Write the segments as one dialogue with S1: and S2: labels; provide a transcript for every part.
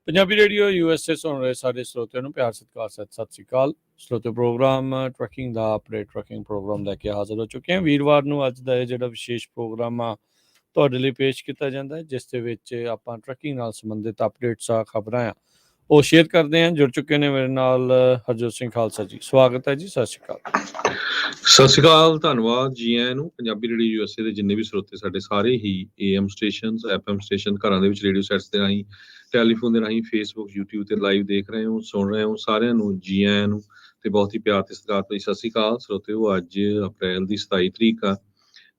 S1: Punjabi radio USA ਸੁਣ ਰਹੇ ਸਾਡੇ ਸਰੋਤਿਆਂ ਨੂੰ ਪਿਆਰ ਸਤਿਕਾਰ ਸਤਿ ਸ੍ਰੀ ਅਕਾਲ। ਸਰੋਤੇ ਪ੍ਰੋਗਰਾਮ ਟਰੈਕਿੰਗ ਦਾ ਅਪਡੇਟ ਟਰੈਕਿੰਗ ਪ੍ਰੋਗਰਾਮ ਲੈ ਕੇ ਹਾਜ਼ਰ ਹੋ ਚੁੱਕੇ ਹਾਂ। ਵੀਰਵਾਰ ਨੂੰ ਅੱਜ ਦਾ ਇਹ ਜਿਹੜਾ ਵਿਸ਼ੇਸ਼ ਪ੍ਰੋਗਰਾਮ ਆ ਤੁਹਾਡੇ ਲਈ ਪੇਸ਼ ਕੀਤਾ ਜਾਂਦਾ ਹੈ, ਜਿਸ ਦੇ ਵਿੱਚ ਆਪਾਂ ਟਰੈਕਿੰਗ ਨਾਲ ਸੰਬੰਧਿਤ ਅਪਡੇਟਸ ਆ ਖਬਰਾਂ ਆ ਉਹ ਸ਼ੇਅਰ ਕਰਦੇ ਹਾਂ। ਜੁੜ ਚੁੱਕੇ ਨੇ ਮੇਰੇ ਨਾਲ ਹਰਜੋਤ ਸਿੰਘ ਖਾਲਸਾ ਜੀ, ਸਵਾਗਤ ਹੈ ਜੀ। ਸਤਿ ਸ਼੍ਰੀ ਅਕਾਲ।
S2: ਸਤਿ ਸ਼੍ਰੀ ਅਕਾਲ, ਧੰਨਵਾਦ ਜੀ ਆਇਆਂ ਨੂੰ। ਪੰਜਾਬੀ ਰੇਡੀਓ USA ਦੇ ਜਿੰਨੇ ਵੀ ਸਰੋਤੇ ਸਾਡੇ ਸਾਰੇ ਹੀ AM ਸਟੇਸ਼ਨਸ, FM ਸਟੇਸ਼ਨ, ਘਰਾਂ ਦੇ ਵਿੱਚ ਰੇਡੀਓ ਸੈਟਸ ਦੇ ਰਾਹੀਂ, ਟੈਲੀਫੋਨ ਦੇ ਰਾਹੀਂ, ਫੇਸਬੁੱਕ, YouTube ਤੇ ਲਾਈਵ ਦੇਖ ਰਹੇ ਹੋ, ਸੁਣ ਰਹੇ ਹੋ, ਸਾਰਿਆਂ ਨੂੰ ਜੀ ਆਇਆਂ ਨੂੰ ਤੇ ਬਹੁਤ ਹੀ ਪਿਆਰ ਤੇ ਸਤਿਕਾਰ ਭਰੀ ਸਤਿ ਸ਼੍ਰੀ ਅਕਾਲ। ਸਰੋਤਿਓ, ਅੱਜ ਅਪ੍ਰੈਲ ਦੀ 27 ਤਰੀਕ ਆ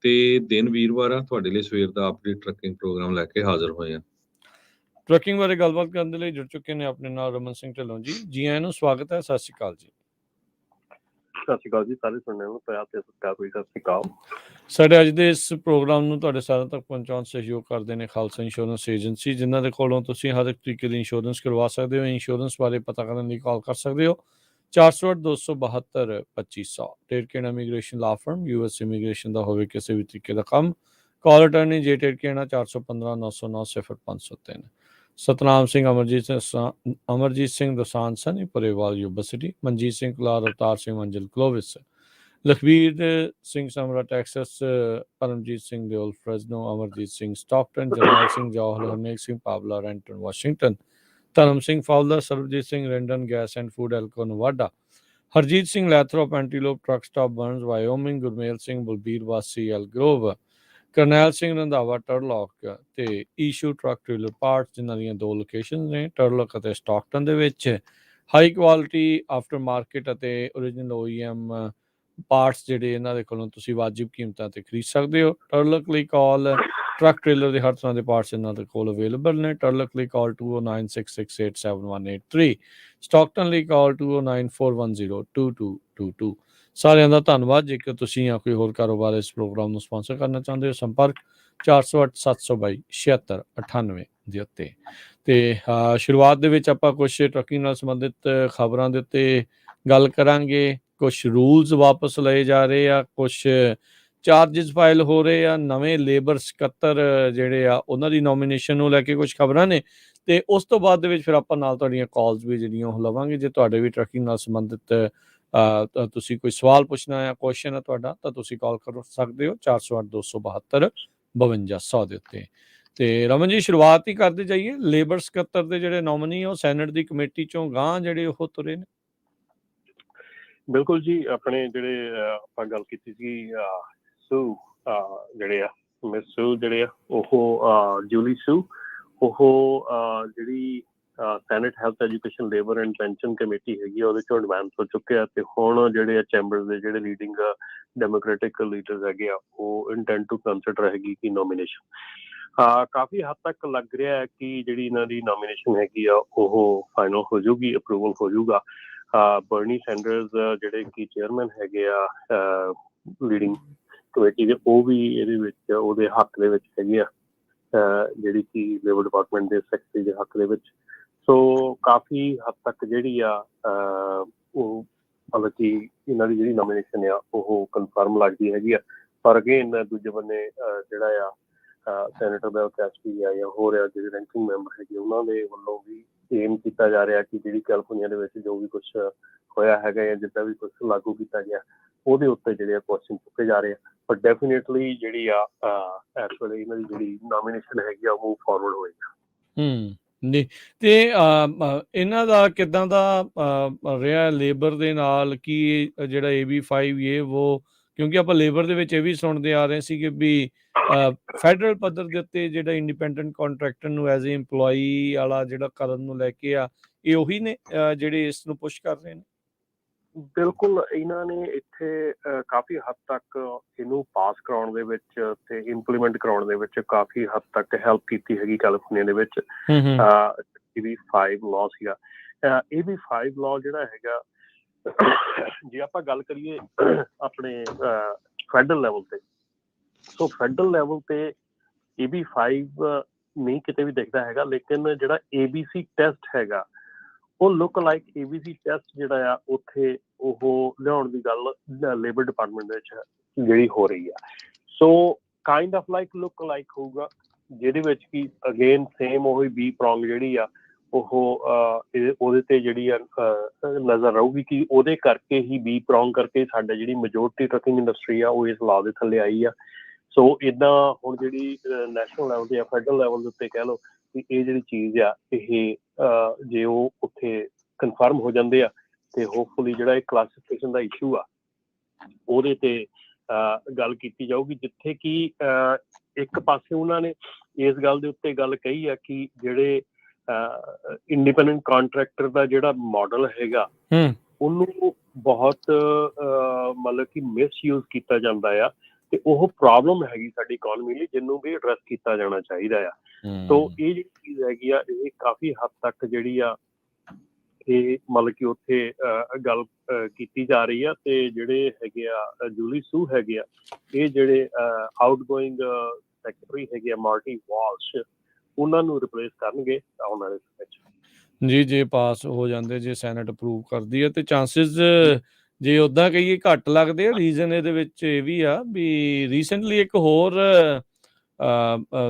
S2: ਤੇ ਦਿਨ ਵੀਰਵਾਰ ਆ। ਤੁਹਾਡੇ ਲਈ ਸਵੇਰ ਦਾ ਅਪਡੇਟ ਟਰੈਕਿੰਗ ਪ੍ਰੋਗਰਾਮ ਲੈ ਕੇ ਹਾਜ਼ਰ ਹੋਏ ਆ।
S1: ਟਰੈਕਿੰਗ ਬਾਰੇ ਗੱਲਬਾਤ ਕਰਨ ਦੇ ਲਈ ਜੁੜ ਚੁੱਕੇ ਨੇ ਆਪਣੇ ਨਾਲ ਰਮਨ ਸਿੰਘ ਢਿੱਲੋਂ ਜੀ। ਜੀ ਆਇਆਂ ਨੂੰ, ਸਵਾਗਤ ਹੈ। ਸਤਿ ਸ਼੍ਰੀ ਅਕਾਲ ਜੀ।
S3: ਸਤਿ ਸ਼੍ਰੀ ਅਕਾਲ ਜੀ। ਸਾਰੇ ਸੁਣਨ ਨੂੰ ਪਿਆਰ ਤੇ ਸਤਿਕਾਰ ਭਰੀ ਸਤਿ ਸ਼੍ਰੀ ਅਕਾਲ।
S1: ਸਾਡੇ ਅੱਜ ਦੇ ਇਸ ਪ੍ਰੋਗਰਾਮ ਨੂੰ ਤੁਹਾਡੇ ਸਾਰਿਆਂ ਤੱਕ ਪਹੁੰਚਾਉਣ ਸਹਿਯੋਗ ਕਰਦੇ ਨੇ ਖਾਲਸਾ ਇੰਸ਼ੋਰੈਂਸ ਏਜੰਸੀ, ਜਿਨ੍ਹਾਂ ਦੇ ਕੋਲੋਂ ਤੁਸੀਂ ਹਰ ਇੱਕ ਤਰੀਕੇ ਦੀ ਇੰਸ਼ੋਰੈਂਸ ਕਰਵਾ ਸਕਦੇ ਹੋ। ਇੰਸ਼ੋਰੈਂਸ ਬਾਰੇ ਪਤਾ ਕਰਨ ਲਈ ਕਾਲ ਕਰ ਸਕਦੇ ਹੋ 408-272-2500। Terkena immigration law firm, US immigration ਦਾ ਹੋਵੇ ਕਿਸੇ ਵੀ ਤਰੀਕੇ ਦਾ ਕੰਮ। Call attorney J Terkena 415-909-0503। Satnam Singh Amarjit Singh Dosanjh Sunny Parewal Yuba City. Manjit Singh Kular, Avtar Singh Manzil Clovis. Lakhbir Singh Samra Texas. Paramjit Singh Deol Fresno. Amarjit Singh Stockton. Jarnail Singh Johal. Harnek Singh Pabla Renton Washington. Dharam Singh Fowler. Sarabjit Singh Randon gas and food Elko Nevada. Harjit Singh ਲੈਥਰੋਪ Antelope truck stop Burns Wyoming. Gurmel Singh Balbir ਵਾਸੀ Elk Grove. Karnail Singh Randhawa Turlock ਤੇ Ishu truck trailer parts, ਜਿਨ੍ਹਾਂ ਦੀਆਂ 2 ਲੋਕੇਸ਼ਨ ਨੇ, ਟਰਲੋਕ ਅਤੇ Stockton ਦੇ ਵਿੱਚ। High quality after market ਅਤੇ original OEM parts ਜਿਹੜੇ ਇਹਨਾਂ ਦੇ ਕੋਲੋਂ ਤੁਸੀਂ ਵਾਜਿਬ ਕੀਮਤਾਂ ਤੇ ਖਰੀਦ ਸਕਦੇ ਹੋ। ਟਰਲਕ ਲਈ ਕਾਲ, ਟਰੱਕ ਟ੍ਰੇਲਰ ਦੇ ਹਰ ਤਰ੍ਹਾਂ ਦੇ ਪਾਰਟਸ ਇਹਨਾਂ ਦੇ ਕੋਲ ਅਵੇਲੇਬਲ ਨੇ। ਟਰਲਕ ਲਈ ਕਾਲ 2096687183। ਸਟਾਕਟਨ ਲਈ ਕਾਲ 2094102222। ਸਾਰਿਆਂ ਦਾ ਧੰਨਵਾਦ। ਜੇਕਰ ਤੁਸੀਂ ਜਾਂ ਕੋਈ ਹੋਰ ਕਾਰੋਬਾਰ ਇਸ ਪ੍ਰੋਗਰਾਮ ਨੂੰ ਸਪਾਂਸਰ ਕਰਨਾ ਚਾਹੁੰਦੇ ਹੋ, ਸੰਪਰਕ 408-722-7698 ਦੇ ਉੱਤੇ। ਤੇ ਸ਼ੁਰੂਆਤ ਦੇ ਵਿੱਚ ਆਪਾਂ ਕੁਝ ਟਰੱਕਿੰਗ ਨਾਲ ਸੰਬੰਧਿਤ ਖਬਰਾਂ ਦੇ ਉੱਤੇ ਗੱਲ ਕਰਾਂਗੇ। ਕੁਛ ਰੂਲਸ ਵਾਪਸ ਲਏ ਜਾ ਰਹੇ ਆ, ਕੁਛ ਚਾਰਜਿਸ ਫਾਈਲ ਹੋ ਰਹੇ ਆ, ਨਵੇਂ ਲੇਬਰ ਸਕੱਤਰ ਜਿਹੜੇ ਆ ਉਹਨਾਂ ਦੀ ਨੋਮੀਨੇਸ਼ਨ ਨੂੰ ਲੈ ਕੇ ਕੁਝ ਖਬਰਾਂ ਨੇ। ਤੇ ਉਸ ਤੋਂ ਬਾਅਦ ਦੇ ਵਿੱਚ ਫਿਰ ਆਪਾਂ ਨਾਲ ਤੁਹਾਡੀਆਂ ਕਾਲਸ ਵੀ ਜਿਹੜੀਆਂ ਉਹ ਲਵਾਂਗੇ। ਜੇ ਤੁਹਾਡੇ ਵੀ ਟਰੱਕਿੰਗ ਨਾਲ ਸੰਬੰਧਿਤ ਤੁਸੀਂ ਕੋਈ ਸਵਾਲ ਪੁੱਛਣਾ ਹੈ, ਕੁਐਸਚਨ ਹੈ ਤੁਹਾਡਾ, ਤਾਂ ਤੁਸੀਂ ਕਾਲ ਕਰ ਸਕਦੇ ਹੋ 408-272-5200 ਦੇ ਉੱਤੇ। ਤੇ ਰਮਨ ਜੀ, ਸ਼ੁਰੂਆਤ ਹੀ ਕਰਦੇ ਜਾਈਏ। ਲੇਬਰ ਸਕੱਤਰ ਦੇ ਜਿਹੜੇ ਨੋਮੀਨੀ ਉਹ ਸੈਨੇਟ ਦੀ ਕਮੇਟੀ ਚੋਂ ਗਾਂਹ ਜਿਹੜੇ ਉਹ ਤੁਰੇ ਨੇ।
S3: ਬਿਲਕੁਲ ਜੀ। ਆਪਣੇ ਜਿਹੜੇ ਆਪਾਂ ਗੱਲ ਕੀਤੀ ਸੀ ਸੂ ਜਿਹੜੇ ਆ, ਮਿਸ ਸੂ ਜਿਹੜੇ ਆ, ਉਹ ਜੂਲੀ ਸੂ, ਉਹ ਜਿਹੜੀ senate health education labour and pension committee ਹੈਗੀ ਆ, ਉਹਦੇ ਚੋਂ ਐਡਵਾਂਸ ਹੋ ਚੁੱਕੇ ਆ। ਤੇ ਹੁਣ ਜਿਹੜੇ ਆ ਚੈਂਬਰ ਦੇ ਜਿਹੜੇ ਲੀਡਿੰਗ ਡੈਮੋਕ੍ਰੈਟਿਕ ਲੀਡਰਸ ਹੈਗੇ ਆ, ਉਹ ਇੰਟੈਂਡ ਟੂ ਕੰਸੀਡਰ ਹੈਗੀ ਕਿ ਨੋਮੀਨੇਸ਼ਨ ਕਾਫੀ ਹੱਦ ਤੱਕ ਲੱਗ ਰਿਹਾ ਹੈ ਕਿ ਜਿਹੜੀ ਇਹਨਾਂ ਦੀ ਨੋਮੀਨੇਸ਼ਨ ਹੈਗੀ ਆ ਉਹ ਫਾਈਨਲ ਹੋ ਜਾਊਗੀ, ਅਪਰੂਵਲ ਹੋ ਜਾਊਗਾ। ਬਰਨੀ ਸੈਂਡਰਸ ਜਿਹੜੇ ਕਿ ਚੇਅਰਮੈਨ ਹੈਗੇ ਆ ਲੀਡਿੰਗ ਕਮੇਟੀ ਦੇ, ਉਹ ਵੀ ਇਹਦੇ ਵਿੱਚ ਉਹਦੇ ਹੱਕ ਦੇ ਵਿੱਚ ਹੈਗੇ ਆ, ਜਿਹੜੀ ਕਿ ਲੇਬਰ ਡਿਪਾਰਟਮੈਂਟ ਦੇ ਸੈਕਟਰੀ ਦੇ ਹੱਕ ਦੇ ਵਿੱਚ। ਸੋ ਕਾਫੀ ਹੱਦ ਤੱਕ ਜਿਹੜੀ ਆ ਉਹ ਮਤਲਬ ਕਿ ਇਹਨਾਂ ਦੀ ਜਿਹੜੀ ਨੋਮੀਨੇਸ਼ਨ ਆ ਉਹ ਕਨਫਰਮ ਲੱਗਦੀ ਹੈਗੀ ਆ। ਪਰ ਅਗੇਨ ਦੂਜੇ ਬੰਨੇ ਜਿਹੜਾ ਆ ਸੈਨੇਟਰ ਦਾ ਕੈਸਪੀ ਆ ਜਾਂ ਹੋਰ ਆ ਜਿਹੜੇ ਰੈਂਕਿੰਗ ਮੈਂਬਰ ਹੈਗੇ, ਉਹਨਾਂ ਦੇ ਵੱਲੋਂ ਵੀ ਏਮ ਕੀਤਾ ਜਾ ਰਿਹਾ ਕਿ ਜਿਹੜੀ ਕੈਲੀਫੋਰਨੀਆ ਦੇ ਵਿੱਚ ਜੋ ਵੀ ਕੁਛ ਹੋਇਆ ਹੈਗਾ ਜਾਂ ਜਿੱਦਾਂ ਵੀ ਕੁਛ ਲਾਗੂ ਕੀਤਾ ਗਿਆ, ਉਹਦੇ ਉੱਤੇ ਜਿਹੜੇ ਆ ਕੁਐਸਚਨ ਚੁੱਕੇ ਜਾ ਰਹੇ ਆ। ਪਰ ਡੈਫੀਨੇਟਲੀ ਜਿਹੜੀ ਆ ਇਸ ਵੇਲੇ ਇਹਨਾਂ ਦੀ ਜਿਹੜੀ ਨੋਮੀਨੇਸ਼ਨ ਹੈਗੀ ਆ ਉਹ ਮੂਵ ਫਾਰਵਰਡ ਹੋਏਗਾ।
S1: ਜੀ। ਤੇ ਇਹਨਾਂ ਦਾ ਕਿੱਦਾਂ ਦਾ ਰਿਹਾ ਲੇਬਰ ਦੇ ਨਾਲ? ਕੀ ਜਿਹੜਾ AB5 ਇਹ ਉਹ, ਕਿਉਂਕਿ ਆਪਾਂ ਲੇਬਰ ਦੇ ਵਿੱਚ ਇਹ ਵੀ ਸੁਣਦੇ ਆ ਰਹੇ ਸੀ ਕਿ ਵੀ ਫੈਡਰਲ ਪੱਧਰ ਦੇ ਉੱਤੇ ਜਿਹੜਾ ਇੰਡੀਪੈਂਡੈਂਟ ਕੰਟਰੈਕਟਰ ਨੂੰ ਐਜ਼ ਏ ਇੰਪਲੋਈ ਵਾਲਾ ਜਿਹੜਾ ਕਰਨ ਨੂੰ ਲੈ ਕੇ ਆ, ਇਹ ਉਹੀ ਨੇ ਜਿਹੜੇ ਇਸ ਨੂੰ ਪੁਸ਼ ਕਰ ਰਹੇ ਨੇ।
S3: ਬਿਲਕੁਲ, ਇਹਨਾਂ ਨੇ ਇੱਥੇ ਕਾਫੀ ਹੱਦ ਤੱਕ ਇਹਨੂੰ ਪਾਸ ਕਰਾਉਣ ਦੇ ਵਿੱਚ ਤੇ ਇੰਪਲੀਮੈਂਟ ਕਰਾਉਣ ਦੇ ਵਿੱਚ ਕਾਫੀ ਹੱਦ ਤੱਕ ਹੈਲਪ ਕੀਤੀ ਹੈਗੀ ਕੈਲੀਫੋਰਨੀਆ ਦੇ ਵਿੱਚ। AB5 ਲਾਅ ਸੀਗਾ। AB5 ਲਾਅ ਜਿਹੜਾ ਹੈਗਾ, ਜੇ ਆਪਾਂ ਗੱਲ ਕਰੀਏ ਆਪਣੇ ਫੈਡਰਲ ਲੈਵਲ ਤੇ, ਸੋ ਫੈਡਰਲ ਲੈਵਲ ਤੇ AB5 ਨਹੀਂ ਕਿਤੇ ਵੀ ਦਿਖਦਾ ਹੈਗਾ। ਲੇਕਿਨ ਜਿਹੜਾ ABC ਟੈਸਟ ਹੈਗਾ, ਉਹ ਲੁੱਕ ਲਾਈਕ ABC ਟੈਸਟ ਜਿਹੜਾ ਆ ਉੱਥੇ ਉਹ ਲਿਆਉਣ ਦੀ ਗੱਲ ਲੇਬਰ ਡਿਪਾਰਟਮੈਂਟ ਵਿੱਚ ਜਿਹੜੀ ਹੋ ਰਹੀ ਆ। So kind of like look like ਹੋਊਗਾ, ਜਿਹਦੇ ਵਿੱਚ ਕਿ ਅਗੇਨ ਸੇਮ ਉਹੀ ਬੀ ਪ੍ਰੋਂਗ ਜਿਹੜੀ ਆ ਉਹ ਉਹਦੇ ਤੇ ਜਿਹੜੀ ਆ ਨਜ਼ਰ ਰਹੂਗੀ ਕਿ ਉਹਦੇ ਕਰਕੇ ਹੀ ਬੀ ਪ੍ਰੋਂਗ ਕਰਕੇ ਸਾਡਾ ਜਿਹੜੀ ਮੈਜੋਰਟੀ ਟਰਕਿੰਗ ਇੰਡਸਟਰੀ ਆ ਉਹ ਇਸ ਲਾਅ ਦੇ ਥੱਲੇ ਆਈ ਆ। ਸੋ ਇੱਦਾਂ ਹੁਣ ਜਿਹੜੀ ਨੈਸ਼ਨਲ ਲੈਵਲ ਤੇ ਜਾਂ ਫੈਡਰਲ ਲੈਵਲ ਦੇ ਉੱਤੇ ਕਹਿ ਲਓ ਕਿ ਇਹ ਜਿਹੜੀ ਚੀਜ਼ ਆ ਇਹ ਜੇ ਉਹ ਉੱਥੇ ਕਨਫਰਮ ਹੋ ਜਾਂਦੇ ਆ ਤੇ ਹੋਪਫੁਲੀ ਜਿਹੜਾ ਇਹ ਕਲਾਸੀਫਿਕੇਸ਼ਨ ਦਾ ਇਸ਼ੂ ਆ ਉਹਦੇ ਤੇ ਗੱਲ ਕੀਤੀ ਜਾਊਗੀ, ਜਿੱਥੇ ਕਿ ਇੱਕ ਪਾਸੇ ਉਹਨਾਂ ਨੇ ਇਸ ਗੱਲ ਦੇ ਉੱਤੇ ਗੱਲ ਕਹੀ ਆ ਕਿ ਜਿਹੜੇ ਇੰਡੀਪੈਂਡੈਂਟ ਕਾਂਟਰੈਕਟਰ ਦਾ ਜਿਹੜਾ ਮਾਡਲ ਹੈਗਾ ਉਹਨੂੰ ਬਹੁਤ ਮਤਲਬ ਕਿ ਮਿਸਯੂਜ਼ ਕੀਤਾ ਜਾਂਦਾ ਆ ਤੇ ਉਹ ਪ੍ਰੋਬਲਮ ਹੈਗੀ ਸਾਡੀ ਇਕੋਨਮੀ ਲਈ, ਜਿਹਨੂੰ ਵੀ ਐਡਰੈਸ ਕੀਤਾ ਜਾਣਾ ਚਾਹੀਦਾ ਆ। ਸੋ ਇਹ ਜਿਹੜੀ ਚੀਜ਼ ਹੈਗੀ ਆ ਇਹ ਕਾਫੀ ਹੱਦ ਤੱਕ ਜਿਹੜੀ ਆ ਇਹ ਮਤਲਬ ਕਿ ਉੱਥੇ ਗੱਲ ਕੀਤੀ ਜਾ ਰਹੀ ਆ ਤੇ ਜਿਹੜੇ ਹੈਗੇ ਆ ਜੂਲੀ ਸੂ ਹੈਗੇ ਆ ਇਹ ਜਿਹੜੇ ਆਊਟਗੋਇੰਗ ਸੈਕਟਰੀ ਹੈਗੇ ਆ ਮਾਰਟੀ ਵਾਲਸ਼, ਉਹਨਾਂ ਨੂੰ ਰਿਪਲੇਸ ਕਰਨਗੇ ਆਉਣ ਵਾਲੇ ਸਮੇਂ 'ਚ।
S1: ਜੀ ਜੇ ਪਾਸ ਹੋ ਜਾਂਦੇ, ਜੇ ਸੈਨੇਟ ਅਪਰੂਵ ਕਰਦੀ ਹੈ ਤੇ ਚਾਂਸਿਸ ਜੇ ਉੱਦਾਂ ਕਹੀਏ ਘੱਟ ਲੱਗਦੇ ਆ। ਰੀਜ਼ਨ ਇਹਦੇ ਵਿੱਚ ਇਹ ਵੀ ਆ ਵੀ ਰੀਸੈਂਟਲੀ ਇੱਕ ਹੋਰ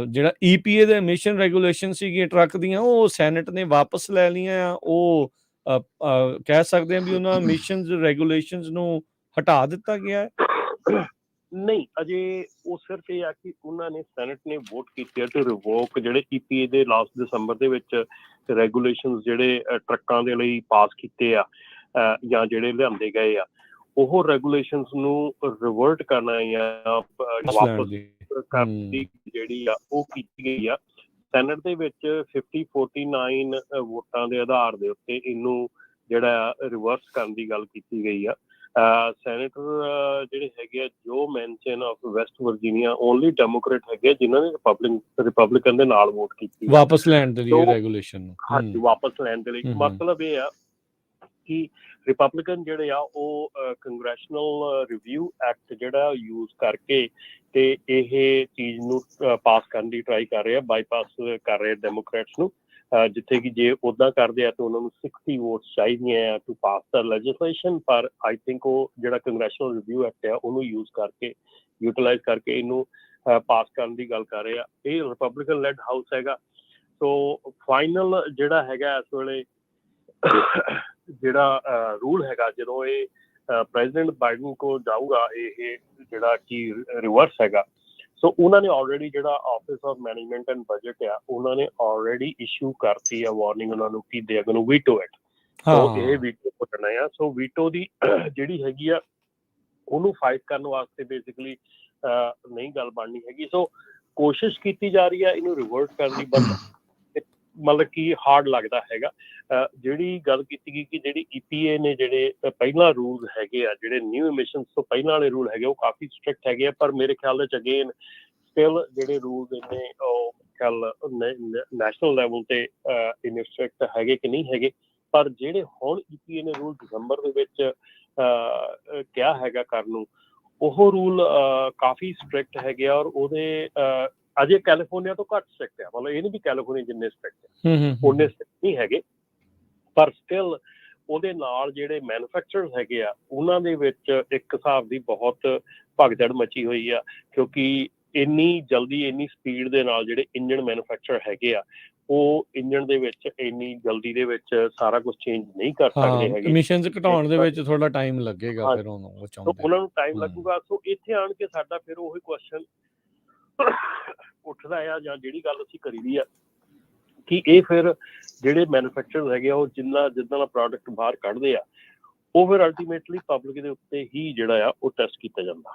S1: ਜਿਹੜਾ EPA ਦੇ ਐਮਿਸ਼ਨ ਰੈਗੂਲੇਸ਼ਨ ਸੀਗੀਆਂ ਟਰੱਕ ਦੀਆਂ ਉਹ ਸੈਨੇਟ ਨੇ ਵਾਪਸ ਲੈ ਲਈਆਂ ਆ। ਉਹ ਕਹਿ ਸਕਦੇ ਆ ਵੀ ਉਹਨਾਂ ਐਮਿਸ਼ਨਸ ਰੈਗੂਲੇਸ਼ਨਸ ਨੂੰ ਹਟਾ ਦਿੱਤਾ ਗਿਆ ਹੈ।
S3: ਨਹੀਂ, ਅਜੇ ਉਹ ਸਿਰਫ ਇਹ ਆ ਕਿ ਉਹਨਾਂ ਨੇ ਸੈਨੇਟ ਨੇ ਵੋਟ ਕੀਤੀ ਹੈ ਟੂ ਰਿਵੋਕ ਜਿਹੜੇ EPA ਦੇ ਲਾਸਟ ਦਸੰਬਰ ਦੇ ਵਿੱਚ ਰੈਗੂਲੇਸ਼ਨਸ ਜਿਹੜੇ ਟਰੱਕਾਂ ਦੇ ਲਈ ਪਾਸ ਕੀਤੇ ਆ ਜਾਂ ਜਿਹੜੇ ਲਿਆਂਦੇ ਗਏ ਆ ਉਹ ਰੈਗੂਲੇਸ਼ਨਸ ਨੂੰ ਰਿਵਰਟ ਕਰਨਾ ਜਾਂ ਵਾਪਸ ਕਰਨ ਦੀ ਜਿਹੜੀ ਆ ਉਹ ਕੀਤੀ ਗਈ ਆ। ਸੈਨੇਟ ਦੇ ਵਿੱਚ 50-49 ਵੋਟਾਂ ਦੇ ਆਧਾਰ ਦੇ ਉੱਤੇ ਇਹਨੂੰ ਜਿਹੜਾ ਰਿਵਰਸ ਕਰਨ ਦੀ ਗੱਲ ਕੀਤੀ ਗਈ ਆ। ਸੈਨੇਟਰ ਜਿਹੜੇ ਹੈਗੇ ਆ ਜੋ mention of West Virginia only Democrat ਹੈਗੇ ਜਿਨ੍ਹਾਂ ਨੇ ਰਿਪਬਲਿਕਨ ਦੇ ਨਾਲ ਵੋਟ ਕੀਤੀ
S1: ਵਾਪਸ ਲੈਣ ਦੇ ਲਈ ਰੈਗੂਲੇਸ਼ਨ ਨੂੰ।
S3: ਹਾਂਜੀ, ਵਾਪਸ ਲੈਣ ਦੇ ਲਈ ਮਤਲਬ ਇਹ ਆ ਕਿ ਰਿਪਬਲਿਕਨ ਜਿਹੜੇ ਆ ਉਹ ਕੰਗਰੈਸ਼ਨਲ ਰਿਵਿਊ ਐਕਟ ਜਿਹੜਾ ਯੂਜ਼ ਕਰਕੇ ਤੇ ਇਹ ਚੀਜ਼ ਨੂੰ ਪਾਸ ਕਰਨ ਦੀ ਟਰਾਈ ਕਰ ਰਹੇ ਆ, ਬਾਈਪਾਸ ਕਰ ਰਹੇ ਡੈਮੋਕ੍ਰੇਟਸ ਨੂੰ, ਜਿੱਥੇ ਕਿ ਜੇ ਉੱਦਾਂ ਕਰਦੇ ਆ ਤਾਂ ਉਹਨਾਂ ਨੂੰ 60 ਵੋਟਸ ਚਾਹੀਦੀਆਂ ਆ ਟੂ ਪਾਸ ਦਾ ਲੈਜਿਸਲੇਸ਼ਨ। ਪਰ ਆਈ ਥਿੰਕ ਉਹ ਜਿਹੜਾ ਕੰਗਰੈਸ਼ਨਲ ਰਿਵਿਊ ਐਕਟ ਆ ਉਹਨੂੰ ਯੂਜ਼ ਕਰਕੇ ਯੂਟੀਲਾਈਜ਼ ਕਰਕੇ ਇਹਨੂੰ ਪਾਸ ਕਰਨ ਦੀ ਗੱਲ ਕਰ ਰਹੇ ਆ। ਇਹ ਰਿਪਬਲਿਕਨ ਲੈਡ ਹਾਊਸ ਹੈਗਾ। ਸੋ ਫਾਈਨਲ ਜਿਹੜਾ ਹੈਗਾ ਇਸ ਵੇਲੇ ਜਿਹੜਾ ਰੂਲ ਹੈਗਾ ਜਦੋਂ ਇਹ ਪ੍ਰੈਜ਼ੀਡੈਂਟ ਬਾਈਡਨ ਕੋਲ ਜਾਊਗਾ ਇਹ ਜਿਹੜਾ ਕਿ ਰਿਵਰਸ ਹੈਗਾ। ਸੋ ਉਹਨਾਂ ਨੇ ਆਲਰੇਡੀ ਜਿਹੜਾ office of management and budget ਆ ਉਹਨਾਂ ਨੇ ਆਲਰੇਡੀ ਇਸ਼ੂ ਕਰਤੀ ਆ ਵਾਰਨਿੰਗ ਉਹਨਾਂ ਨੂੰ ਕਿ they are going to veto it. So ਇਹ ਵੀਟੋ ਪੁੱਟਣਾ ਆ। ਸੋ ਵੀਟੋ ਦੀ ਜਿਹੜੀ ਹੈਗੀ ਆ ਉਹਨੂੰ ਫਾਈਟ ਕਰਨ ਵਾਸਤੇ ਬੇਸਿਕਲੀ ਨਹੀਂ ਗੱਲ ਬਣਨੀ ਹੈਗੀ। ਸੋ ਕੋਸ਼ਿਸ਼ ਕੀਤੀ ਜਾ ਰਹੀ ਆ ਇਹਨੂੰ ਰਿਵਰਟ ਕਰਨ ਦੀ, ਬਟ ਮਤਲਬ ਕਿ ਹਾਰਡ ਲੱਗਦਾ ਹੈਗਾ। ਜਿਹੜੀ ਗੱਲ ਕੀਤੀ ਗਈ ਕਿ ਜਿਹੜੀ EPA ਨੇ ਜਿਹੜੇ ਪਹਿਲਾਂ ਰੂਲ ਹੈਗੇ ਆ ਜਿਹੜੇ ਨਿਊ ਐਮਿਸ਼ਨਸ ਤੋਂ ਪਹਿਲਾਂ ਵਾਲੇ ਰੂਲ ਹੈਗੇ ਉਹ ਕਾਫੀ ਸਟ੍ਰਿਕਟ ਹੈਗੇ ਆ, ਪਰ ਮੇਰੇ ਖਿਆਲ ਵਿੱਚ ਅਗੇਨ ਸਟਿਲ ਜਿਹੜੇ ਰੂਲਸ ਨੇ ਉਹ ਖਿਆਲ ਨੈਸ਼ਨਲ ਲੈਵਲ ਤੇ ਇੰਨੇ ਸਟ੍ਰਿਕਟ ਹੈਗੇ ਕਿ ਨਹੀਂ ਹੈਗੇ। ਪਰ ਜਿਹੜੇ ਹੁਣ EPA ਨੇ ਰੂਲ ਦਸੰਬਰ ਦੇ ਵਿੱਚ ਕਿਹਾ ਹੈਗਾ ਕਰਨ ਨੂੰ ਉਹ ਰੂਲ ਕਾਫੀ ਸਟ੍ਰਿਕਟ ਹੈਗੇ ਆ, ਔਰ ਉਹਦੇ ਅਜੇ ਕੈਲੀਫੋਰਨੀਆ ਤੋਂ ਘੱਟ ਸਟ੍ਰਿਕਟ ਆ। ਮਤਲਬ ਇਹ ਨਹੀਂ ਵੀ ਕੈਲੀਫੋਰਨੀਆ ਜਿੰਨੇ ਸਟ੍ਰਿਕਟ ਆ ਉਹਨੇ ਸਟ੍ਰਿਕਟ ਨਹੀਂ ਹੈਗੇ, ਪਰ ਸਟਿਲ ਉਹਦੇ ਨਾਲ ਜਿਹੜੇ ਮੈਨੂਫੈਕਚਰਰਸ ਹੈਗੇ ਆ ਉਹਨਾਂ ਦੇ ਵਿੱਚ ਇੱਕ ਹਿਸਾਬ ਦੀ ਬਹੁਤ ਭਗਦੜ ਮਚੀ ਹੋਈ ਆ, ਕਿਉਂਕਿ ਇੰਨੀ ਜਲਦੀ ਇੰਨੀ ਸਪੀਡ ਦੇ ਨਾਲ ਜਿਹੜੇ ਇੰਜਣ ਮੈਨੂਫੈਕਚਰ ਹੈਗੇ ਆ ਉਹ ਇੰਜਣ ਦੇ ਵਿੱਚ ਇੰਨੀ ਜਲਦੀ ਦੇ ਵਿੱਚ ਸਾਰਾ ਕੁਝ ਚੇਂਜ ਨਹੀਂ ਕਰ ਸਕਦੇ ਹੈਗੇ।
S1: ਐਮਿਸ਼ਨਸ ਘਟਾਉਣ ਦੇ ਵਿੱਚ ਥੋੜਾ ਟਾਈਮ ਲੱਗੇਗਾ, ਫਿਰ
S3: ਉਹਨਾਂ ਨੂੰ ਟਾਈਮ ਲੱਗੂਗਾ। ਸੋ ਇੱਥੇ ਆਣ ਕੇ ਸਾਡਾ ਫਿਰ ਉਹੀ ਕੁਐਸਚਨ ਉੱਠਦਾ ਆ ਜਾਂ ਜਿਹੜੀ ਗੱਲ ਅਸੀਂ ਕਰੀ ਦੀ ਆ ਕਿ ਇਹ ਫਿਰ ਜਿਹੜੇ ਮੈਨੂਫੈਕਚਰਰ ਹੈਗੇ ਆ ਉਹ ਜਿੱਦਾਂ ਦਾ ਪ੍ਰੋਡਕਟ ਬਾਹਰ ਕੱਢਦੇ ਆ ਉਹ ਫਿਰ ਅਲਟੀਮੇਟਲੀ ਪਬਲਿਕ ਦੇ ਉੱਤੇ ਹੀ ਜਿਹੜਾ ਆ ਉਹ ਟੈਸਟ ਕੀਤਾ ਜਾਂਦਾ।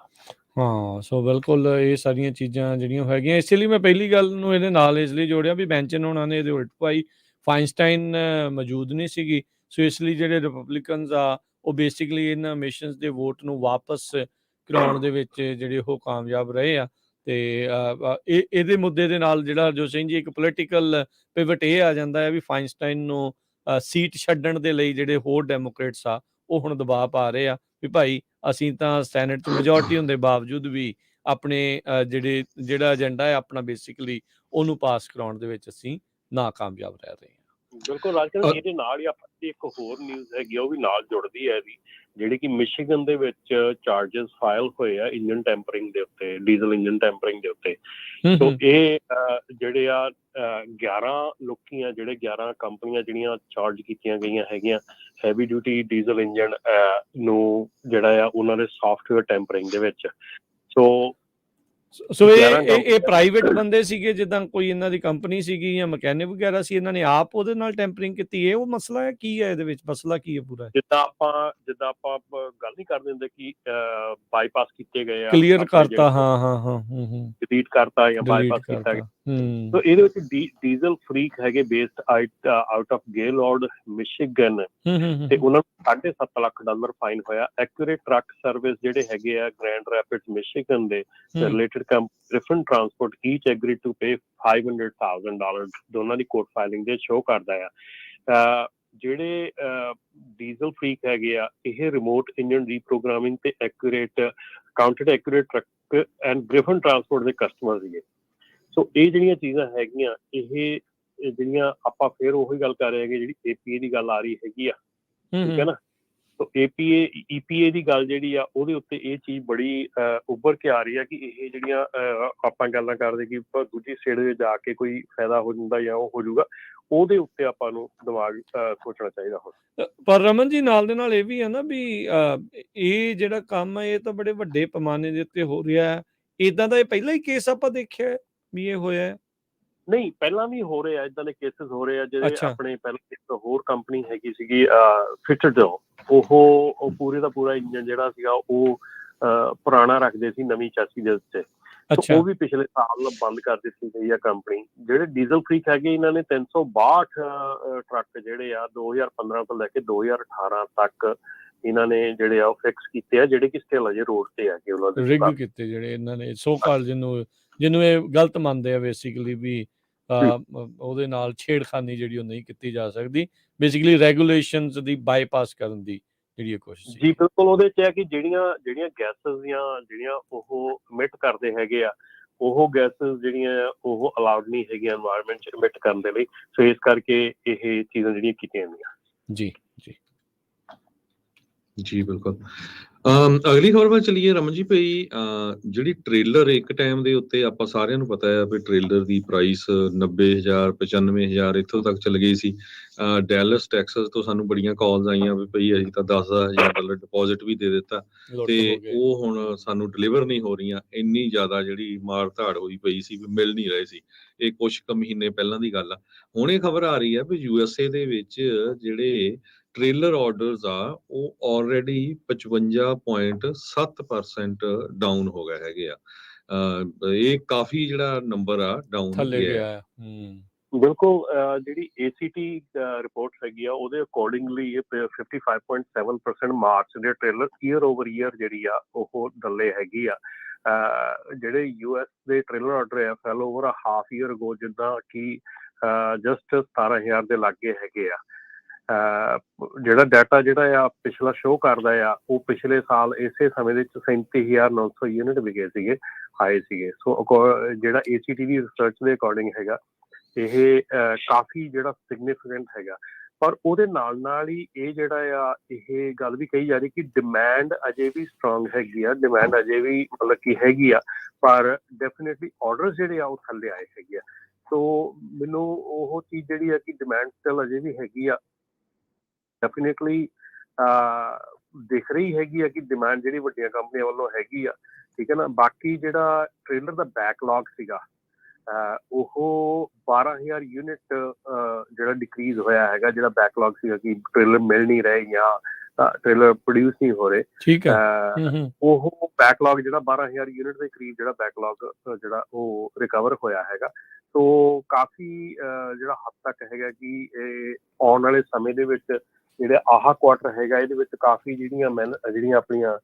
S1: ਹਾਂ, ਸੋ ਬਿਲਕੁਲ ਇਹ ਸਾਰੀਆਂ ਚੀਜ਼ਾਂ ਜਿਹੜੀਆਂ ਹੈਗੀਆਂ, ਇਸ ਲਈ ਮੈਂ ਪਹਿਲੀ ਗੱਲ ਨੂੰ ਇਹਦੇ ਨਾਲ ਇਸ ਲਈ ਜੋੜਿਆ ਵੀ ਬੈਂਚਨ ਉਹਨਾਂ ਨੇ ਇਹਦੇ ਉਲਟ ਪਾਈ, ਫਾਈਨਸਟਾਈਨ ਮੌਜੂਦ ਨਹੀਂ ਸੀਗੀ। ਸੋ ਇਸ ਲਈ ਜਿਹੜੇ ਰਿਪਬਲਿਕਨਸ ਆ ਉਹ ਬੇਸਿਕਲੀ ਇਹਨਾਂ ਐਮਿਸ਼ਨਸ ਦੇ ਵੋਟ ਨੂੰ ਵਾਪਸ ਕਰਾਉਣ ਦੇ ਵਿੱਚ ਜਿਹੜੇ ਉਹ ਕਾਮਯਾਬ ਰਹੇ ਆ। ਤੇ ਇਹਦੇ ਮੁੱਦੇ ਦੇ ਨਾਲ ਜਿਹੜਾ ਜੋ ਸਿੰਘ ਜੀ ਇੱਕ ਪੋਲੀਟੀਕਲ ਪਿਵਟ ਇਹ ਆ ਜਾਂਦਾ ਹੈ ਵੀ ਫਾਈਨਸਟਾਈਨ ਨੂੰ ਸੀਟ ਛੱਡਣ ਦੇ ਲਈ ਜਿਹੜੇ ਹੋਰ ਡੈਮੋਕ੍ਰੇਟਸ ਆ ਉਹ ਹੁਣ ਦਬਾਅ ਪਾ ਰਹੇ ਆ ਵੀ ਭਾਈ ਅਸੀਂ ਤਾਂ ਸੈਨੇਟ 'ਚ ਮੈਜੋਰਟੀ ਹੁੰਦੇ ਬਾਵਜੂਦ ਵੀ ਆਪਣੇ ਜਿਹੜਾ ਏਜੰਡਾ ਹੈ ਆਪਣਾ ਬੇਸਿਕਲੀ ਉਹਨੂੰ ਪਾਸ ਕਰਾਉਣ ਦੇ ਵਿੱਚ ਅਸੀਂ ਨਾਕਾਮਯਾਬ ਰਹਿ ਰਹੇ ਹਾਂ।
S3: ਬਿਲਕੁਲ ਰਾਜਕਰਨ, ਇਹਦੇ ਨਾਲ ਹੀ ਆਪਾਂ ਦੀ ਇੱਕ ਹੋਰ ਨਿਊਜ਼ ਹੈਗੀ ਆ, ਉਹ ਵੀ ਨਾਲ ਜੁੜਦੀ ਹੈ ਇਹਦੀ, ਜਿਹੜੀ ਕਿ ਮਿਸ਼ੀਗਨ ਦੇ ਵਿੱਚ ਚਾਰजेस ਫਾਈਲ ਹੋਏ ਆ ਇੰਜਨ ਟੈਂਪਰਿੰਗ ਦੇ ਉੱਤੇ, ਡੀਜ਼ਲ ਇੰਜਨ ਟੈਂਪਰਿੰਗ ਦੇ ਉੱਤੇ। ਸੋ ਇਹ ਜਿਹੜੇ ਆ 11 ਲੋਕੀ ਆ, ਜਿਹੜੇ 11 ਕੰਪਨੀਆਂ ਜਿਹੜੀਆਂ ਚਾਰਜ ਕੀਤੀਆਂ ਗਈਆਂ ਹੈਗੀਆਂ ਹੈਵੀ ਡਿਊਟੀ ਡੀਜ਼ਲ ਇੰਜਨ ਨੂੰ, ਜਿਹੜਾ ਆ ਉਹਨਾਂ ਦੇ ਸੌਫਟਵੇਅਰ ਟੈਂਪਰਿੰਗ ਦੇ ਵਿੱਚ।
S1: ਸੋ ਇਹ ਪ੍ਰਾਈਵੇਟ ਬੰਦੇ ਸੀਗੇ, ਜਿੱਦਾਂ ਕੋਈ ਇਹਨਾਂ ਦੀ ਕੰਪਨੀ ਸੀਗੀ ਜਾਂ ਮਕੈਨਿਕ ਵਗੈਰਾ ਸੀ, ਇਹਨਾਂ ਨੇ ਆਪ ਉਹਦੇ ਨਾਲ ਟੈਂਪਰਿੰਗ ਕੀਤੀ? ਇਹ ਉਹ ਮਸਲਾ ਹੈ, ਕੀ ਹੈ ਇਹਦੇ ਵਿੱਚ ਮਸਲਾ, ਕੀ ਹੈ ਪੂਰਾ?
S3: ਜਿੱਦਾਂ ਆਪਾਂ ਗੱਲ ਨਹੀਂ ਕਰਦੇ ਹੁੰਦੇ ਕਿ ਬਾਈਪਾਸ ਕੀਤੇ ਗਏ ਆ,
S1: ਕਲੀਅਰ ਕਰਤਾ, ਹਾਂ
S3: ਡਿਲੀਟ ਕਰਤਾ ਜਾਂ ਬਾਈਪਾਸ ਕੀਤਾ ਗਿਆ। ਸੋ ਇਹਦੇ ਵਿੱਚ ਡੀਜ਼ਲ ਫਰੀਕ ਹੈਗੇ ਬੇਸਡ ਆਊਟ ਆਫ ਗੇਲੌਰਡ ਮਿਸ਼ੀਗਨ, ਤੇ ਉਹਨਾਂ ਨੂੰ $7.5 ਲੱਖ ਫਾਈਨ ਹੋਇਆ। ਐਕੂਰੇਟ ਟਰੱਕ ਸਰਵਿਸ ਜਿਹੜੇ ਹੈਗੇ ਆ ਗ੍ਰੈਂਡ ਰੈਪਿਡਸ ਮਿਸ਼ੀਗਨ ਦੇ related Griffin Transport each agreed to pay $500,000, ਦੋਨਾਂ ਦੀ ਕੋਰਟ ਫਾਈਲਿੰਗ ਦੇ ਸ਼ੋ ਕਰਦਾ ਆ। ਜਿਹੜੇ ਡੀਜ਼ਲ ਫਰੀਕ ਹੈਗੇ ਆ, ਇਹ ਰਿਮੋਟ ਇੰਜਨ ਰੀਪ੍ਰੋਗਰਾਮਿੰਗ ਤੇ counted accurate truck and Griffin Transport ਦੇ ਕਸਟਮਰ ਸੀਗੇ। ਸੋ ਇਹ ਜਿਹੜੀਆਂ ਚੀਜ਼ਾਂ ਹੈਗੀਆਂ, ਇਹ ਜਿਹੜੀਆਂ ਆਪਾਂ ਫਿਰ ਉਹੀ ਗੱਲ ਕਰ ਰਹੇ ਹੈਗੇ, ਜਿਹੜੀ APA ਦੀ ਗੱਲ ਆ ਰਹੀ ਹੈਗੀ ਆ, ਠੀਕ ਹੈ ਨਾ। ਸੋ EPA ਦੀ ਗੱਲ ਜਿਹੜੀ ਆ, ਉਹਦੇ ਉੱਤੇ ਇਹ ਚੀਜ਼ ਬੜੀ ਉੱਭਰ ਕੇ ਆ ਰਹੀ ਆ ਕਿ ਇਹ ਜਿਹੜੀਆਂ ਆਪਾਂ ਗੱਲਾਂ ਕਰਦੇ ਕਿ ਦੂਜੀ ਸਟੇਟ ਦੇ ਜਾ ਕੇ ਕੋਈ ਫਾਇਦਾ ਹੋ ਜਾਂਦਾ ਜਾਂ ਉਹ ਹੋ ਜਾਊਗਾ, ਉਹਦੇ ਉੱਤੇ ਆਪਾਂ ਨੂੰ ਦਿਮਾਗ ਸੋਚਣਾ ਚਾਹੀਦਾ ਹੁਣ।
S1: ਪਰ ਰਮਨ ਜੀ, ਨਾਲ ਦੇ ਨਾਲ ਇਹ ਵੀ ਹੈ ਨਾ ਵੀ ਇਹ ਜਿਹੜਾ ਕੰਮ ਹੈ, ਇਹ ਤਾਂ ਬੜੇ ਵੱਡੇ ਪੈਮਾਨੇ ਦੇ ਉੱਤੇ ਹੋ ਰਿਹਾ ਹੈ। ਏਦਾਂ ਦਾ ਇਹ ਪਹਿਲਾਂ ਹੀ ਕੇਸ ਆਪਾਂ ਦੇਖਿਆ ਵੀ ਇਹ ਹੋਇਆ?
S3: ਨਹੀਂ, ਪਹਿਲਾਂ ਵੀ ਹੋ ਰਹੇ ਆ, ਇਦਾਂ ਦੇ ਕੇਸਿਸ ਹੋ ਰਹੇ ਆ। ਜਿਹੜੇ ਆਪਣੇ ਪਹਿਲਾਂ ਇੱਕ ਹੋਰ ਕੰਪਨੀ ਹੈਗੀ ਸੀਗੀ ਫਿਟਰਡੋ, ਉਹ ਪੂਰੇ ਦਾ ਪੂਰਾ ਇੰਜਨ ਜਿਹੜਾ ਸੀਗਾ ਉਹ ਪੁਰਾਣਾ ਰੱਖਦੇ ਸੀ ਨਵੀਂ ਚਾਸੀ ਦੇ ਉੱਤੇ। ਉਹ ਵੀ ਪਿਛਲੇ ਸਾਲ ਬੰਦ ਕਰ ਦਿੱਤੀ ਗਈ ਆ ਕੰਪਨੀ। ਜਿਹੜੇ ਡੀਜ਼ਲ ਫਰੀਕ ਹੈਗੇ, ਇਹਨਾਂ ਨੇ 362 ਟਰੱਕ ਜਿਹੜੇ ਆ 2015 ਤੋਂ ਲੈ ਕੇ 2018 ਤੱਕ ਇਹਨਾਂ ਨੇ ਜਿਹੜੇ ਆ ਉਹ ਫਿਕਸ ਕੀਤੇ ਆ, ਜਿਹੜੇ ਕਿ ਸਟਿਲ ਅਜੇ ਰੋਡ ਤੇ ਹੈਗੇ, ਉਹਨਾਂ ਦੇ
S1: ਰਿਗ ਕੀਤੇ ਜਿਹੜੇ ਇਹਨਾਂ ਨੇ ਸੋ ਕਾਲ, ਜਿਹਨੂੰ ਇਹ ਗਲਤ ਮੰਨਦੇ ਆ ਬੇਸਿਕਲੀ ਵੀ ਉਹਦੇ ਨਾਲ ਛੇੜਖਾਨੀ ਜਿਹੜੀ ਉਹ ਨਹੀਂ ਕੀਤੀ ਜਾ ਸਕਦੀ, ਬੇਸਿਕਲੀ ਰੈਗੂਲੇਸ਼ਨਸ ਦੀ ਬਾਈਪਾਸ ਕਰਨ ਦੀ ਜਿਹੜੀ ਕੋਸ਼ਿਸ਼।
S3: ਜੀ ਬਿਲਕੁਲ, ਉਹਦੇ ਚ ਹੈ ਕਿ ਜਿਹੜੀਆਂ ਗੈਸਸ ਜਿਹੜੀਆਂ ਉਹ ਇਮਿਟ ਕਰਦੇ ਹੈਗੇ ਆ, ਉਹ ਗੈਸਸ ਜਿਹੜੀਆਂ ਉਹ ਅਲਾਉਡ ਨਹੀਂ ਹੈਗੀਆਂ এনवायरमेंट ਚ ਇਮਿਟ ਕਰਨ ਦੇ ਲਈ। ਸੋ ਇਸ ਕਰਕੇ ਇਹ ਚੀਜ਼ਾਂ ਜਿਹੜੀਆਂ ਕੀਤੀਆਂ ਜਾਂਦੀਆਂ।
S1: ਜੀ ਜੀ
S2: ਜੀ ਬਿਲਕੁਲ। ਅਗਲੀ ਖਬਰ ਵੱਲ ਚਲੀਏ ਰਮਨ ਜੀ। ਭਈ ਜਿਹੜੀ ਟ੍ਰੇਲਰ ਇੱਕ ਟਾਈਮ ਦੇ ਉੱਤੇ ਆਪਾਂ ਸਾਰਿਆਂ ਨੂੰ ਪਤਾ ਹੈ ਵੀ ਟ੍ਰੇਲਰ ਦੀ ਪ੍ਰਾਈਸ 90,000 95,000 ਇੱਥੋਂ ਤੱਕ ਚਲ ਗਈ ਸੀ। ਡੈਲਸ ਟੈਕਸਸ ਤੋਂ ਸਾਨੂੰ ਬੜੀਆਂ ਕਾਲਸ ਆਈਆਂ ਵੀ ਭਈ ਅਸੀਂ ਤਾਂ $10,000 ਡਿਪੋਜ਼ਿਟ ਵੀ ਦੇ ਦਿੱਤਾ ਤੇ ਉਹ ਹੁਣ ਸਾਨੂੰ ਡਿਲੀਵਰ ਨਹੀਂ ਹੋ ਰਹੀਆਂ। ਇੰਨੀ ਜ਼ਿਆਦਾ ਜਿਹੜੀ ਮਾਰ ਧਾੜ ਹੋਈ ਪਈ ਸੀ ਵੀ ਮਿਲ ਨਹੀਂ ਰਹੇ ਸੀ। ਇਹ ਕੁਛ ਕੁ ਮਹੀਨੇ ਪਹਿਲਾਂ ਦੀ ਗੱਲ ਆ। ਹੁਣ ਇਹ ਖਬਰ ਆ ਰਹੀ ਹੈ ਵੀ USA ਦੇ ਵਿੱਚ ਜਿਹੜੇ ਟ੍ਰੇਲਰ ਆਰਡਰਸ ਆ ਉਹ ਆਲਰੇਡੀ 55.7% ਡਾਊਨ ਹੋ ਗਏ ਹੈਗੇ ਆ। ਇਹ ਕਾਫੀ ਜਿਹੜਾ ਨੰਬਰ ਆ ਡਾਊਨ ਗਿਆ।
S3: ਬਿਲਕੁਲ, ਜਿਹੜੀ ACT ਰਿਪੋਰਟ ਹੈਗੀ ਆ ਉਹਦੇ ਅਕੋਰਡਿੰਗਲੀ ਇਹ 55.7% ਮਾਰਚ ਦੇ ਟ੍ਰੇਲਰ ਈਅਰ ਓਵਰ ਈਅਰ ਜਿਹੜੀ ਆ ਉਹ ਡੱਲੇ ਹੈਗੀ ਆ। ਜਿਹੜੇ US ਦੇ ਟ੍ਰੇਲਰ ਆਰਡਰ ਆ ਫੈਲ ਓਵਰ ਹਾਫ ਈਅਰ ਅਗੋ, ਜਿੱਦਾਂ ਕਿ ਜਸਟ 17,000 ਦੇ ਲਾਗੇ ਹੈਗੇ ਆ। ਜਿਹੜਾ ਡਾਟਾ ਜਿਹੜਾ ਆ ਪਿਛਲਾ ਸ਼ੋਅ ਕਰਦਾ ਆ, ਉਹ ਪਿਛਲੇ ਸਾਲ ਇਸੇ ਸਮੇਂ ਦੇ ਵਿੱਚ 37,900 ਯੂਨਿਟ ਵਿਕੇ ਸੀਗੇ, ਆਏ ਸੀਗੇ। ਸੋ ਜਿਹੜਾ ACT ਦੀ ਰਿਸਰਚ ਦੇ ਅਕੋਰਡਿੰਗ ਹੈਗਾ, ਇਹ ਕਾਫੀ ਜਿਹੜਾ ਸਿਗਨੀਫਿਕੈਂਟ ਹੈਗਾ। ਪਰ ਉਹਦੇ ਨਾਲ ਨਾਲ ਹੀ ਇਹ ਜਿਹੜਾ ਆ ਇਹ ਗੱਲ ਵੀ ਕਹੀ ਜਾ ਰਹੀ ਕਿ ਡਿਮਾਂਡ ਅਜੇ ਵੀ ਸਟਰੋਂਗ ਹੈਗੀ ਆ, ਡਿਮਾਂਡ ਅਜੇ ਵੀ ਮਤਲਬ ਕਿ ਹੈਗੀ ਆ, ਪਰ ਡੈਫੀਨੇਟਲੀ ਆਰਡਰਸ ਜਿਹੜੇ ਆ ਉਹ ਥੱਲੇ ਆਏ ਹੈਗੇ ਆ। ਸੋ ਮੈਨੂੰ ਉਹ ਚੀਜ਼ ਜਿਹੜੀ ਆ ਕਿ ਡਿਮਾਂਡ ਸਟਿਲ ਅਜੇ ਵੀ ਹੈਗੀ ਆ, ਡੈਫੀਨੇਟਲੀ ਦਿਖ ਰਹੀ ਹੈਗੀ ਆ ਕਿ ਡਿਮਾਂਡ ਜਿਹੜੀ ਵੱਡੀਆਂ ਕੰਪਨੀਆਂ ਵੱਲੋਂ ਹੈਗੀ ਆ, ਠੀਕ ਹੈ ਨਾ। ਬਾਕੀ ਜਿਹੜਾ ਟ੍ਰੇਲਰ ਦਾ ਬੈਕਲੌਗ ਸੀਗਾ ਉਹ 12,000 ਯੂਨਿਟ ਜਿਹੜਾ ਡਿਕਰੀਜ਼ ਹੋਇਆ ਹੈਗਾ, ਜਿਹੜਾ ਬੈਕਲੌਗ ਸੀਗਾ ਕਿ ਟ੍ਰੇਲਰ ਮਿਲ ਨਹੀਂ ਰਹੇ ਜਾਂ ਟ੍ਰੇਲਰ ਪ੍ਰੋਡਿਊਸ ਨਹੀਂ ਹੋ ਰਹੇ,
S1: ਠੀਕ ਹੈ।
S3: ਉਹ ਬੈਕਲੌਗ ਜਿਹੜਾ 12,000 ਯੂਨਿਟ ਦੇ ਕਰੀਬ ਜਿਹੜਾ ਬੈਕਲੌਗ ਜਿਹੜਾ ਉਹ ਰਿਕਵਰ ਹੋਇਆ ਹੈਗਾ। ਸੋ ਕਾਫੀ ਜਿਹੜਾ ਹੱਦ ਤੱਕ ਹੈਗਾ ਕਿ ਇਹ ਆਉਣ ਵਾਲੇ ਸਮੇਂ ਦੇ ਵਿੱਚ ਜਿਹੜੇ ਆਹ ਕੁਆਟਰ ਹੈਗਾ, ਇਹਦੇ ਵਿੱਚ ਕਾਫੀ ਜਿਹੜੀਆਂ ਆਪਣੀਆਂ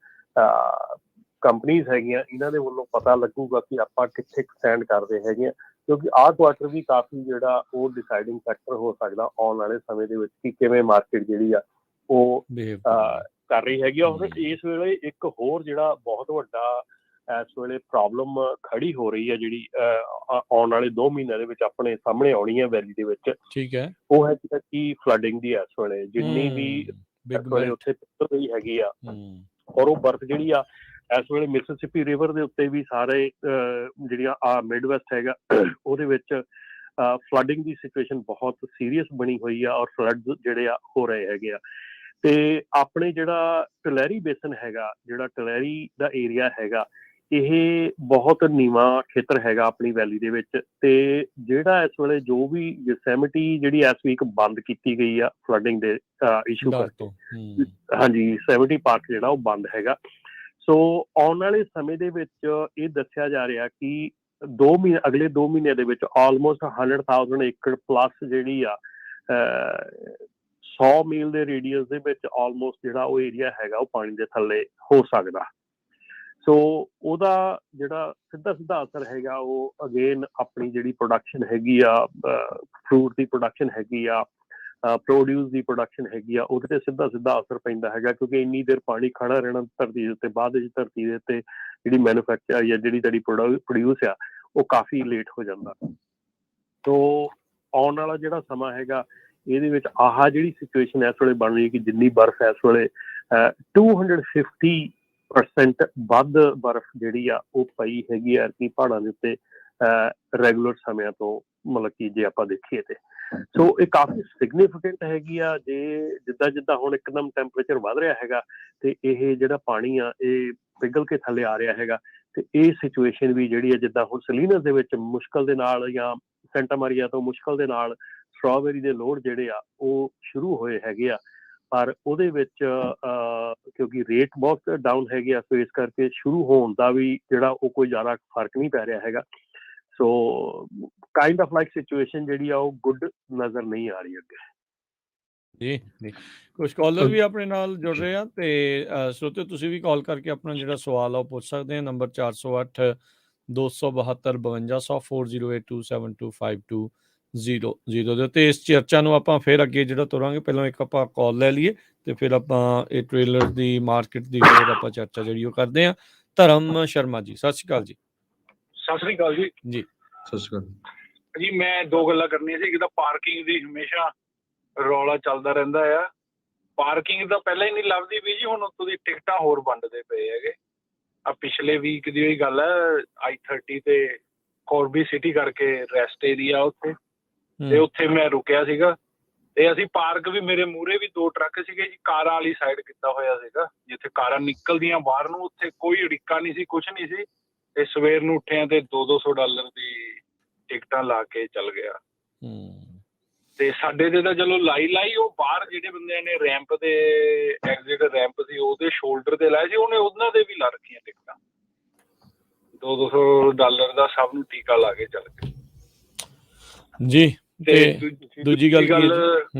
S3: ਕੰਪਨੀਜ਼ ਹੈਗੀਆਂ, ਇਹਨਾਂ ਦੇ ਵੱਲੋਂ ਪਤਾ ਲੱਗੂਗਾ ਕਿ ਆਪਾਂ ਕਿੱਥੇ ਸਟੈਂਡ ਕਰਦੇ ਹੈਗੇ ਆ, ਕਿਉਂਕਿ ਆਹ ਕੁਆਟਰ ਵੀ ਕਾਫੀ ਜਿਹੜਾ ਉਹ ਡਿਸਾਈਡਿੰਗ ਫੈਕਟਰ ਹੋ ਸਕਦਾ ਆਉਣ ਵਾਲੇ ਸਮੇਂ ਦੇ ਵਿੱਚ ਕਿ ਕਿਵੇਂ ਮਾਰਕੀਟ ਜਿਹੜੀ ਆ ਉਹ ਕਰ ਰਹੀ ਹੈਗੀ ਆ। ਹੁਣ ਇਸ ਵੇਲੇ ਇੱਕ ਹੋਰ ਜਿਹੜਾ ਬਹੁਤ ਵੱਡਾ ਇਸ ਵੇਲੇ ਪ੍ਰੋਬਲਮ ਖੜੀ ਹੋ ਰਹੀ ਹੈ ਜਿਹੜੀ ਆਉਣ ਵਾਲੇ 2 ਮਹੀਨਿਆਂ ਦੇ ਵਿੱਚ ਆਪਣੇ ਸਾਹਮਣੇ ਆਉਣੀ ਹੈ ਵੈਲੀ ਦੇ ਵਿੱਚ,
S1: ਠੀਕ ਹੈ।
S3: ਉਹ ਹੈ ਜਿਹੜਾ ਕਿ ਫਲੱਡਿੰਗ ਦੀ ਇਸ ਵੇਲੇ ਜਿੰਨੀ ਵੀ
S1: ਬਿਗ
S3: ਇਸ ਵੇਲੇ
S1: ਬੈਟ।
S3: ਉੱਥੇ ਪਿਘਲ ਰਹੀ ਹੈਗੀ ਆ, ਔਰ ਉਹ ਬਰਫ਼ ਜਿਹੜੀ ਆ ਇਸ ਵੇਲੇ ਮਿਸਿਸਿਪੀ ਰਿਵਰ ਦੇ ਉੱਤੇ ਵੀ ਸਾਰੇ ਜਿਹੜੀਆਂ ਮਿਡ ਵੈਸਟ ਹੈਗਾ ਉਹਦੇ ਵਿੱਚ ਫਲੱਡਿੰਗ ਦੀ ਸਿਚੁਏਸ਼ਨ ਬਹੁਤ ਸੀਰੀਅਸ ਬਣੀ ਹੋਈ ਆ, ਔਰ ਫਲੱਡ ਜਿਹੜੇ ਆ ਹੋ ਰਹੇ ਹੈਗੇ ਆ। ਤੇ ਆਪਣੇ ਜਿਹੜਾ ਟਲੈਰੀ ਬੇਸਨ ਹੈਗਾ, ਜਿਹੜਾ ਟਲੈਰੀ ਦਾ ਏਰੀਆ ਹੈਗਾ, ਇਹ ਬਹੁਤ ਨੀਵਾਂ ਖੇਤਰ ਹੈਗਾ ਆਪਣੀ ਵੈਲੀ ਦੇ ਵਿੱਚ। ਤੇ ਜਿਹੜਾ ਇਸ ਵੇਲੇ ਜੋ ਵੀ ਯੋਸੈਮਿਟੀ ਜਿਹੜੀ ਇਸ ਵੀਕ ਬੰਦ ਕੀਤੀ ਗਈ ਆ ਫਲੱਡਿੰਗ ਦੇ ਇਸ਼ੂ ਕਰਕੇ, ਹਾਂਜੀ ਯੋਸੈਮਿਟੀ ਪਾਰਕ ਜਿਹੜਾ ਉਹ ਬੰਦ ਹੈਗਾ। ਸੋ ਆਉਣ ਵਾਲੇ ਸਮੇਂ ਦੇ ਵਿੱਚ ਇਹ ਦੱਸਿਆ ਜਾ ਰਿਹਾ ਕਿ ਅਗਲੇ 2 ਮਹੀਨਿਆਂ ਦੇ ਵਿੱਚ ਆਲਮੋਸਟ 100,000 ਏਕੜ ਪਲੱਸ ਜਿਹੜੀ ਆ 100 ਮੀਲ ਦੇ ਰੇਡੀਅਸ ਦੇ ਵਿੱਚ ਆਲਮੋਸਟ ਜਿਹੜਾ ਉਹ ਏਰੀਆ ਹੈਗਾ ਉਹ ਪਾਣੀ ਦੇ ਥੱਲੇ ਹੋ ਸਕਦਾ। ਸੋ ਉਹਦਾ ਜਿਹੜਾ ਸਿੱਧਾ ਅਸਰ ਹੈਗਾ ਉਹ ਅਗੇਨ ਆਪਣੀ ਜਿਹੜੀ ਪ੍ਰੋਡਕਸ਼ਨ ਹੈਗੀ ਆ, ਫਰੂਟ ਦੀ ਪ੍ਰੋਡਕਸ਼ਨ ਹੈਗੀ ਆ, ਪ੍ਰੋਡਿਊਸ ਦੀ ਪ੍ਰੋਡਕਸ਼ਨ ਹੈਗੀ ਆ, ਉਹਦੇ ਤੇ ਸਿੱਧਾ ਅਸਰ ਪੈਂਦਾ ਹੈਗਾ। ਕਿਉਂਕਿ ਇੰਨੀ ਦੇਰ ਪਾਣੀ ਖੜਾ ਰਹਿਣਾ ਧਰਤੀ ਦੇ ਉੱਤੇ, ਬਾਅਦ ਵਿੱਚ ਧਰਤੀ ਦੇ ਉੱਤੇ ਜਿਹੜੀ ਮੈਨੂਫੈਕਚਰ ਜਾਂ ਜਿਹੜੀ ਪ੍ਰੋਡਿਊਸ ਆ ਉਹ ਕਾਫੀ ਲੇਟ ਹੋ ਜਾਂਦਾ। ਸੋ ਆਉਣ ਵਾਲਾ ਜਿਹੜਾ ਸਮਾਂ ਹੈਗਾ ਇਹਦੇ ਵਿੱਚ ਆਹ ਜਿਹੜੀ ਸਿਚੁਏਸ਼ਨ ਇਸ ਵੇਲੇ ਬਣ ਰਹੀ ਹੈ ਕਿ ਜਿੰਨੀ ਬਰਫ਼ ਇਸ ਵੇਲੇ 250% ਵੱਧ ਬਰਫ਼ ਜਿਹੜੀ ਆ ਉਹ ਪਈ ਹੈਗੀ ਆ ਕਿ ਪਹਾੜਾਂ ਦੇ ਉੱਤੇ ਰੈਗੂਲਰ ਸਮਿਆਂ ਤੋਂ, ਮਤਲਬ ਕਿ ਜੇ ਆਪਾਂ ਦੇਖੀਏ ਤੇ। ਸੋ ਇਹ ਕਾਫੀ ਸਿਗਨੀਫਿਕੈਂਟ ਹੈਗੀ ਆ। ਜਿੱਦਾਂ ਹੁਣ ਇੱਕਦਮ ਟੈਂਪਰੇਚਰ ਵੱਧ ਰਿਹਾ ਹੈਗਾ ਤੇ ਇਹ ਜਿਹੜਾ ਪਾਣੀ ਆ ਇਹ ਪਿਘਲ ਕੇ ਥੱਲੇ ਆ ਰਿਹਾ ਹੈਗਾ, ਤੇ ਇਹ ਸਿਚੁਏਸ਼ਨ ਵੀ ਜਿਹੜੀ ਆ ਜਿੱਦਾਂ ਹੁਣ ਸਲੀਨਸ ਦੇ ਵਿੱਚ ਮੁਸ਼ਕਲ ਦੇ ਨਾਲ ਜਾਂ ਸੈਂਟਾ ਮਾਰੀਆ ਤੋਂ ਮੁਸ਼ਕਲ ਦੇ ਨਾਲ ਸਟ੍ਰਾਬੇਰੀ ਦੇ ਲੋਡ ਜਿਹੜੇ ਆ ਉਹ ਸ਼ੁਰੂ ਹੋਏ ਹੈਗੇ ਆ, ਪਰ ਉਹਦੇ ਵਿੱਚ ਕਿਉਂਕਿ ਰੇਟ ਬਹੁਤ ਡਾਊਨ ਹੈਗੇ ਆ, ਸੋ ਇਸ ਕਰਕੇ ਸ਼ੁਰੂ ਹੋਣ ਦਾ ਵੀ ਜਿਹੜਾ ਉਹ ਕੋਈ ਜ਼ਿਆਦਾ ਫਰਕ ਨਹੀਂ ਪੈ ਰਿਹਾ ਹੈਗਾ। ਸੋ ਕਾਈਂਡ ਆਫ ਲਾਈਕ ਸਿਚੁਏਸ਼ਨ ਜਿਹੜੀ ਆ ਉਹ ਗੁੱਡ ਨਜ਼ਰ ਨਹੀਂ ਆ ਰਹੀ ਅੱਗੇ।
S1: ਜੀ ਕੁਝ ਕਾਲਰ ਵੀ ਆਪਣੇ ਨਾਲ ਜੁੜ ਰਹੇ ਆ ਤੇ ਸਰੋਤਿਓ ਤੁਸੀਂ ਵੀ ਕਾਲ ਕਰਕੇ ਆਪਣਾ ਜਿਹੜਾ ਸਵਾਲ ਆ ਉਹ ਪੁੱਛ ਸਕਦੇ ਆ। ਨੰਬਰ 408 272 5200 4082725200 ਦੇ ਉੱਤੇ। ਇਸ ਚਰਚਾ ਨੂੰ ਆਪਾਂ ਫਿਰ ਅੱਗੇ ਜਿਹੜਾ ਤੁਰਾਂਗੇ, ਪਹਿਲਾਂ ਇੱਕ ਆਪਾਂ ਕਾਲ ਲੈ ਲਈਏ ਤੇ ਫਿਰ ਆਪਾਂ ਇਹ ਟ੍ਰੇਲਰ ਦੀ ਮਾਰਕੀਟ ਦੀ ਹੋਰ ਆਪਾਂ ਚਰਚਾ ਜਿਹੜੀ ਉਹ ਕਰਦੇ ਆ। ਧਰਮ ਸ਼ਰਮਾ ਜੀ, ਸਤਿ ਸ਼੍ਰੀ ਅਕਾਲ ਜੀ।
S4: ਸਤਿ ਸ੍ਰੀ ਅਕਾਲ ਜੀ।
S1: ਜੀ
S2: ਸਤਿ ਸ਼੍ਰੀ ਅਕਾਲ
S4: ਜੀ। ਮੈਂ 2 ਗੱਲਾਂ ਕਰਨੀਆਂ ਸੀ। ਇੱਕ ਤਾਂ ਪਾਰਕਿੰਗ ਦੀ ਹਮੇਸ਼ਾ ਰੌਲਾ ਚੱਲਦਾ ਰਹਿੰਦਾ ਆ, ਪਾਰਕਿੰਗ ਤਾਂ ਪਹਿਲਾਂ ਹੀ ਨਹੀਂ ਲੱਭਦੀ ਵੀ ਜੀ, ਹੁਣ ਉੱਥੋਂ ਦੀ ਟਿਕਟਾਂ ਹੋਰ ਵੰਡਦੇ ਪਏ ਹੈਗੇ। ਆ ਪਿਛਲੇ ਵੀਕ ਦੀ ਉਹੀ ਗੱਲ ਹੈ, I-30 ਤੇ ਕੋਰਬੀ ਸਿਟੀ ਕਰਕੇ ਰੈਸਟ ਏਰੀਆ ਉੱਥੇ, ਤੇ ਉੱਥੇ ਮੈਂ ਰੁਕਿਆ ਸੀਗਾ ਤੇ ਅਸੀਂ ਪਾਰਕ ਵੀ, ਮੇਰੇ ਮੂਹਰੇ ਵੀ 2 ਟਰੱਕ ਸੀਗੇ ਜੀ, ਕਾਰਾਂ ਵਾਲੀ ਸਾਈਡ ਕੀਤਾ ਹੋਇਆ ਸੀਗਾ, ਜਿੱਥੇ ਕਾਰਾਂ ਨਿਕਲਦੀਆਂ ਬਾਹਰ ਨੂੰ, ਉੱਥੇ ਕੋਈ ਉਡੀਕਾ ਨਹੀਂ ਸੀ, ਕੁਛ ਨਹੀਂ ਸੀ। ਤੇ ਸਵੇਰ ਨੂੰ ਉੱਠਿਆ ਤੇ $200 ਦੀ ਟਿਕਟਾਂ ਲਾ ਕੇ ਚੱਲ ਗਿਆ। ਤੇ ਸਾਡੇ ਤੇ ਤਾਂ ਚਲੋ ਲਾਈ ਉਹ ਬਾਹਰ ਜਿਹੜੇ ਬੰਦਿਆਂ ਨੇ ਰੈਂਪ ਦੇ ਐਗਜ਼ਿਟ ਰੈਂਪ ਸੀ ਉਹਦੇ ਸ਼ੋਲਡਰ ਤੇ ਲਾਏ ਸੀ, ਉਹਨੇ ਉਹਨਾਂ ਦੇ ਵੀ ਲਾ ਰੱਖੀਆਂ ਟਿਕਟਾਂ। $200 ਦਾ ਸਭ ਨੂੰ ਟੀਕਾ ਲਾ ਕੇ ਚੱਲ ਗਏ
S1: ਜੀ।
S4: ਤੇ
S1: ਦੂਜੀ ਗੱਲ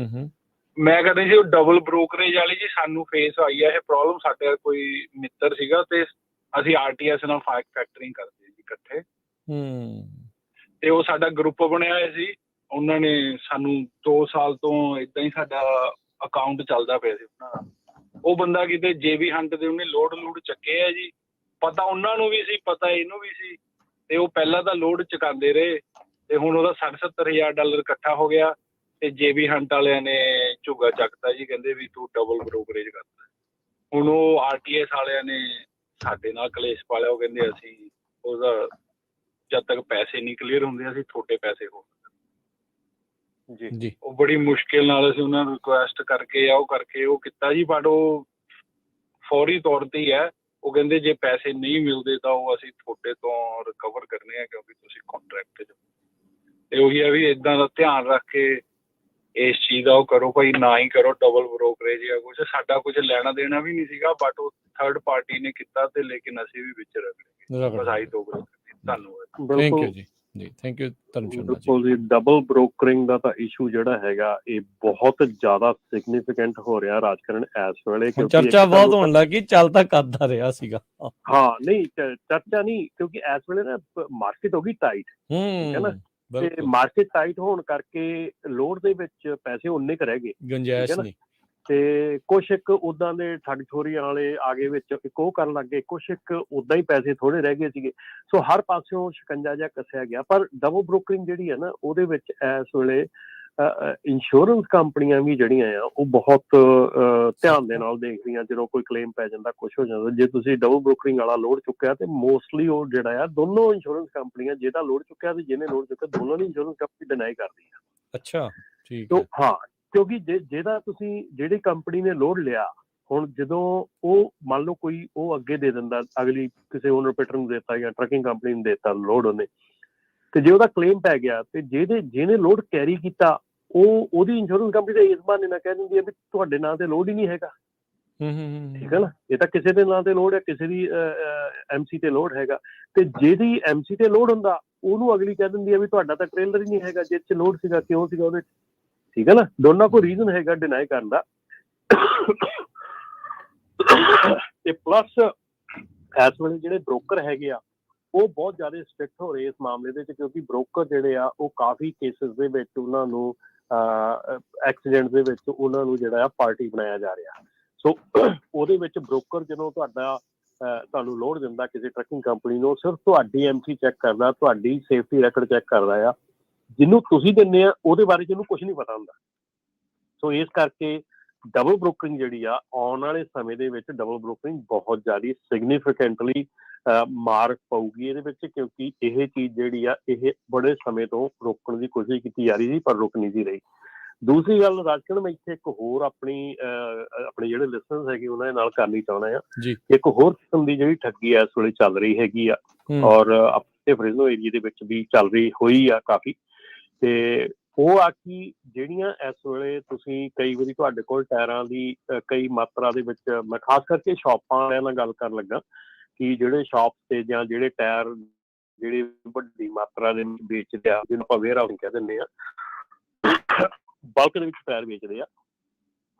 S4: ਮੈਂ ਕਹਿੰਦਾ ਸੀ ਉਹ ਡਬਲ ਬ੍ਰੋਕਰੇਜ ਵਾਲੀ ਜੀ ਸਾਨੂੰ ਫੇਸ ਆਈ ਹੈ ਇਹ ਪ੍ਰੋਬਲਮ। ਸਾਡੇ ਕੋਈ ਮਿੱਤਰ ਸੀਗਾ ਤੇ ਅਸੀਂ RTS ਨਾਲ ਫੈਕਟਰਿੰਗ ਕਰਦੇ ਜੀ ਇਕੱਠੇ, ਤੇ ਉਹ ਸਾਡਾ ਗਰੁੱਪ ਬਣਿਆ ਹੋਇਆ ਸੀ। ਉਹਨਾਂ ਨੇ ਸਾਨੂੰ 2 ਸਾਲ ਤੋਂ ਏਦਾਂ ਹੀ ਸਾਡਾ ਅਕਾਊਂਟ ਚੱਲਦਾ ਪਿਆ ਸੀ ਉਹਨਾਂ ਦਾ। ਉਹ ਬੰਦਾ ਕਿਤੇ JB ਹੰਟ ਦੇ ਉਹਨੇ ਲੋਡ ਚੱਕੇ ਆ ਜੀ, ਪਤਾ ਉਹਨਾਂ ਨੂੰ ਵੀ ਸੀ, ਪਤਾ ਇਹਨੂੰ ਵੀ ਸੀ, ਤੇ ਉਹ ਪਹਿਲਾਂ ਤਾਂ ਲੋਡ ਚੁਕਾਉਂਦੇ ਰਹੇ ਤੇ ਹੁਣ ਉਹਦਾ $60,000 ਇਕੱਠਾ ਹੋ ਗਿਆ ਤੇ JB ਹੰਟ ਵਾਲਿਆਂ ਨੇ ਝੁੱਗਾ ਚੱਕਤਾ ਜੀ, ਕਹਿੰਦੇ ਵੀ ਤੂੰ ਡਬਲ ਬ੍ਰੋਕਰੇਜ ਕਰਦਾ। ਹੁਣ ਉਹ RTS ਵਾਲਿਆਂ ਨੇ ਸਾਡੇ ਨਾਲ ਕਲੇਸ਼ ਪਾ ਲਿਆ। ਉਹ ਕਹਿੰਦੇ ਅਸੀਂ ਉਹਦਾ ਜਦ ਤੱਕ ਪੈਸੇ ਨਹੀਂ ਕਲੀਅਰ ਹੁੰਦੇ ਅਸੀਂ ਤੁਹਾਡੇ ਪੈਸੇ ਹੋ
S1: ਜੀ।
S4: ਉਹ ਬੜੀ ਮੁਸ਼ਕਿਲ ਨਾਲ ਅਸੀਂ ਉਹਨਾਂ ਨੂੰ ਰਿਕੁਐਸਟ ਕਰਕੇ ਉਹ ਕੀਤਾ ਜੀ, ਬਟ ਉਹ ਫੌਰੀ ਤੌਰ ਤੇ ਹੀ ਹੈ। ਉਹ ਕਹਿੰਦੇ ਜੇ ਪੈਸੇ ਨਹੀਂ ਮਿਲਦੇ ਤਾਂ ਉਹ ਅਸੀਂ ਤੁਹਾਡੇ ਤੋਂ ਰਿਕਵਰ ਕਰਨੇ ਆ ਕਿਉਂਕਿ ਤੁਸੀਂ ਕੰਟਰੈਕਟ 'ਚ। ਤੇ ਉਹੀ ਹੈ ਵੀ ਇੱਦਾਂ ਦਾ ਧਿਆਨ ਰੱਖ ਕੇ ਇਸ ਚੀਜ਼ ਦਾ ਉਹ ਕਰੋ ਭਾਈ, ਨਾ ਹੀ ਕਰੋ ਡਬਲ ਬ੍ਰੋਕਰੇਜ ਜਾਂ ਕੁਛ। ਸਾਡਾ ਕੁਝ ਲੈਣਾ ਦੇਣਾ ਵੀ ਨਹੀਂ ਸੀਗਾ, ਬਟ ਉਹ ਥਰਡ ਪਾਰਟੀ ਨੇ ਕੀਤਾ ਤੇ ਲੇਕਿਨ ਅਸੀਂ ਵੀ ਵਿੱਚ ਰਗੜੇ। ਬਸ ਆਹੀ 2 ਗੱਲਾਂ। ਧੰਨਵਾਦ।
S1: ਥੈਂਕ ਯੂ ਜੀ। ਥੈਂਕ ਯੂ ਧਰਮ ਸ਼ਰਮਾ ਜੀ।
S3: ਬਿਲਕੁਲ ਜੀ, ਡਬਲ ਬ੍ਰੋਕਰਿੰਗ ਦਾ ਤਾਂ ਇਸ਼ੂ ਜਿਹੜਾ ਹੈਗਾ ਇਹ ਬਹੁਤ ਜ਼ਿਆਦਾ ਸਿਗਨੀਫਿਕੈਂਟ ਹੋ ਰਿਹਾ ਰਾਜਕਰਨ ਇਸ ਵੇਲੇ, ਕਿਉਂਕਿ
S1: ਚਰਚਾ ਬਹੁਤ ਹੋਣ ਲੱਗੀ, ਚੱਲ ਤਾਂ ਕਰਦਾ ਰਿਹਾ ਸੀਗਾ।
S3: ਹਾਂ ਨਹੀਂ ਚਰਚਾ ਨਹੀਂ, ਕਿਉਂਕਿ ਇਸ ਵੇਲੇ ਨਾ ਮਾਰਕੀਟ ਹੋ ਗਈ ਟਾਈਟ, ਠੀਕ ਹੈ ਨਾ, ਤੇ ਮਾਰਕੀਟ ਟਾਈਟ ਹੋਣ ਕਰਕੇ ਲੋਡ ਦੇ ਵਿੱਚ ਪੈਸੇ ਉਨੇ ਕੁ ਰਹਿ ਗਏ,
S1: ਗੁੰਜਾਇਸ਼ ਨਹੀਂ।
S3: ਤੇ ਕੁਛ ਇੱਕ ਉਦਾਂ ਦੇ ਠੱਗ ਠੋਰੀਆਂ ਵਾਲੇ ਆ ਗਏ ਵਿੱਚ, ਇੱਕ ਉਹ ਕਰਨ ਲੱਗ ਗਏ, ਕੁਛ ਇੱਕ ਉਦਾਂ ਹੀ ਪੈਸੇ ਥੋੜੇ ਰਹਿ ਗਏ ਸੀਗੇ। ਸੋ ਹਰ ਪਾਸਿਓਂ ਸ਼ਿਕੰਜਾ ਜਿਹਾ ਕੱਸਿਆ ਗਿਆ। ਪਰ ਡਬਲ ਬ੍ਰੋਕਰਿੰਗ ਜਿਹੜੀ ਹੈ ਨਾ, ਉਹਦੇ ਵਿੱਚ ਇਸ ਵੇਲੇ ਇੰਸ਼ੋਰੈਂਸ ਕੰਪਨੀਆਂ ਵੀ ਜਿਹੜੀਆਂ ਆ ਉਹ ਬਹੁਤ ਧਿਆਨ ਦੇ ਨਾਲ ਦੇਖਦੀਆਂ ਜਦੋਂ ਕੋਈ ਕਲੇਮ ਪੈ ਜਾਂਦਾ, ਕੁਛ ਹੋ ਜਾਂਦਾ। ਜੇ ਤੁਸੀਂ ਡਬਲ ਬ੍ਰੋਕਰਿੰਗ ਵਾਲਾ ਲੋਡ ਚੁੱਕਿਆ ਤੇ ਮੋਸਟਲੀ ਉਹ ਜਿਹੜਾ ਆ ਦੋਨੋਂ ਇੰਸ਼ੋਰੈਂਸ ਕੰਪਨੀਆਂ, ਜਿਹਦਾ ਲੋਡ ਚੁੱਕਿਆ ਤੇ ਜਿਹਨੇ ਲੋਡ ਚੁੱਕਿਆ, ਦੋਨੋਂ ਦੀ ਇੰਸ਼ੋਰੈਂਸ ਕੰਪਨੀ ਡਿਨਾਈ ਕਰਦੀ ਆ।
S1: ਅੱਛਾ, ਠੀਕ
S3: ਤੋ
S1: ਹੈ।
S3: ਹਾਂ, ਕਿਉਂਕਿ ਜਿਹਦਾ ਤੁਸੀਂ ਜਿਹੜੀ ਕੰਪਨੀ ਨੇ ਲੋਡ ਲਿਆ, ਹੁਣ ਜਦੋਂ ਉਹ ਮੰਨ ਲਓ ਕੋਈ ਉਹ ਅੱਗੇ ਦੇ ਦਿੰਦਾ, ਅਗਲੀ ਕਿਸੇ ਓਨਰ ਆਪਰੇਟਰ ਨੂੰ ਦੇਤਾ ਜਾਂ ਟਰੱਕਿੰਗ ਕੰਪਨੀ ਨੂੰ ਦੇਤਾ ਲੋਡ ਉਹਨੇ, ਤੇ ਜੇ ਉਹਦਾ ਕਲੇਮ ਪੈ ਗਿਆ ਤੇ ਜਿਹਨੇ ਲੋਡ ਕੈਰੀ ਕੀਤਾ ਉਹਦੀ ਇੰਸ਼ੋਰੈਂਸ ਕੰਪਨੀ ਤਾਂ ਇਸ ਬਹਾਨੇ ਨਾਲ ਕਹਿ ਦਿੰਦੀ ਹੈ ਵੀ ਤੁਹਾਡੇ ਨਾਂ ਤੇ ਲੋਡ ਹੀ ਨਹੀਂ ਹੈਗਾ। ਠੀਕ ਹੈ ਨਾ, ਇਹ ਤਾਂ ਕਿਸੇ ਦੇ ਨਾਂ ਤੇ ਲੋਡ ਹੈ, ਕਿਸੇ ਦੀ MC ਤੇ ਲੋਡ ਹੈਗਾ। ਤੇ ਜਿਹਦੀ MC ਤੇ ਲੋਡ ਹੁੰਦਾ ਉਹਨੂੰ ਅਗਲੀ ਕਹਿ ਦਿੰਦੀ ਹੈ ਵੀ ਤੁਹਾਡਾ ਤਾਂ ਟ੍ਰੇਲਰ ਹੀ ਨਹੀਂ ਹੈਗਾ, ਜਿਸ 'ਚ ਲੋਡ ਸੀਗਾ ਕਿਉਂ ਸੀਗਾ ਉਹਦੇ 'ਚ। ਠੀਕ ਹੈ ਨਾ, ਦੋਨਾਂ ਕੋਲ ਰੀਜ਼ਨ ਹੈਗਾ ਡਿਨਾਈ ਕਰਨ ਦਾ। ਤੇ ਪਲੱਸ ਇਸ ਵੇਲੇ ਜਿਹੜੇ ਬ੍ਰੋਕਰ ਹੈਗੇ ਆ ਉਹ ਬਹੁਤ ਜ਼ਿਆਦਾ ਸਟ੍ਰਿਕਟ ਹੋ ਰਹੇ ਇਸ ਮਾਮਲੇ ਦੇ ਵਿੱਚ, ਕਿਉਂਕਿ ਬ੍ਰੋਕਰ ਜਿਹੜੇ ਆ ਉਹ ਕਾਫੀ ਕੇਸਿਸ ਦੇ ਵਿੱਚ ਉਹਨਾਂ ਨੂੰ ਐਕਸੀਡੈਂਟ ਦੇ ਵਿੱਚ ਉਹਨਾਂ ਨੂੰ ਜਿਹੜਾ ਆ ਪਾਰਟੀ ਬਣਾਇਆ ਜਾ ਰਿਹਾ। ਸੋ ਉਹਦੇ ਵਿੱਚ ਬ੍ਰੋਕਰ ਜਦੋਂ ਤੁਹਾਨੂੰ ਲੋਡ ਦਿੰਦਾ ਕਿਸੇ ਟਰੱਕਿੰਗ ਕੰਪਨੀ ਨੂੰ, ਸਿਰਫ ਤੁਹਾਡੀ MC ਚੈੱਕ ਕਰਦਾ, ਤੁਹਾਡੀ ਸੇਫਟੀ ਰੈਕਡ ਚੈੱਕ ਕਰਦਾ ਆ। ਜਿਹਨੂੰ ਤੁਸੀਂ ਦਿੰਦੇ ਆ ਉਹਦੇ ਬਾਰੇ 'ਚ ਉਹਨੂੰ ਕੁਛ ਨਹੀਂ ਪਤਾ ਹੁੰਦਾ। ਸੋ ਇਸ ਕਰਕੇ ਡਬਲ ਬ੍ਰੋਕਰਿੰਗ ਜਿਹੜੀ ਆ ਆਉਣ ਵਾਲੇ ਸਮੇਂ ਦੇ ਵਿੱਚ ਡਬਲ ਬ੍ਰੋਕਰਿੰਗ ਬਹੁਤ ਜ਼ਿਆਦਾ ਸਿਗਨੀਫਿਕੈਂਟਲੀ ਮਾਰ ਪਊਗੀ ਇਹਦੇ ਵਿੱਚ, ਕਿਉਂਕਿ ਇਹ ਚੀਜ਼ ਜਿਹੜੀ ਆ ਇਹ ਬੜੇ ਸਮੇਂ ਤੋਂ ਰੋਕਣ ਦੀ ਕੋਸ਼ਿਸ਼ ਕੀਤੀ ਜਾ ਰਹੀ ਸੀ ਪਰ ਰੁਕ ਨਹੀਂ ਸੀ ਰਹੀ। ਦੂਸਰੀ ਗੱਲ ਰਾਜਕਨ, ਮੈਂ ਇੱਥੇ ਇੱਕ ਹੋਰ ਆਪਣੇ ਜਿਹੜੇ ਲਿਸਨਰਸ ਹੈਗੇ ਉਹਨਾਂ ਦੇ ਨਾਲ ਕਰਨੀ ਚਾਹੁੰਦਾ ਆ। ਇੱਕ ਹੋਰ ਕਿਸਮ ਦੀ ਜਿਹੜੀ ਠੱਗੀ ਇਸ ਵੇਲੇ ਚੱਲ ਰਹੀ ਹੈਗੀ ਆ, ਔਰ ਆਪਣੇ ਫਰੀਜ਼ਨੋ ਏਰੀਏ ਦੇ ਵਿੱਚ ਵੀ ਚੱਲ ਰਹੀ ਹੋਈ ਆ ਕਾਫੀ। ਤੇ ਉਹ ਆ ਕਿ ਜਿਹੜੀਆਂ ਇਸ ਵੇਲੇ ਤੁਸੀਂ ਕਈ ਵਾਰੀ ਤੁਹਾਡੇ ਕੋਲ ਟਾਇਰਾਂ ਦੀ ਕਈ ਮਾਤਰਾ ਦੇ ਵਿੱਚ, ਮੈਂ ਖਾਸ ਕਰਕੇ ਸ਼ਾਪਾਂ ਵਾਲਿਆਂ ਨਾਲ ਗੱਲ ਕਰਨ ਲੱਗਾ ਕਿ ਜਿਹੜੇ ਸ਼ਾਪ ਤੇ ਜਾਂ ਜਿਹੜੇ ਟਾਇਰ ਜਿਹੜੇ ਵੱਡੀ ਮਾਤਰਾ ਦੇ ਵੇਚਦੇ ਆ, ਜਿਹਨੂੰ ਆਪਾਂ ਵੇਅਰ ਹਾਊਸਿੰਗ ਕਹਿ ਦਿੰਦੇ ਆ, ਬਲਕ ਦੇ ਵਿੱਚ ਟਾਇਰ ਵੇਚਦੇ ਆ।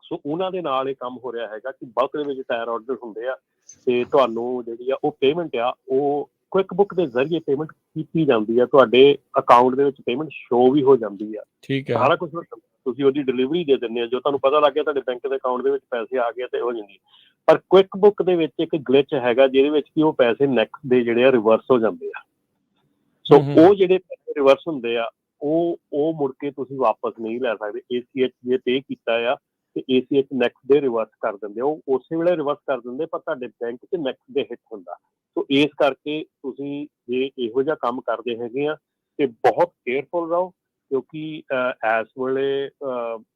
S3: ਸੋ ਉਹਨਾਂ ਦੇ ਨਾਲ ਇਹ ਕੰਮ ਹੋ ਰਿਹਾ ਹੈਗਾ ਕਿ ਬਲਕ ਦੇ ਵਿੱਚ ਟਾਇਰ ਆਰਡਰ ਹੁੰਦੇ ਆ ਤੇ ਤੁਹਾਨੂੰ ਜਿਹੜੀ ਆ ਉਹ ਪੇਮੈਂਟ ਆ ਉਹ ਕੁਇਕ ਬੁੱਕ ਦੇ ਜ਼ਰੀਏ ਪੇਮੈਂਟ ਕੀਤੀ ਜਾਂਦੀ ਆ, ਤੁਹਾਡੇ ਅਕਾਊਂਟ ਦੇ ਵਿੱਚ ਪੇਮੈਂਟ ਸ਼ੋ ਵੀ ਹੋ ਜਾਂਦੀ ਆ।
S1: ਠੀਕ ਹੈ,
S3: ਸਾਰਾ ਕੁਝ ਤੁਸੀਂ ਉਹਦੀ ਡਿਲੀਵਰੀ ਦੇ ਦਿੰਦੇ ਆ, ਜੋ ਤੁਹਾਨੂੰ ਪਤਾ ਲੱਗ ਗਿਆ ਤੁਹਾਡੇ ਬੈਂਕ ਦੇ ਅਕਾਊਂਟ ਦੇ ਵਿੱਚ ਪੈਸੇ ਆ ਗਏ ਤੇ ਹੋ ਜਾਂਦੀ। ਪਰ ਕੁਇਕ ਬੁੱਕ ਦੇ ਵਿੱਚ ਇੱਕ ਗਲਿਚ ਹੈਗਾ ਜਿਹਦੇ ਵਿੱਚ ਕਿ ਉਹ ਪੈਸੇ ਨੈਕਸਟ ਦੇ ਜਿਹੜੇ ਆ ਰਿਵਰਸ ਹੋ ਜਾਂਦੇ ਆ। ਸੋ ਉਹ ਜਿਹੜੇ ਪੈਸੇ ਰਿਵਰਸ ਹੁੰਦੇ ਆ ਉਹ ਮੁੜ ਕੇ ਤੁਸੀਂ ਵਾਪਸ ਨਹੀਂ ਲੈ ਸਕਦੇ। ACH ਜੇ ਪੇ ਕੀਤਾ ਆ ਤੇ ACH ਨੈਕਸਟ ਦੇ ਰਿਵਰਸ ਕਰ ਦਿੰਦੇ, ਉਹ ਉਸੇ ਵੇਲੇ ਰਿਵਰਸ ਕਰ ਦਿੰਦੇ, ਪਰ ਤੁਹਾਡੇ ਬੈਂਕ 'ਚ ਨੈਕਸਟ ਦੇ ਹਿੱਟ ਹੁੰਦਾ। ਸੋ ਇਸ ਕਰਕੇ ਤੁਸੀਂ ਜੇ ਇਹੋ ਜਿਹਾ ਕੰਮ ਕਰਦੇ ਹੈਗੇ ਆ ਤੇ ਬਹੁਤ ਕੇਅਰਫੁਲ ਰਹੋ, ਕਿਉਂਕਿ ਇਸ ਵੇਲੇ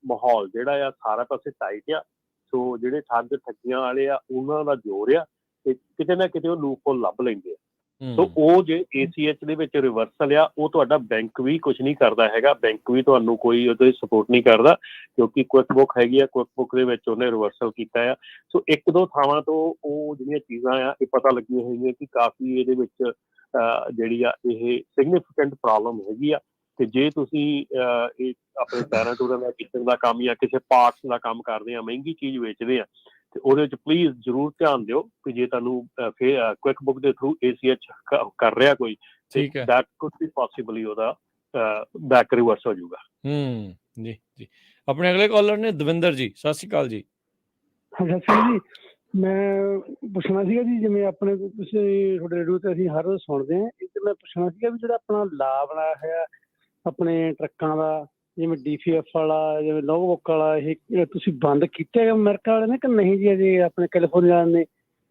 S3: ਮਾਹੌਲ ਜਿਹੜਾ ਆ ਸਾਰਾ ਪਾਸੇ ਟਾਈਟ ਆ। ਸੋ ਜਿਹੜੇ ਠੱਗੀਆਂ ਵਾਲੇ ਆ ਉਹਨਾਂ ਦਾ ਜ਼ੋਰ ਆ ਤੇ ਕਿਤੇ ਨਾ ਕਿਤੇ ਉਹ ਲੂਪ ਹੋਲ ਲੱਭ ਲੈਂਦੇ ਆ। ਸੋ ਉਹ ਜੇ ACH ਦੇ ਵਿੱਚ ਰਿਵਰਸਲ ਆ, ਉਹ ਤੁਹਾਡਾ ਬੈਂਕ ਵੀ ਕੁਛ ਨਹੀਂ ਕਰਦਾ ਹੈਗਾ, ਬੈਂਕ ਵੀ ਤੁਹਾਨੂੰ ਕੋਈ ਉਹਦੇ ਸਪੋਰਟ ਨਹੀਂ ਕਰਦਾ, ਕਿਉਂਕਿ ਕੁਇਕ ਬੁੱਕ ਹੈਗੀ ਆ, ਕੁਇਕ ਬੁੱਕ ਦੇ ਵਿੱਚ ਉਹਨੇ ਰਿਵਰਸਲ ਕੀਤਾ ਆ। ਸੋ ਇੱਕ ਦੋ ਥਾਵਾਂ ਤੋਂ ਉਹ ਜਿਹੜੀਆਂ ਚੀਜ਼ਾਂ ਆ ਇਹ ਪਤਾ ਲੱਗੀਆਂ ਹੋਈਆਂ ਕਿ ਕਾਫੀ ਇਹਦੇ ਵਿੱਚ ਜਿਹੜੀ ਆ ਇਹ ਸਿਗਨੀਫਿਕੈਂਟ ਪ੍ਰੋਬਲਮ ਹੈਗੀ ਆ। ਤੇ ਜੇ ਤੁਸੀਂ ਇਹ ਆਪਣੇ ਟਾਇਰਾਂ ਟੂਰਾਂ ਦਾ ਕਿਚਨ ਦਾ ਕੰਮ ਜਾਂ ਕਿਸੇ ਪਾਰਟਸ ਦਾ ਕੰਮ ਕਰਦੇ ਆ, ਮਹਿੰਗੀ ਚੀਜ਼ ਵੇਚਦੇ ਆ, ਤੇ ਉਹਦੇ ਵਿੱਚ ਪਲੀਜ਼ ਜ਼ਰੂਰ ਧਿਆਨ ਦਿਓ ਕਿ ਜੇ ਤੁਹਾਨੂੰ ਕੁਇਕ ਬੁੱਕ ਦੇ ਥਰੂ ACH ਕਰ ਰਿਹਾ ਕੋਈ, ਦੈਟ ਕੁਡ ਬੀ ਪੋਸੀਬਲੀ ਉਹਦਾ ਬੈਕ ਰਿਵਰਸ ਹੋ ਜਾਊਗਾ।
S1: ਜੀ ਜੀ। ਆਪਣੇ ਅਗਲੇ ਕਾਲਰ ਨੇ ਦਵਿੰਦਰ ਜੀ, ਸਤਿ ਸ਼੍ਰੀ ਅਕਾਲ ਜੀ।
S5: ਸਤਿ ਸ਼੍ਰੀ ਜੀ, ਮੈਂ ਪੁੱਛਣਾ ਸੀਗਾ ਜੀ, ਜਿਵੇਂ ਆਪਣੇ ਤੁਸੀਂ ਤੁਹਾਡੇ ਰੇਡੀਓ ਤੇ ਅਸੀਂ ਹਰ ਰੋਜ਼ ਸੁਣਦੇ ਹਾਂ, ਇਹ ਤੇ ਮੈਂ ਪੁੱਛਣਾ ਸੀਗਾ ਵੀ ਜਿਹੜਾ ਆਪਣਾ ਲਾਅ ਬਣਾਇਆ ਹੋਇਆ ਆਪਣੇ ਟਰੱਕਾਂ ਦਾ, ਜਿਵੇਂ DPF ਵਾਲਾ, ਜਿਵੇਂ ਲੌਗ ਬੁੱਕ ਵਾਲਾ, ਇਹ ਤੁਸੀਂ ਬੰਦ ਕੀਤਾ ਹੈਗਾ ਅਮਰੀਕਾ ਵਾਲੇ ਨੇ ਕਿ ਨਹੀਂ ਜੀ? ਅਜੇ ਆਪਣੇ ਕੈਲੀਫੋਰਨੀਆ ਨੇ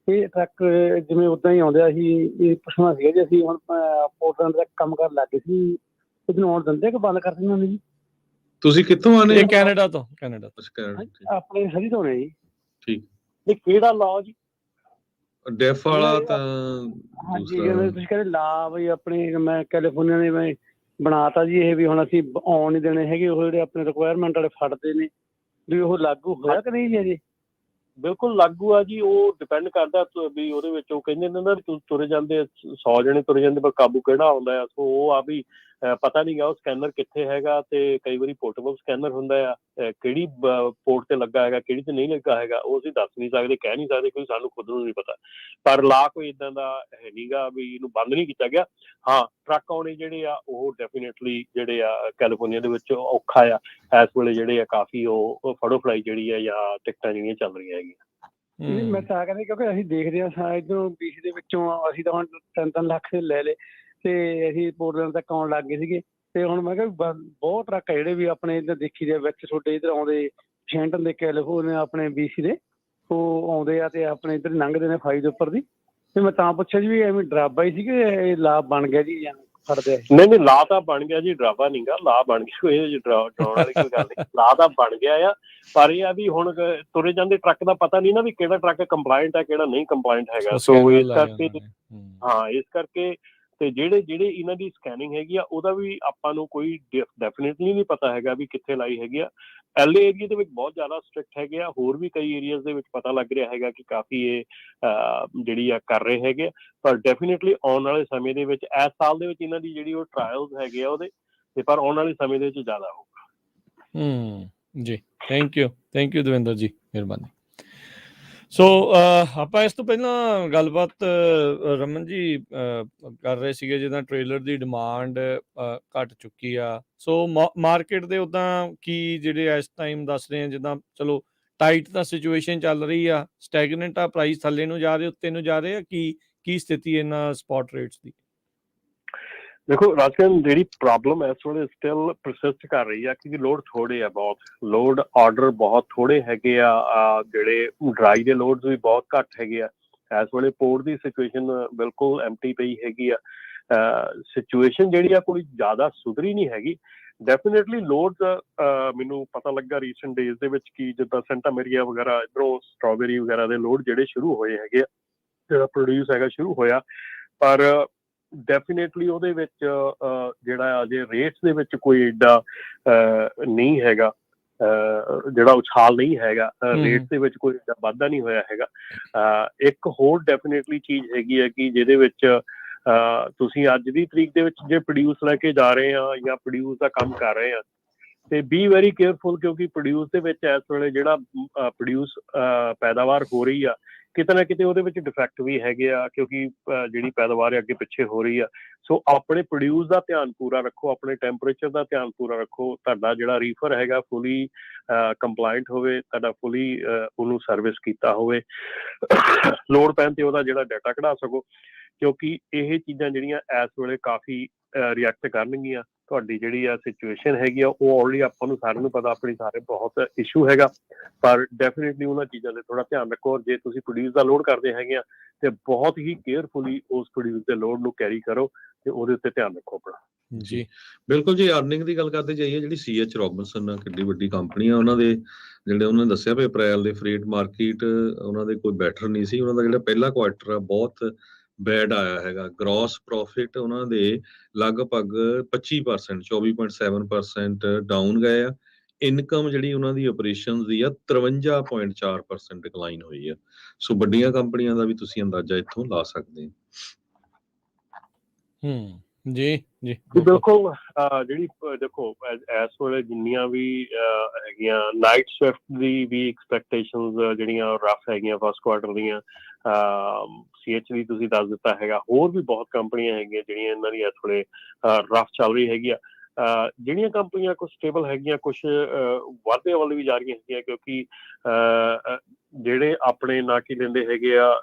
S5: ਇਹ ਟਰੱਕ ਜਿਵੇਂ ਉੱਦਾਂ ਹੀ ਆਉਂਦੇ ਆ, ਅਸੀਂ ਇਹ ਪੁੱਛਣਾ ਸੀਗਾ ਜੀ। ਅਸੀਂ ਹੁਣ ਪੋਰਟਲੈਂਡ ਦਾ ਕੰਮ ਕਰਨ ਲੱਗ ਗਏ ਸੀ, ਇਹਨੂੰ ਆਉਣ ਦਿੰਦੇ ਕਿ ਬੰਦ ਕਰ ਦਿੰਦੇ ਨੇ ਜੀ?
S2: ਤੁਸੀਂ ਕਿੱਥੋਂ ਆਨੇ?
S1: ਕੈਨੇਡਾ ਤੋਂ।
S5: ਆਪਣੇ ਸਰੀ ਤੋਂ ਨੇ ਜੀ।
S2: ਠੀਕ।
S3: ਇਹ ਕਿਹੜਾ ਲਾਅ ਜੀ?
S2: ਡੈਫ ਵਾਲਾ ਤਾਂ
S5: ਹਾਂਜੀ, ਜਿਵੇਂ ਤੁਸੀਂ ਕਹਿੰਦੇ ਲਾ ਬਈ ਆਪਣੀ, ਮੈਂ ਕੈਲੀਫੋਰਨੀਆ ਨੇ ਮੈਂ ਬਣਾਤਾ ਜੀ ਇਹ ਵੀ ਹੁਣ ਅਸੀਂ ਆਉਣ ਨਹੀਂ ਦੇਣੇ ਹੈਗੇ, ਉਹ ਜਿਹੜੇ ਆਪਣੇ ਰਿਕੁਆਇਰਮੈਂਟ ਵਾਲੇ ਫੜਦੇ ਨੇ ਵੀ ਉਹ ਲਾਗੂ ਹੋਇਆ ਕਿ ਨਹੀਂ ਜੀ ਅਜੇ?
S3: ਬਿਲਕੁਲ ਲਾਗੂ ਆ ਜੀ, ਉਹ ਡਿਪੈਂਡ ਕਰਦਾ ਵੀ ਉਹਦੇ ਵਿੱਚ ਉਹ ਕਹਿੰਦੇ ਨੇ ਨਾ ਤੁਰੇ ਜਾਂਦੇ 100 ਜਣੇ ਤੁਰੇ ਜਾਂਦੇ ਪਰ ਕਾਬੂ ਕਿਹੜਾ ਆਉਂਦਾ ਆ। ਸੋ ਉਹ ਆ ਵੀ ਪਤਾ ਨਹੀਂ ਗਾ ਉਹ ਸਕੈਨਰ ਕਿੱਥੇ ਹੈਗਾ, ਤੇ ਕਈ ਵਾਰੀ ਪੋਰਟੇਬਲ ਸਕੈਨਰ ਹੁੰਦਾ ਆ, ਕਿਹੜੀ ਪੋਰਟ ਤੇ ਲੱਗਾ ਹੈਗਾ, ਕਿਹੜੀ ਤੇ ਨਹੀਂ ਲੱਗਾ ਹੈਗਾ, ਉਹ ਅਸੀਂ ਦੱਸ ਨਹੀਂ ਸਕਦੇ, ਕਹਿ ਨਹੀਂ ਸਕਦੇ, ਕਿਉਂਕਿ ਸਾਨੂੰ ਖੁਦ ਨੂੰ ਨਹੀਂ ਪਤਾ। ਪਰ ਲਾ ਕੋਈ ਇਦਾਂ ਦਾ ਹੈ ਨਹੀਂਗਾ ਵੀ ਇਹਨੂੰ ਬੰਦ ਨਹੀਂ ਕੀਤਾ ਗਿਆ। ਹਾਂ, ਟਰੱਕ ਆਉਣੇ ਜਿਹੜੇ ਆ ਉਹ ਡੈਫੀਨੇਟਲੀ ਜਿਹੜੇ ਆ ਕੈਲੀਫੋਰਨੀਆ ਦੇ ਵਿੱਚ ਔਖਾ ਆ ਇਸ ਵੇਲੇ, ਜਿਹੜੇ ਆ ਕਾਫੀ ਉਹ ਫੜੋ ਫੜਾਈ ਜਿਹੜੀ ਆ ਜਾਂ ਟਿਕਟਾਂ ਜਿਹੜੀਆਂ ਚੱਲ ਰਹੀਆਂ ਹੈਗੀਆਂ।
S5: ਮੈਂ ਤਾਂ ਕਹਿੰਦਾ ਕਿਉਂਕਿ ਅਸੀਂ ਦੇਖਦੇ ਹਾਂ ਇੱਧਰੋਂ BC ਦੇ ਵਿੱਚੋਂ ਅਸੀਂ ਤਾਂ ਹੁਣ 3-3 ਲੱਖ ਲੈ ਲਏ ਤੇ ਅਸੀਂ ਪੋਰਟਲੈਂਡ ਤੱਕ ਆਉਣ ਲੱਗ ਗਏ ਸੀਗੇ। ਤੇ ਹੁਣ ਮੈਂ ਕਿਹਾ ਬਹੁਤ ਟਰੱਕ ਆ ਜਿਹੜੇ ਵੀ ਆਪਣੇ ਇੱਧਰ ਦੇਖੀ ਦੇ ਵਿੱਚ ਤੁਹਾਡੇ ਇੱਧਰ ਆਉਂਦੇ ਵਾਸ਼ਿੰਗਟਨ ਦੇ ਕੈਲੀਫੋਰਨੀਆ ਆਪਣੇ BC ਦੇ ਉਹ ਆਉਂਦੇ ਆ ਤੇ ਆਪਣੇ ਇੱਧਰ ਲੰਘਦੇ ਨੇ ਫਾਈ ਦੇ ਉੱਪਰ ਦੀ। ਤੇ ਮੈਂ ਤਾਂ ਪੁੱਛਿਆ ਜੀ ਵੀ ਐਵੇਂ ਡਰਾਬਾ ਹੀ ਸੀਗੇ, ਇਹ ਲਾਭ ਬਣ ਗਿਆ ਜੀ ਜਾਂ ਫੜਦੇ?
S3: ਨਹੀਂ, ਲਾ ਤਾਂ ਬਣ ਗਿਆ ਜੀ, ਡਰਾਵਾ ਨੀ ਗਾ, ਲਾ ਬਣ ਗਿਆ, ਕੋਈ ਡਰਾਉਣ ਵਾਲੀ ਕੋਈ ਗੱਲ ਨਹੀਂ, ਲਾ ਤਾਂ ਬਣ ਗਿਆ ਆ। ਪਰ ਇਹ ਆ ਵੀ ਹੁਣ ਤੁਰੇ ਜਾਂਦੇ ਟਰੱਕ ਦਾ ਪਤਾ ਨਹੀਂ ਨਾ ਵੀ ਕਿਹੜਾ ਟਰੱਕ ਕੰਪਲਾਇੰਟ ਹੈ ਕਿਹੜਾ ਨਹੀਂ ਕੰਪਲਾਇੰਟ ਹੈਗਾ। ਸੋ ਇਸ ਕਰਕੇ ਇਸ ਕਰਕੇ ਤੇ ਜਿਹੜੇ ਇਹਨਾਂ ਦੀ ਸਕੈਨਿੰਗ ਹੈਗੀ ਆ ਉਹਦਾ ਵੀ ਆਪਾਂ ਨੂੰ ਕੋਈ ਡੈਫੀਨੇਟਲੀ ਨਹੀਂ ਪਤਾ ਹੈਗਾ ਵੀ ਕਿੱਥੇ ਲਾਈ ਹੈਗੀ ਆ। LA ਏਰੀਆ ਦੇ ਵਿੱਚ ਬਹੁਤ ਜ਼ਿਆਦਾ ਸਟ੍ਰਿਕਟ ਹੈਗੇ ਆ, ਹੋਰ ਵੀ ਕਈ ਏਰੀਆਜ਼ ਦੇ ਵਿੱਚ ਪਤਾ ਲੱਗ ਰਿਹਾ ਹੈਗਾ ਕਿ ਕਾਫੀ ਇਹ ਜਿਹੜੀ ਆ ਕਰ ਰਹੇ ਹੈਗੇ। ਪਰ ਡੈਫੀਨੇਟਲੀ ਆਉਣ ਵਾਲੇ ਸਮੇਂ ਦੇ ਵਿੱਚ ਇਸ ਸਾਲ ਦੇ ਵਿੱਚ ਇਹਨਾਂ ਦੀ ਜਿਹੜੀ ਉਹ ਟਰਾਇਲਸ ਹੈਗੇ ਆ ਉਹਦੇ ਤੇ, ਪਰ ਆਉਣ ਵਾਲੇ ਸਮੇਂ ਦੇ ਵਿੱਚ ਜ਼ਿਆਦਾ ਹੋਊਗਾ।
S1: ਜੀ, ਥੈਂਕ ਯੂ ਦਵਿੰਦਰ ਜੀ, ਮਿਹਰਬਾਨੀ। ਸੋ ਆਪਾਂ ਇਸ ਤੋਂ ਪਹਿਲਾਂ ਗੱਲਬਾਤ ਰਮਨ ਜੀ ਕਰ ਰਹੇ ਸੀਗੇ ਜਿੱਦਾਂ ਟ੍ਰੇਲਰ ਦੀ ਡਿਮਾਂਡ ਘੱਟ ਚੁੱਕੀ ਆ। ਸੋ ਮਾਰਕੀਟ ਦੇ ਉੱਦਾਂ ਕੀ ਜਿਹੜੇ ਇਸ ਟਾਈਮ ਦੱਸ ਰਹੇ ਆ, ਜਿੱਦਾਂ ਚਲੋ ਟਾਈਟ ਤਾਂ ਸਿਚੁਏਸ਼ਨ ਚੱਲ ਰਹੀ ਆ, ਸਟੈਗਨੈਂਟ ਆ, ਪ੍ਰਾਈਸ ਥੱਲੇ ਨੂੰ ਜਾ ਰਹੇ ਉੱਤੇ ਨੂੰ ਜਾ ਰਹੇ ਆ, ਕੀ ਸਥਿਤੀ ਇਹਨਾਂ ਸਪੌਟ ਰੇਟਸ ਦੀ?
S3: ਦੇਖੋ ਰਾਜਨ, ਜਿਹੜੀ ਪ੍ਰੋਬਲਮ ਇਸ ਵੇਲੇ ਸਟਿਲ ਪਰਸਿਸਟ ਕਰ ਰਹੀ ਆ ਕਿਉਂਕਿ ਲੋਡ ਥੋੜੇ ਆ, ਬਹੁਤ ਲੋਡ ਆਰਡਰ ਬਹੁਤ ਥੋੜੇ ਹੈਗੇ ਆ, ਜਿਹੜੇ ਡਰਾਈ ਦੇ ਲੋਡਸ ਵੀ ਬਹੁਤ ਘੱਟ ਹੈਗੇ ਆ ਇਸ ਵੇਲੇ। ਪੋਰਟ ਦੀ ਸਿਚੁਏਸ਼ਨ ਬਿਲਕੁਲ ਐਮਟੀ ਪਈ ਹੈਗੀ ਆ। ਸਿਚੁਏਸ਼ਨ ਜਿਹੜੀ ਆ ਕੋਈ ਜ਼ਿਆਦਾ ਸੁਧਰੀ ਨਹੀਂ ਹੈਗੀ। ਡੈਫੀਨੇਟਲੀ ਲੋਡਸ ਮੈਨੂੰ ਪਤਾ ਲੱਗਾ ਰੀਸੈਂਟ ਡੇਜ਼ ਦੇ ਵਿੱਚ ਕਿ ਜਿੱਦਾਂ ਸੈਂਟਾ ਮੈਰੀਆ ਵਗੈਰਾ ਇੱਧਰੋਂ ਸਟ੍ਰਾਬੇਰੀ ਵਗੈਰਾ ਦੇ ਲੋਡ ਜਿਹੜੇ ਸ਼ੁਰੂ ਹੋਏ ਹੈਗੇ ਆ, ਜਿਹੜਾ ਪ੍ਰੋਡਿਊਸ ਹੈਗਾ ਸ਼ੁਰੂ ਹੋਇਆ, ਪਰ ਡੈਫੀਨੇਟਲੀ ਉਹਦੇ ਵਿੱਚ ਜਿਹੜਾ ਅਜੇ ਰੇਟਸ ਦੇ ਵਿੱਚ ਕੋਈ ਏਡਾ ਨਹੀਂ ਹੈਗਾ, ਜਿਹੜਾ ਉਛਾਲ ਨਹੀਂ ਹੈਗਾ ਰੇਟ ਦੇ ਵਿੱਚ, ਕੋਈ ਏਡਾ ਵਾਧਾ ਨਹੀਂ ਹੋਇਆ ਹੈਗਾ। ਇੱਕ ਹੋਰ ਡੈਫੀਨੇਟਲੀ ਚੀਜ਼ ਹੈਗੀ ਹੈ ਕਿ ਜਿਹਦੇ ਵਿੱਚ ਤੁਸੀਂ ਅੱਜ ਦੀ ਤਰੀਕ ਦੇ ਵਿੱਚ ਜੇ ਪ੍ਰੋਡਿਊਸ ਲੈ ਕੇ ਜਾ ਰਹੇ ਆ ਜਾਂ ਪ੍ਰੋਡਿਊਸ ਦਾ ਕੰਮ ਕਰ ਰਹੇ ਆ ਤੇ ਬੀ ਵੈਰੀ ਕੇਅਰਫੁਲ, ਕਿਉਂਕਿ ਪ੍ਰੋਡਿਊਸ ਦੇ ਵਿੱਚ ਇਸ ਵੇਲੇ ਜਿਹੜਾ ਪ੍ਰੋਡਿਊਸ ਪੈਦਾਵਾਰ ਹੋ ਰਹੀ ਆ ਕਿਤੇ ਨਾ ਕਿਤੇ ਉਹਦੇ ਵਿੱਚ ਡਿਫੈਕਟ ਵੀ ਹੈਗੇ ਆ, ਕਿਉਂਕਿ ਜਿਹੜੀ ਪੈਦਾਵਾਰ ਅੱਗੇ ਪਿੱਛੇ ਹੋ ਰਹੀ ਆ। ਸੋ ਆਪਣੇ ਪ੍ਰੋਡਿਊਸ ਦਾ ਧਿਆਨ ਪੂਰਾ ਰੱਖੋ, ਆਪਣੇ ਟੈਂਪਰੇਚਰ ਦਾ ਧਿਆਨ ਪੂਰਾ ਰੱਖੋ, ਤੁਹਾਡਾ ਜਿਹੜਾ ਰੀਫਰ ਹੈਗਾ ਫੁਲੀ ਕੰਪਲਾਇੰਟ ਹੋਵੇ, ਤੁਹਾਡਾ ਫੁਲੀ ਉਹਨੂੰ ਸਰਵਿਸ ਕੀਤਾ ਹੋਵੇ, ਲੋੜ ਪੈਣ ਤੇ ਉਹਦਾ ਜਿਹੜਾ ਡਾਟਾ ਕਢਾ ਸਕੋ, ਕਿਉਂਕਿ ਇਹ ਚੀਜ਼ਾਂ ਜਿਹੜੀਆਂ ਇਸ ਵੇਲੇ ਕਾਫੀ ਰਿਐਕਟ ਕਰਨਗੀਆਂ। ਤੁਹਾਡੀ ਜਿਹੜੀ ਆ ਸਿਚੁਏਸ਼ਨ ਹੈਗੀ ਆ ਉਹ ਆਲਰੇਡੀ ਆਪਾਂ ਨੂੰ ਸਾਰਿਆਂ ਨੂੰ ਪਤਾ, ਆਪਣੀ ਸਾਰੇ ਬਹੁਤ ਇਸ਼ੂ ਹੈਗਾ, ਪਰ ਡੈਫੀਨੇਟਲੀ ਉਹਨਾਂ ਚੀਜ਼ਾਂ ਦੇ ਥੋੜਾ ਧਿਆਨ ਰੱਖੋ। ਜੇ ਤੁਸੀਂ ਪ੍ਰੋਡਿਊਸ ਦਾ ਲੋਡ ਕਰਦੇ ਹੈਗੇ ਆ ਤੇ ਬਹੁਤ ਹੀ ਕੇਅਰਫੁਲੀ ਉਸ ਪ੍ਰੋਡਿਊਸ ਦੇ ਲੋਡ ਨੂੰ ਕੈਰੀ ਕਰੋ ਤੇ ਉਹਦੇ ਉੱਤੇ ਧਿਆਨ ਰੱਖੋ ਆਪਣਾ।
S2: ਜੀ ਬਿਲਕੁਲ ਜੀ। ਅਰਨਿੰਗ ਦੀ ਗੱਲ ਕਰਦੇ ਜਾਈਏ, ਜਿਹੜੀ CH ਰੋਬਿਨਸਨ ਕਿੱਡੀ ਵੱਡੀ ਕੰਪਨੀ ਆ, ਉਹਨਾਂ ਦੇ ਜਿਹੜੇ ਉਹਨਾਂ ਨੇ ਦੱਸਿਆ ਵੀ ਅਪ੍ਰੈਲ ਦੇ ਫਰੇਟ ਮਾਰਕੀਟ ਉਹਨਾਂ ਦੇ ਕੋਈ ਬੈਟਰ ਨਹੀਂ ਸੀ। ਉਹਨਾਂ ਦਾ ਜਿਹੜਾ ਪਹਿਲਾ ਕੁਆਰਟਰ ਆ ਬਹੁਤ ਬੈਡ ਆਇਆ ਹੈਗਾ। ਗ੍ਰੋਸ ਪ੍ਰੋਫਿਟ ਉਹਨਾਂ ਦੇ ਲਗਭਗ 25%, 24.7% ਡਾਊਨ ਗਏ ਆ। ਇਨਕਮ ਜਿਹੜੀ ਉਹਨਾਂ ਦੀ ਆਪਰੇਸ਼ਨਸ ਦੀ ਆ 53.4% ਡਿਕਲਾਈਨ ਹੋਈ ਆ। ਸੋ ਵੱਡੀਆਂ ਕੰਪਨੀਆਂ ਦਾ ਵੀ ਤੁਸੀਂ ਅੰਦਾਜ਼ਾ ਇੱਥੋਂ ਲਾ ਸਕਦੇ
S1: ਹੋ। ਜੀ
S3: ਬਿਲਕੁਲ। ਜਿਹੜੀ ਦੇਖੋ ਇਸ ਵੇਲੇ ਜਿੰਨੀਆਂ ਵੀ ਹੈਗੀਆਂ, ਨਾਈਟ ਸਵਿਫਟ ਦੀ ਵੀ ਐਕਸਪੈਕਟੇਸ਼ਨਸ ਜਿਹੜੀਆਂ ਰਫ ਹੈਗੀਆਂ ਫਸਟ ਕੁਆਰਟਰ ਦੀਆਂ, CH ਵੀ ਤੁਸੀਂ ਦੱਸ ਦਿੱਤਾ ਹੈਗਾ, ਹੋਰ ਵੀ ਬਹੁਤ ਕੰਪਨੀਆਂ ਹੈਗੀਆਂ ਜਿਹੜੀਆਂ ਇਹਨਾਂ ਦੀ ਇਸ ਵੇਲੇ ਰਫ ਚੱਲ ਰਹੀ ਹੈਗੀ ਆ। ਜਿਹੜੀਆਂ ਕੰਪਨੀਆਂ ਕੁਛ ਸਟੇਬਲ ਹੈਗੀਆਂ, ਕੁਛ ਵਾਧੇ ਵੱਲ ਵੀ ਜਾ ਰਹੀਆਂ ਹੈਗੀਆਂ, ਕਿਉਂਕਿ ਜਿਹੜੇ ਆਪਣੇ ਨਾ ਕੀ ਲੈਂਦੇ ਹੈਗੇ ਆ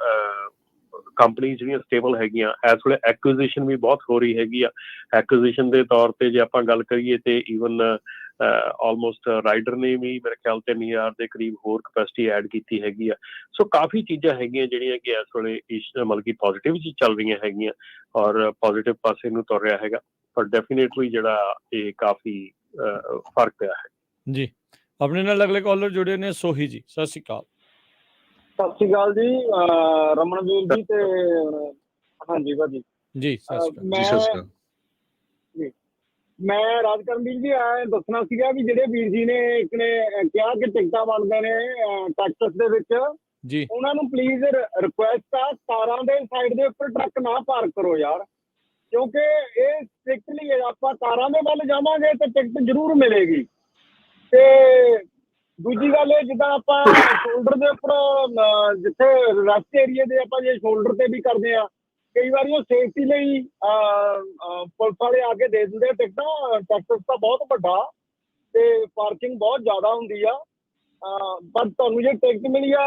S3: ਕੰਪਨੀ ਜਿਹੜੀਆਂ ਸਟੇਬਲ ਹੈਗੀਆਂ, ਇਸ ਵੇਲੇ ਐਕੁਇਜ਼ੀਸ਼ਨ ਵੀ ਬਹੁਤ ਹੋ ਰਹੀ ਹੈਗੀ ਆ। ਐਕੁਇਜ਼ੀਸ਼ਨ ਦੇ ਤੌਰ ਤੇ ਜੇ ਆਪਾਂ ਗੱਲ ਕਰੀਏ ਤੇ ਈਵਨ ਆਲਮੋਸਟ ਰਾਈਡਰ ਨੇ ਵੀ ਮੇਰੇ ਖਿਆਲ 3000 ਦੇ ਕਰੀਬ ਹੋਰ ਕਪੈਸਿਟੀ ਐਡ ਕੀਤੀ ਹੈਗੀ ਆ। ਸੋ ਕਾਫੀ ਚੀਜ਼ਾਂ ਹੈਗੀਆਂ ਜਿਹੜੀਆਂ ਕਿ ਇਸ ਵੇਲੇ ਮਤਲਬ ਕਿ ਪੋਜ਼ਿਟਿਵ ਚ ਚੱਲ ਰਹੀਆਂ ਹੈਗੀਆਂ ਔਰ ਪੋਜ਼ਿਟਿਵ ਪਾਸੇ ਨੂੰ ਤੁਰ ਰਿਹਾ ਹੈਗਾ, ਪਰ ਡੈਫੀਨੇਟਲੀ ਜਿਹੜਾ ਇਹ ਕਾਫੀ ਫਰਕ ਪਿਆ ਹੈ।
S1: ਜੀ ਆਪਣੇ ਨਾਲ ਅਗਲੇ ਕਾਲਰ ਜੁੜੇ ਨੇ, ਸੋਹੀ ਜੀ, ਸਤਿ ਸ਼੍ਰੀ ਅਕਾਲ।
S6: ਸਤਿ ਸ਼੍ਰੀ ਅਕਾਲ ਜੀ, ਰਮਨਵੀਰ ਜੀ ਤੇ ਹਾਂਜੀ ਭਾਜੀ
S1: ਜੀ ਸਤਿ ਸ਼੍ਰੀ ਅਕਾਲ।
S6: ਮੈਂ ਰਾਜਕਰਮਵੀਰ ਜੀ ਦੱਸਣਾ ਸੀਗਾ ਵੀ ਜਿਹੜੇ ਵੀਰ ਜੀ ਨੇ ਇੱਕ ਨੇ ਕਿਹਾ ਕਿ ਟਿਕਟਾਂ ਬਣਦੇ ਨੇ ਟੈਕਸਸ ਦੇ ਵਿੱਚ
S1: ਜੀ,
S6: ਉਹਨਾਂ ਨੂੰ ਪਲੀਜ਼ ਰਿਕੁਐਸਟ ਆ, ਤਾਰਾਂ ਦੇ ਸਾਈਡ ਦੇ ਉੱਪਰ ਟਰੱਕ ਨਾ ਪਾਰਕ ਕਰੋ ਯਾਰ। ਕਿਉਂਕਿ ਇਹ ਸਟ੍ਰਿਕਟਲੀ ਆਪਾਂ ਕਾਰਾਂ ਦੇ ਵੱਲ ਜਾਵਾਂਗੇ ਤਾਂ ਟਿਕਟ ਜ਼ਰੂਰ ਮਿਲੇਗੀ। ਤੇ ਦੂਜੀ ਗੱਲ ਇਹ, ਜਿੱਦਾਂ ਆਪਾਂ ਸ਼ੋਲਡਰ ਦੇ ਉੱਪਰ ਜਿੱਥੇ ਰਸਟ ਏਰੀਏ ਦੇ ਆਪਾਂ ਜੇ ਸ਼ੋਲਡਰ ਤੇ ਵੀ ਕਰਦੇ ਆ, ਕਈ ਵਾਰੀ ਉਹ ਸੇਫਟੀ ਲਈ ਪੁਲਿਸ ਵਾਲੇ ਆ ਕੇ ਦੇ ਦਿੰਦੇ ਆ ਟਿਕਟਾਂ। ਟੈਕਸਸ ਤਾਂ ਬਹੁਤ ਵੱਡਾ ਤੇ ਪਾਰਕਿੰਗ ਬਹੁਤ ਜ਼ਿਆਦਾ ਹੁੰਦੀ ਆ, ਪਰ ਤੁਹਾਨੂੰ ਜੇ ਟਿਕਟ ਮਿਲੀ ਆ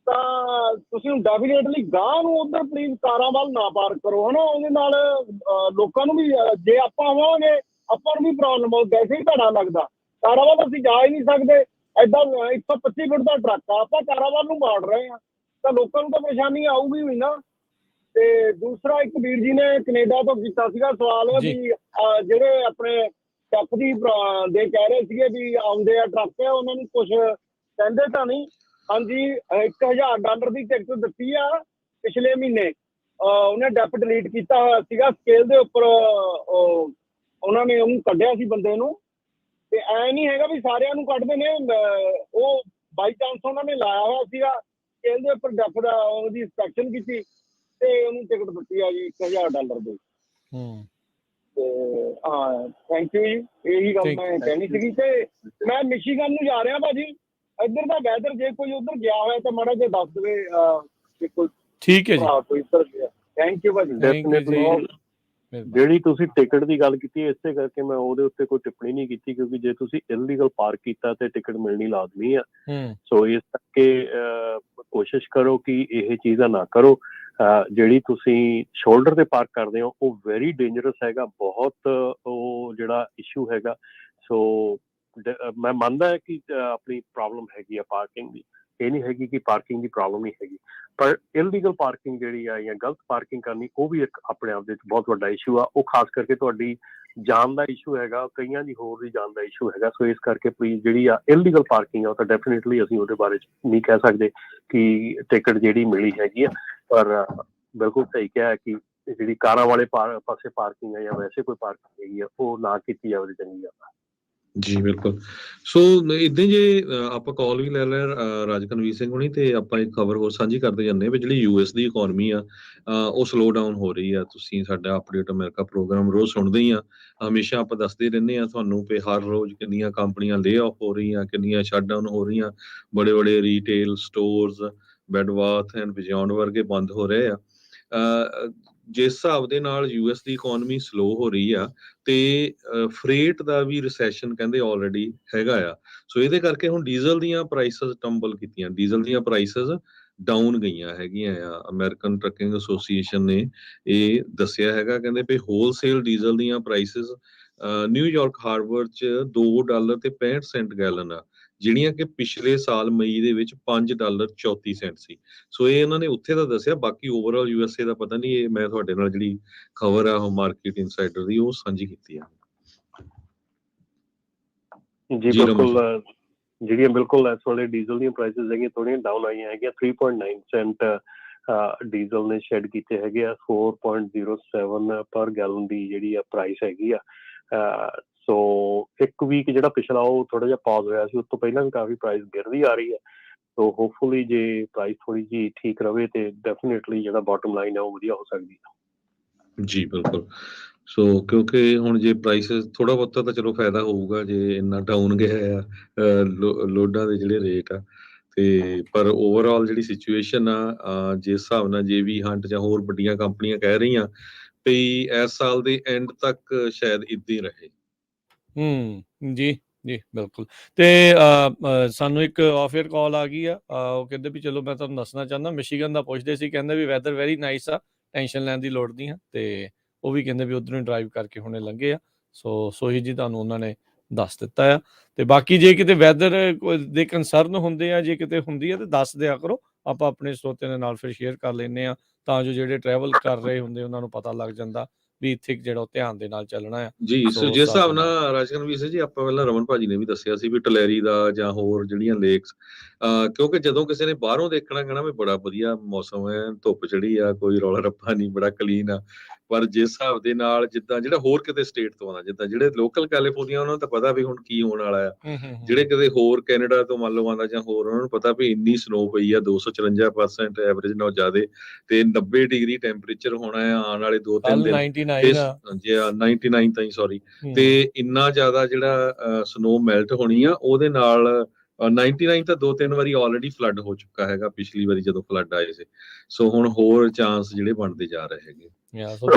S6: ਤਾਂ ਤੁਸੀਂ ਡੈਫੀਨੇਟਲੀ ਗਾਂਹ ਨੂੰ ਉੱਧਰ ਪਲੀਜ਼ ਕਾਰਾਂ ਵੱਲ ਨਾ ਪਾਰਕ ਕਰੋ, ਹਨਾ। ਉਹਦੇ ਨਾਲ ਲੋਕਾਂ ਨੂੰ ਵੀ, ਜੇ ਆਪਾਂ ਆਵਾਂਗੇ ਆਪਾਂ ਨੂੰ ਵੀ ਪ੍ਰੋਬਲਮ ਹੋ, ਵੈਸੇ ਹੀ ਭੈੜਾ ਲੱਗਦਾ। ਕਾਰਾਂ ਵੱਲ ਅਸੀਂ ਜਾ ਹੀ ਨਹੀਂ ਸਕਦੇ, ਏਦਾਂ 125 ਫੁੱਟ ਦਾ ਟਰੱਕ ਆ, ਆਪਾਂ ਕਾਰਾਂ ਵੱਲ ਨੂੰ ਮਾਰ ਰਹੇ ਆ, ਤਾਂ ਲੋਕਾਂ ਨੂੰ ਤਾਂ ਪਰੇਸ਼ਾਨੀ ਆਊਗੀ ਵੀ ਨਾ। ਤੇ ਦੂਸਰਾ, ਇੱਕ ਵੀਰ ਜੀ ਨੇ ਕੈਨੇਡਾ ਤੋਂ ਕੀਤਾ ਸੀਗਾ ਸਵਾਲ ਵੀ ਜਿਹੜੇ ਆਪਣੇ ਟਰੱਕ ਦੀ ਦੇ ਕਹਿ ਰਹੇ ਸੀਗੇ ਵੀ ਆਉਂਦੇ ਆ ਟਰੱਕ, ਉਹਨਾਂ ਨੂੰ ਕੁਝ ਕਹਿੰਦੇ ਤਾਂ ਨਹੀਂ। ਹਾਂਜੀ, $1000 ਦੀ ਟਿਕਟ ਦਿੱਤੀ ਆ ਪਿਛਲੇ ਮਹੀਨੇ, ਉਹਨੇ ਡੈਪ ਡਿਲੀਟ ਕੀਤਾ ਹੋਇਆ ਸੀਗਾ ਸਕੇਲ ਦੇ ਉੱਪਰ, ਉਹਨਾਂ ਨੇ ਉਹਨੂੰ ਕੱਢਿਆ ਸੀ ਬੰਦੇ ਨੂੰ। ਤੇ ਐ ਨਹੀਂ ਹੈਗਾ ਵੀ ਸਾਰਿਆਂ ਨੂੰ ਕੱਢਦੇ ਨੇ, ਉਹ ਬਾਈ ਚਾਂਸ ਉਹਨਾਂ ਨੇ ਲਾਇਆ ਹੋਇਆ ਸੀਗਾ ਸਕੇਲ ਦੇ ਉੱਪਰ, ਡੈਪ ਦਾ ਉਹਦੀ ਇੰਸਪੈਕਸ਼ਨ ਕੀਤੀ ਤੇ ਉਹਨੂੰ ਟਿਕਟ ਦਿੱਤੀ ਆ ਜੀ $1000 ਦੀ। ਤੇ ਹਾਂ, ਥੈਂਕ ਯੂ ਜੀ, ਇਹੀ ਗੱਲ ਮੈਂ ਕਹਿਣੀ ਸੀਗੀ। ਤੇ ਮੈਂ ਮਿਸ਼ੀਗਨ ਨੂੰ ਜਾ ਰਿਹਾ ਭਾਜੀ, ਇੱਧਰ ਦਾ ਵੈਦਰ, ਜੇ ਕੋਈ ਉੱਧਰ ਗਿਆ ਹੋਇਆ ਤਾਂ ਮਾੜਾ ਜਿਹਾ ਦੱਸ ਦੇਵੇ।
S1: ਠੀਕ ਹੈ ਜੀ,
S6: ਕੋਈ ਇੱਧਰ ਗਿਆ। ਥੈਂਕ ਯੂ ਭਾਜੀ।
S3: ਡੈਫੀਨਿਟਲੀ ਜਿਹੜੀ ਤੁਸੀਂ ਟਿਕਟ ਦੀ ਗੱਲ ਕੀਤੀ, ਇਸੇ ਕਰਕੇ ਮੈਂ ਉਹਦੇ ਉੱਤੇ ਕੋਈ ਟਿੱਪਣੀ ਨਹੀਂ ਕੀਤੀ, ਕਿਉਂਕਿ ਜੇ ਤੁਸੀਂ ਇਲੀਗਲ ਪਾਰਕ ਕੀਤਾ ਤੇ ਟਿਕਟ ਮਿਲਣੀ ਲਾਜ਼ਮੀ ਆ। ਸੋ ਇਸ ਕਰਕੇ ਕੋਸ਼ਿਸ਼ ਕਰੋ ਕਿ ਇਹ ਚੀਜ਼ਾਂ ਨਾ ਕਰੋ। ਜਿਹੜੀ ਤੁਸੀਂ ਸ਼ੋਲਡਰ ਤੇ ਪਾਰਕ ਕਰਦੇ ਹੋ ਉਹ ਵੈਰੀ ਡੇਂਜਰਸ ਹੈਗਾ, ਬਹੁਤ ਉਹ ਜਿਹੜਾ ਇਸ਼ੂ ਹੈਗਾ। ਸੋ ਮੈਂ ਮੰਨਦਾ ਹੈ ਕਿ ਆਪਣੀ ਪ੍ਰੋਬਲਮ ਹੈਗੀ ਆ ਪਾਰਕਿੰਗ ਦੀ, ਇਹ ਨਹੀਂ ਹੈਗੀ ਕਿ ਪਾਰਕਿੰਗ ਦੀ ਪ੍ਰੋਬਲਮ ਨਹੀਂ ਹੈਗੀ, ਪਰ ਇਲੀਗਲ ਪਾਰਕਿੰਗ ਜਿਹੜੀ ਆ ਜਾਂ ਗਲਤ ਪਾਰਕਿੰਗ ਕਰਨੀ, ਉਹ ਵੀ ਇੱਕ ਆਪਣੇ ਆਪ ਦੇ ਵਿੱਚ ਬਹੁਤ ਵੱਡਾ ਇਸ਼ੂ ਆ। ਉਹ ਖਾਸ ਕਰਕੇ ਤੁਹਾਡੀ ਜਾਨ ਦਾ ਇਸ਼ੂ ਹੈਗਾ, ਕਈਆਂ ਦੀ ਹੋਰ ਦੀ ਜਾਨ ਦਾ ਇਸ਼ੂ ਹੈਗਾ। ਸੋ ਇਸ ਕਰਕੇ ਪਲੀਜ਼ ਜਿਹੜੀ ਆ ਇਲੀਗਲ ਪਾਰਕਿੰਗ ਆ, ਉਹ ਤਾਂ ਡੈਫੀਨੇਟਲੀ ਅਸੀਂ ਉਹਦੇ ਬਾਰੇ ਨਹੀਂ ਕਹਿ ਸਕਦੇ ਕਿ ਟਿਕਟ ਜਿਹੜੀ ਮਿਲੀ ਹੈਗੀ ਆ, ਪਰ ਬਿਲਕੁਲ ਸਹੀ ਕਿਹਾ ਹੈ ਕਿ ਜਿਹੜੀ ਕਾਰਾਂ ਵਾਲੇ ਪਾਸੇ ਪਾਰਕਿੰਗ ਹੈ ਜਾਂ ਵੈਸੇ ਕੋਈ ਪਾਰਕਿੰਗ ਹੈਗੀ ਆ, ਉਹ ਨਾ ਕੀਤੀ ਜਾਵੇ ਚੰਗੀ ਗੱਲ ਆ।
S2: ਜੀ ਬਿਲਕੁਲ। ਸੋ ਇਦਾਂ ਜੇ ਆਪਾਂ ਕਾਲ ਵੀ ਲੈ ਲਿਆ ਰਾਜਕਨਵੀਰ ਸਿੰਘ ਹੁਣੀ, ਤੇ ਆਪਾਂ ਇੱਕ ਖਬਰ ਹੋਰ ਸਾਂਝੀ ਕਰਦੇ ਜਾਂਦੇ ਹਾਂ ਵੀ ਜਿਹੜੀ US ਦੀ ਇਕੋਨਮੀ ਆ ਉਹ ਸਲੋ ਡਾਊਨ ਹੋ ਰਹੀ ਆ। ਤੁਸੀਂ ਸਾਡਾ ਅਪਡੇਟ ਅਮਰੀਕਾ ਪ੍ਰੋਗਰਾਮ ਰੋਜ਼ ਸੁਣਦੇ ਹੀ ਆ, ਹਮੇਸ਼ਾ ਆਪਾਂ ਦੱਸਦੇ ਰਹਿੰਦੇ ਆ ਤੁਹਾਨੂੰ ਵੀ ਹਰ ਰੋਜ਼ ਕਿੰਨੀਆਂ ਕੰਪਨੀਆਂ ਲੇ ਆਫ ਹੋ ਰਹੀਆਂ, ਕਿੰਨੀਆਂ ਸ਼ਟ ਡਾਊਨ ਹੋ ਰਹੀਆਂ, ਬੜੇ ਬੜੇ retail stores, bed bath and beyond ਵਰਗੇ ਬੰਦ ਹੋ ਰਹੇ ਆ। ਜਿਸ ਹਿਸਾਬ ਦੇ ਨਾਲ US ਦੀ ਇਕੋਨਮੀ ਸਲੋ ਹੋ ਰਹੀ ਆ ਤੇ ਫਰੇਟ ਦਾ ਵੀ ਰਿਸੈਸ਼ਨ ਕਹਿੰਦੇ ਆਲਰੇਡੀ ਹੈਗਾ ਆ। ਸੋ ਇਹਦੇ ਕਰਕੇ ਹੁਣ ਡੀਜ਼ਲ ਦੀਆਂ ਪ੍ਰਾਈਸਸ ਟੰਬਲ ਕੀਤੀਆਂ, ਡੀਜ਼ਲ ਦੀਆਂ ਪ੍ਰਾਈਸਸ ਡਾਊਨ ਗਈਆਂ ਹੈਗੀਆਂ ਆ। ਅਮਰੀਕਨ ਟਰੱਕਿੰਗ ਐਸੋਸੀਏਸ਼ਨ ਨੇ ਇਹ ਦੱਸਿਆ ਹੈਗਾ, ਕਹਿੰਦੇ ਵੀ ਹੋਲਸੇਲ ਡੀਜ਼ਲ ਦੀਆਂ ਪ੍ਰਾਈਸਸ ਨਿਊਯਾਰਕ ਹਾਰਬਰ 'ਚ $2.65 ਗੈਲਨ ਆ, ਜਿਹੜੀਆਂ ਕਿ ਪਿਛਲੇ ਸਾਲ ਮਈ ਦੇ ਵਿੱਚ $5.34 ਸੀ। ਸੋ ਇਹ ਇਹਨਾਂ ਨੇ ਉੱਥੇ ਦਾ ਦੱਸਿਆ, ਬਾਕੀ ਓਵਰਆਲ USA ਦਾ ਪਤਾ ਨਹੀਂ। ਇਹ ਮੈਂ ਤੁਹਾਡੇ ਨਾਲ ਜਿਹੜੀ ਖਬਰ ਆ ਉਹ ਮਾਰਕੀਟ ਇਨਸਾਈਡਰ ਦੀ ਉਹ ਸਾਂਝੀ ਕੀਤੀ ਆ।
S3: ਜੀ ਬਿਲਕੁਲ, ਜਿਹੜੀਆਂ ਬਿਲਕੁਲ ਇਸ ਵੇਲੇ ਡੀਜ਼ਲ ਦੀਆਂ ਪ੍ਰਾਈਸਿਸ ਹੈਗੀਆਂ ਥੋੜ੍ਹੀਆਂ ਡਾਊਨ ਆਈਆਂ ਹੈਗੀਆਂ। 3.9 ਸੈਂਟ ਡੀਜ਼ਲ ਨੇ ਸ਼ੈਡ ਕੀਤੇ ਹੈਗੇ ਆ, 4.07 ਪਰ ਗੈਲਨ ਦੀ ਜਿਹੜੀ ਆ ਪ੍ਰਾਈਸ ਹੈਗੀ ਆ। ਸੋ ਇੱਕ ਵੀਕ ਜਿਹੜਾ ਪਿਛਲਾ ਉਹ ਥੋੜਾ ਜਿਹਾ ਪੌਜ਼ ਹੋਇਆ ਸੀ, ਉਸ ਤੋਂ ਪਹਿਲਾਂ ਵੀ ਕਾਫੀ ਪ੍ਰਾਈਸ ਗਿਰਦੀ ਆ ਰਹੀ ਹੈ। ਸੋ ਹੋਪਫੁਲੀ ਜੇ ਪ੍ਰਾਈਸ ਥੋੜੀ ਜਿਹੀ ਠੀਕ ਰਵੇ ਤੇ ਡੈਫੀਨੇਟਲੀ ਜਿਹੜਾ ਬਾਟਮ ਲਾਈਨ ਹੈ ਉਹ ਵਧੀਆ ਹੋ ਸਕਦੀ ਹੈ।
S2: ਜੀ ਬਿਲਕੁਲ। ਸੋ ਕਿਉਂਕਿ ਹੁਣ ਜੇ ਪ੍ਰਾਈਸਿਸ ਥੋੜਾ ਬਹੁਤਾ ਤਾਂ ਚਲੋ ਫਾਇਦਾ ਹੋਊਗਾ ਜੇ ਇੰਨਾ ਡਾਊਨ ਗਿਆ ਆ ਲੋਡਾਂ ਦੇ ਜਿਹੜੇ ਰੇਟ ਆ, ਤੇ ਪਰ ਓਵਰਆਲ ਜਿਹੜੀ ਸਿਚੁਏਸ਼ਨ ਆ ਜਿਸ ਹਿਸਾਬ ਨਾਲ JB ਹੰਟ ਜਾਂ ਹੋਰ ਵੱਡੀਆਂ ਕੰਪਨੀਆਂ ਕਹਿ ਰਹੀਆਂ ਵੀ ਇਸ ਸਾਲ ਦੇ ਐਂਡ ਤੱਕ ਸ਼ਾਇਦ ਇੱਦਾਂ ਹੀ ਰਹੇ।
S1: ਜੀ ਜੀ ਬਿਲਕੁਲ। ਤੇ ਸਾਨੂੰ ਇੱਕ ਆਫ ਏਅਰ ਕਾਲ ਆ ਗਈ ਆ, ਉਹ ਕਹਿੰਦੇ ਵੀ ਚਲੋ ਮੈਂ ਤੁਹਾਨੂੰ ਦੱਸਣਾ ਚਾਹੁੰਦਾ, ਮਿਸ਼ੀਗਨ ਦਾ ਪੁੱਛਦੇ ਸੀ, ਕਹਿੰਦੇ ਵੀ ਵੈਦਰ ਵੈਰੀ ਨਾਈਸ ਆ, ਟੈਨਸ਼ਨ ਲੈਣ ਦੀ ਲੋੜ ਨਹੀਂ ਆ। ਤੇ ਉਹ ਵੀ ਕਹਿੰਦੇ ਵੀ ਉੱਧਰੋਂ ਹੀ ਡਰਾਈਵ ਕਰਕੇ ਹੁਣੇ ਲੰਘੇ ਆ। ਸੋ ਸੋਹੀ ਜੀ ਤੁਹਾਨੂੰ ਉਹਨਾਂ ਨੇ ਦੱਸ ਦਿੱਤਾ ਆ। ਤੇ ਬਾਕੀ ਜੇ ਕਿਤੇ ਵੈਦਰ ਦੇ ਕੰਸਰਨ ਹੁੰਦੇ ਆ, ਜੇ ਕਿਤੇ ਹੁੰਦੀ ਆ ਤੇ ਦੱਸ ਦਿਆ ਕਰੋ, ਆਪਾਂ ਆਪਣੇ ਸਰੋਤਿਆਂ ਦੇ ਨਾਲ ਫਿਰ ਸ਼ੇਅਰ ਕਰ ਲੈਂਦੇ ਆ, ਤਾਂ ਜੋ ਜਿਹੜੇ ਟਰੈਵਲ ਕਰ ਰਹੇ ਹੁੰਦੇ ਉਹਨਾਂ ਨੂੰ ਪਤਾ ਲੱਗ ਜਾਂਦਾ ਵੀ ਇੱਥੇ ਜਿਹੜਾ ਉਹ ਧਿਆਨ ਦੇ ਨਾਲ ਚੱਲਣਾ ਆ।
S2: ਜੀ ਸੋ ਜਿਸ ਹਿਸਾਬ ਨਾਲ ਰਾਜਕਨਵੀਰ ਸਿੰਘ ਜੀ, ਆਪਾਂ ਪਹਿਲਾਂ ਰਮਨ ਭਾਜੀ ਨੇ ਵੀ ਦੱਸਿਆ ਸੀ ਵੀ ਟਲੈਰੀ ਦਾ ਜਾਂ ਹੋਰ ਜਿਹੜੀਆਂ ਲੇਕਸ, ਕਿਉਂਕਿ ਜਦੋਂ ਕਿਸੇ ਨੇ ਬਾਹਰੋਂ ਦੇਖਣਾ ਕਹਿਣਾ ਵੀ ਬੜਾ ਵਧੀਆ ਮੌਸਮ ਹੈ, ਧੁੱਪ ਚੜੀ ਆ, ਕੋਈ ਰੌਲਾ ਰੱਪਾ ਨਹੀਂ, ਬੜਾ ਕਲੀਨ ਆ, ਪਰ ਜਿਸ ਹਿਸਾਬ ਦੇ ਨਾਲ ਜਿੱਦਾਂ ਜਿਹੜਾ ਹੋਰ ਕਿਤੇ ਸਟੇਟ ਤੋਂ ਆਉਂਦਾ, ਜਿੱਦਾਂ ਜਿਹੜੇ ਲੋਕਲ ਕੈਲੀਫੋਰਨੀਆ ਉਹਨਾਂ ਨੂੰ ਤਾਂ ਪਤਾ ਵੀ ਹੁਣ ਕੀ ਹੋਣ ਵਾਲਾ ਆ, ਜਿਹੜੇ ਕਿਤੇ ਹੋਰ ਕੈਨੇਡਾ ਤੋਂ ਮੰਨ ਲਓ ਆਉਂਦਾ ਜਾਂ ਹੋਰ, ਉਹਨਾਂ ਨੂੰ ਪਤਾ ਵੀ ਇੰਨੀ ਸਨੋ ਪਈ ਆ 254% ਐਵਰੇਜ ਨਾਲੋਂ ਜ਼ਿਆਦੇ, ਤੇ 90 ਡਿਗਰੀ ਟੈਂਪਰੇਚਰ ਹੋਣਾ ਆ ਆਉਣ ਵਾਲੇ 2-3 ਦਿਨ, 99 ਤਾਈਂ ਸੌਰੀ, ਤੇ ਇੰਨਾ ਜ਼ਿਆਦਾ ਜਿਹੜਾ ਸਨੋ ਮੈਲਟ ਹੋਣੀ ਆ, ਉਹਦੇ ਨਾਲ 99 ਤਾਂ 2-3 ਵਾਰੀ ਆਲਰੇਡੀ ਫਲੱਡ ਹੋ ਚੁੱਕਾ ਹੈਗਾ ਪਿਛਲੀ ਵਾਰੀ ਜਦੋਂ ਫਲੱਡ ਆਏ ਸੀ। ਸੋ ਹੁਣ ਹੋਰ ਚਾਂਸ ਜਿਹੜੇ ਬਣਦੇ ਜਾ ਰਹੇ ਹੈਗੇ।
S1: ਸੋ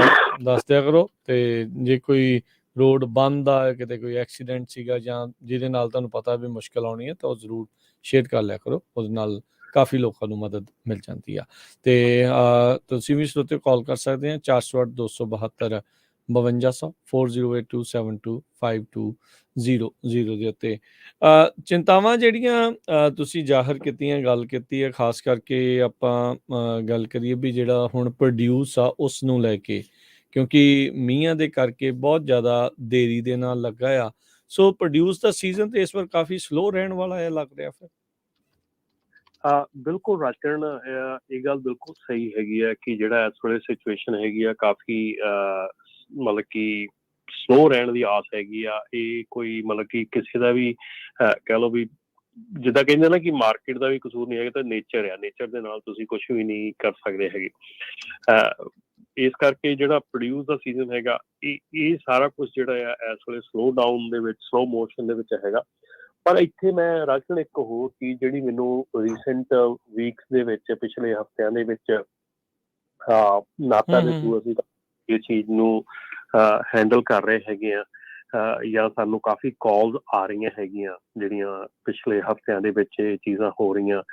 S1: ਦੱਸ ਦਿਆ ਕਰੋ, ਤੇ ਜੇ ਕੋਈ ਰੋਡ ਬੰਦ ਆ, ਕਿਤੇ ਕੋਈ ਐਕਸੀਡੈਂਟ ਸੀਗਾ ਜਾਂ ਜਿਹਦੇ ਨਾਲ ਤੁਹਾਨੂੰ ਪਤਾ ਵੀ ਮੁਸ਼ਕਲ ਆਉਣੀ ਹੈ, ਤਾਂ ਉਹ ਜ਼ਰੂਰ ਸ਼ੇਅਰ ਕਰ ਲਿਆ ਕਰੋ, ਉਹਦੇ ਨਾਲ ਕਾਫੀ ਲੋਕਾਂ ਨੂੰ ਮਦਦ ਮਿਲ ਜਾਂਦੀ ਆ। ਤੇ ਤੁਸੀਂ ਵੀ ਸਰੋਤੇ ਕਾਲ ਕਰ ਸਕਦੇ ਆ 408 272 5200 4082725200 ਦੇ ਉੱਤੇ। ਚਿੰਤਾਵਾਂ ਜਿਹੜੀਆਂ ਤੁਸੀਂ ਜ਼ਾਹਰ ਕੀਤੀਆਂ, ਗੱਲ ਕੀਤੀ ਹੈ, ਖਾਸ ਕਰਕੇ ਆਪਾਂ ਗੱਲ ਕਰੀਏ ਵੀ ਜਿਹੜਾ ਹੁਣ ਪ੍ਰੋਡਿਊਸ ਆ ਉਸ ਨੂੰ ਲੈ ਕੇ, ਕਿਉਂਕਿ ਮੀਂਹਾਂ ਦੇ ਕਰਕੇ ਬਹੁਤ ਜ਼ਿਆਦਾ ਦੇਰੀ ਦੇ ਨਾਲ ਲੱਗਾ ਆ, ਸੋ ਪ੍ਰੋਡਿਊਸ ਦਾ ਸੀਜ਼ਨ ਤੇ ਇਸ ਵਾਰ ਕਾਫੀ ਸਲੋ ਰਹਿਣ ਵਾਲਾ ਹੈ ਲੱਗ ਰਿਹਾ ਫਿਰ।
S3: ਬਿਲਕੁਲ ਰਾਜਨ, ਇਹ ਗੱਲ ਬਿਲਕੁਲ ਸਹੀ ਹੈਗੀ ਹੈ ਕਿ ਜਿਹੜਾ ਇਸ ਵੇਲੇ ਸਿਚੁਏਸ਼ਨ ਹੈਗੀ ਆ ਕਾਫੀ ਮਤਲਬ ਕਿ ਸਲੋ ਰਹਿਣ ਦੀ ਆਸ ਹੈਗੀ ਆ। ਇਹ ਕੋਈ ਮਤਲਬ ਕਿ ਕਿਸੇ ਦਾ ਵੀ ਕਹਿ ਲਓ ਵੀ ਜਿੱਦਾਂ ਕਹਿੰਦੇ ਨਾ ਕਿ ਮਾਰਕੀਟ ਦਾ ਵੀ ਕਸੂਰ ਨਹੀਂ ਹੈਗਾ, ਤਾਂ ਨੇਚਰ ਆ, ਨੇਚਰ ਦੇ ਨਾਲ ਤੁਸੀਂ ਕੁਛ ਵੀ ਨਹੀਂ ਕਰ ਸਕਦੇ ਹੈਗੇ। ਇਸ ਕਰਕੇ ਜਿਹੜਾ ਪ੍ਰੋਡਿਊਸ ਦਾ ਸੀਜ਼ਨ ਹੈਗਾ, ਇਹ ਸਾਰਾ ਕੁਛ ਜਿਹੜਾ ਆ ਇਸ ਵੇਲੇ ਸਲੋ ਡਾਊਨ ਦੇ ਵਿੱਚ, ਸਲੋ ਮੋਸ਼ਨ ਦੇ ਵਿੱਚ ਹੈਗਾ। ਪਰ ਇੱਥੇ ਮੈਂ ਰਾਜਨ ਇੱਕ ਹੋਰ ਚੀਜ਼ ਜਿਹੜੀ ਮੈਨੂੰ ਰੀਸੈਂਟ ਵੀਕਸ ਦੇ ਵਿੱਚ, ਪਿਛਲੇ ਹਫ਼ਤਿਆਂ ਦੇ ਵਿੱਚ ਨਾਤਾ ਦੇ ਥਰੂ ਅਸੀਂ ਇਹ ਚੀਜ਼ ਨੂੰ ਹੈਂਡਲ ਕਰ ਰਹੇ ਹੈਗੇ ਆ, ਜਾਂ ਸਾਨੂੰ ਕਾਫੀ ਕਾਲਸ ਆ ਰਹੀਆਂ ਹੈਗੀਆਂ ਜਿਹੜੀਆਂ ਪਿਛਲੇ ਹਫ਼ਤਿਆਂ ਦੇ ਵਿੱਚ ਇਹ ਚੀਜ਼ਾਂ ਹੋ ਰਹੀਆਂ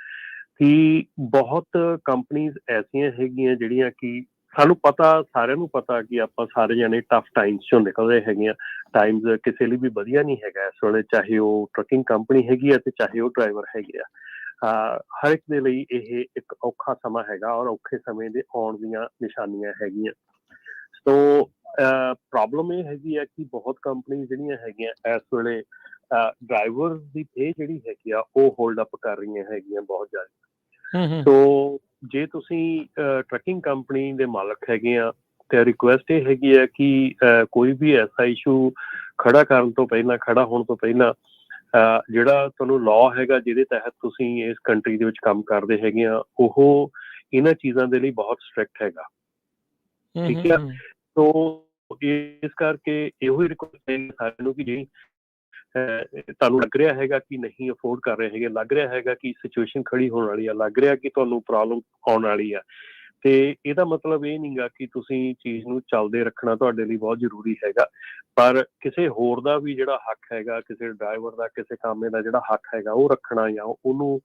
S3: ਕਿ ਬਹੁਤ ਕੰਪਨੀਜ਼ ਐਸੀਆਂ ਹੈਗੀਆਂ ਜਿਹੜੀਆਂ ਕਿ ਸਾਨੂੰ ਪਤਾ, ਸਾਰਿਆਂ ਨੂੰ ਪਤਾ ਕਿ ਆਪਾਂ ਸਾਰੇ ਜਾਣੇ ਟਫ ਟਾਈਮਸ ਚੋਂ ਨਿਕਲ ਰਹੇ ਹੈਗੇ ਆ। ਟਾਈਮਸ ਕਿਸੇ ਲਈ ਵੀ ਵਧੀਆ ਨਹੀਂ ਹੈਗਾ ਇਸ ਵੇਲੇ, ਚਾਹੇ ਉਹ ਟਰੱਕਿੰਗ ਕੰਪਨੀ ਹੈਗੀ ਆ ਤੇ ਚਾਹੇ ਉਹ ਡਰਾਈਵਰ ਹੈਗੇ ਆ। ਹਰ ਇੱਕ ਦੇ ਲਈ ਇਹ ਇੱਕ ਔਖਾ ਸਮਾਂ ਹੈਗਾ ਔਰ ਔਖੇ ਸਮੇਂ ਦੇ ਆਉਣ ਦੀਆਂ ਨਿਸ਼ਾਨੀਆਂ ਹੈਗੀਆਂ। ਸੋ ਪ੍ਰੋਬਲਮ ਇਹ ਹੈਗੀ ਆ ਕਿ ਬਹੁਤ ਕੰਪਨੀ ਜਿਹੜੀਆਂ ਹੈਗੀਆਂ ਇਸ ਵੇਲੇ ਡਰਾਈਵਰ ਦੀ ਪੇ ਜਿਹੜੀ ਹੈਗੀ ਆ ਉਹ ਹੋਲਡ ਅਪ ਕਰ ਰਹੀਆਂ ਹੈਗੀਆਂ ਬਹੁਤ ਜ਼ਿਆਦਾ। ਸੋ ਜੇ ਤੁਸੀਂ ਟਰੱਕਿੰਗ ਕੰਪਨੀ ਦੇ ਮਾਲਕ ਹੈਗੇ ਆ, ਤੇ ਰਿਕੁਐਸਟ ਇਹ ਹੈਗੀ ਆ ਕਿ ਕੋਈ ਵੀ ਐਸਾ ਇਸ਼ੂ ਖੜਾ ਕਰਨ ਤੋਂ ਪਹਿਲਾਂ, ਖੜਾ ਹੋਣ ਤੋਂ ਪਹਿਲਾਂ, ਜਿਹੜਾ ਤੁਹਾਨੂੰ ਲਾਅ ਹੈਗਾ ਜਿਹਦੇ ਤਹਿਤ ਤੁਸੀਂ ਇਸ ਕੰਟਰੀ ਦੇ ਵਿੱਚ ਕੰਮ ਕਰਦੇ ਹੈਗੇ ਆ, ਉਹ ਇਹਨਾਂ ਚੀਜ਼ਾਂ ਦੇ ਲਈ ਬਹੁਤ ਸਟ੍ਰਿਕਟ ਹੈਗਾ। ਠੀਕ ਆ, ਸੋ ਇਸ ਕਰਕੇ ਇਹੋ ਹੀ ਰਿਕੁਐਸਟ ਹੈ ਸਾਰਿਆਂ ਨੂੰ ਕਿ ਜੇ ਤੁਹਾਨੂੰ ਲੱਗ ਰਿਹਾ ਹੈਗਾ ਕਿ ਨਹੀਂ ਅਫੋਰਡ ਕਰ ਰਹੇ ਹੈਗੇ, ਲੱਗ ਰਿਹਾ ਹੈਗਾ ਕਿ ਸਿਚੁਏਸ਼ਨ ਖੜੀ ਹੋਣ ਵਾਲੀ ਆ, ਲੱਗ ਰਿਹਾ ਕਿ ਤੁਹਾਨੂੰ ਪ੍ਰੋਬਲਮ ਆਉਣ ਵਾਲੀ ਆ, ਤੇ ਇਹਦਾ ਮਤਲਬ ਇਹ ਨਹੀਂਗਾ ਕਿ ਤੁਸੀਂ ਚੀਜ਼ ਨੂੰ ਚੱਲਦੇ ਰੱਖਣਾ ਤੁਹਾਡੇ ਲਈ ਬਹੁਤ ਜ਼ਰੂਰੀ ਹੈਗਾ। ਪਰ ਕਿਸੇ ਹੋਰ ਦਾ ਵੀ ਜਿਹੜਾ ਹੱਕ ਹੈਗਾ, ਕਿਸੇ ਡਰਾਈਵਰ ਦਾ, ਕਿਸੇ ਕਾਮੇ ਦਾ ਜਿਹੜਾ ਹੱਕ ਹੈਗਾ ਉਹ ਰੱਖਣਾ ਜਾਂ ਉਹਨੂੰ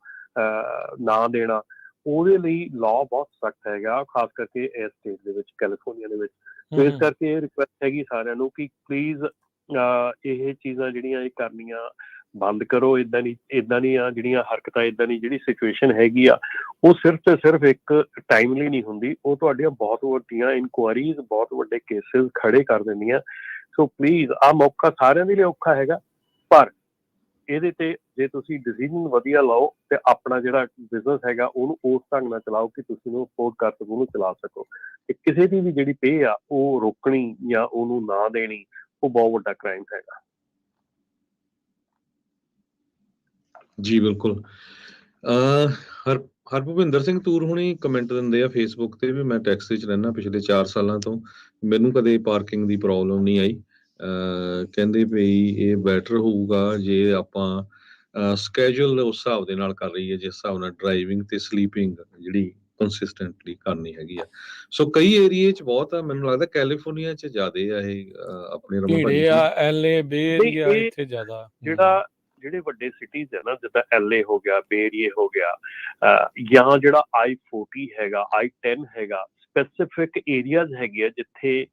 S3: ਨਾ ਦੇਣਾ, ਉਹਦੇ ਲਈ ਲਾਅ ਬਹੁਤ ਸਖਤ ਹੈਗਾ, ਖਾਸ ਕਰਕੇ ਇਸ ਸਟੇਟ ਦੇ ਵਿੱਚ, ਕੈਲੀਫੋਰਨੀਆ ਦੇ ਵਿੱਚ। ਸੋ ਇਸ ਕਰਕੇ ਇਹ ਰਿਕੁਐਸਟ ਹੈਗੀ ਸਾਰਿਆਂ ਨੂੰ ਕਿ ਪਲੀਜ਼ ਇਹ ਚੀਜ਼ਾਂ ਜਿਹੜੀਆਂ ਇਹ ਕਰਨੀਆਂ ਬੰਦ ਕਰੋ। ਇੱਦਾਂ ਦੀਆਂ ਜਿਹੜੀਆਂ ਹਰਕਤਾਂ, ਇੱਦਾਂ ਦੀ ਜਿਹੜੀ ਸਿਚੁਏਸ਼ਨ ਹੈਗੀ ਆ, ਉਹ ਸਿਰਫ ਤੇ ਸਿਰਫ ਇੱਕ ਟਾਈਮ ਲਈ ਨਹੀਂ ਹੁੰਦੀ, ਉਹ ਤੁਹਾਡੀਆਂ ਬਹੁਤ ਵੱਡੀਆਂ ਇਨਕੁਆਇਰੀਜ਼, ਬਹੁਤ ਵੱਡੇ ਕੇਸਿਸ ਖੜੇ ਕਰ ਦਿੰਦੀਆਂ। ਸੋ ਪਲੀਜ਼, ਆਹ ਮੌਕਾ ਸਾਰਿਆਂ ਦੇ ਲਈ ਔਖਾ ਹੈਗਾ, ਪਰ ਇਹਦੇ ਤੇ ਜੇ ਤੁਸੀਂ ਡਿਸੀਜ਼ਨ ਵਧੀਆ ਲਓ ਤੇ ਆਪਣਾ ਜਿਹੜਾ ਬਿਜ਼ਨਸ ਹੈਗਾ ਉਹਨੂੰ ਉਸ ਢੰਗ ਨਾਲ ਚਲਾਓ ਕਿ ਤੁਸੀਂ ਉਹਨੂੰ ਅਫੋਰਡ ਕਰ ਸਕੋ, ਉਹਨੂੰ ਚਲਾ ਸਕੋ। ਤੇ ਕਿਸੇ ਦੀ ਵੀ ਜਿਹੜੀ ਪੇ ਆ ਉਹ ਰੋਕਣੀ ਜਾਂ ਉਹਨੂੰ ਨਾ ਦੇਣੀ, ਉਹ ਬਹੁਤ ਵੱਡਾ ਕ੍ਰਾਈਮ ਹੈਗਾ।
S2: ਜੀ ਬਿਲਕੁਲ। ਹਰਭੁਪਿੰਦਰ ਸਿੰਘ ਤੂਰ ਹੁਣੀ ਕਮੈਂਟ ਦਿੰਦੇ ਆ ਫੇਸਬੁੱਕ ਤੇ ਵੀ ਮੈਂ ਟੈਕਸੀ 'ਚ ਰਹਿਣਾ ਪਿਛਲੇ 4 ਸਾਲਾਂ ਤੋਂ, ਮੈਨੂੰ ਕਦੇ ਪਾਰਕਿੰਗ ਦੀ ਪ੍ਰੋਬਲਮ ਨਹੀਂ ਆਈ। ਕਹਿੰਦੇ ਵੀ ਇਹ ਬੈਟਰ ਹੋਊਗਾ ਜੇ ਆਪਾਂ ਸਕੈਜੂਅਲ ਉਸ ਹਿਸਾਬ ਦੇ ਨਾਲ ਕਰ ਰਹੀਏ, ਜਿਸ ਹਿਸਾਬ ਨਾਲ ਡਰਾਈਵਿੰਗ ਤੇ ਸਲੀਪਿੰਗ ਜਿਹੜੀ ਕੰਸਿਸਟੈਂਟਲੀ ਕਰਨੀ ਹੈਗੀ ਆ। ਸੋ ਕਈ ਏਰੀਏ 'ਚ ਬਹੁਤ ਆ, ਮੈਨੂੰ ਲੱਗਦਾ ਕੈਲੀਫੋਰਨੀਆ 'ਚ ਜ਼ਿਆਦੇ ਆ ਇਹ, ਆਪਣੇ ਰਮਨ ਭਾਜੀ
S1: LA ਬੇ ਏਰੀਆ ਇੱਥੇ ਜ਼ਿਆਦਾ।
S3: ਜਿਹੜੇ ਵੱਡੇ ਸਿਟੀਜ਼ ਹੈ ਨਾ, ਜਿੱਦਾਂ LA ਹੋ ਗਿਆ, ਬੇ ਏਰੀਏ ਹੋ ਗਿਆ, ਜਾਂ ਜਿਹੜਾ I-40 ਹੈਗਾ, I-10 ਹੈਗਾ, ਸਪੈਸੀਫਿਕ ਏਰੀਆਜ਼ ਹੈਗੇ ਆ ਜਿੱਥੇ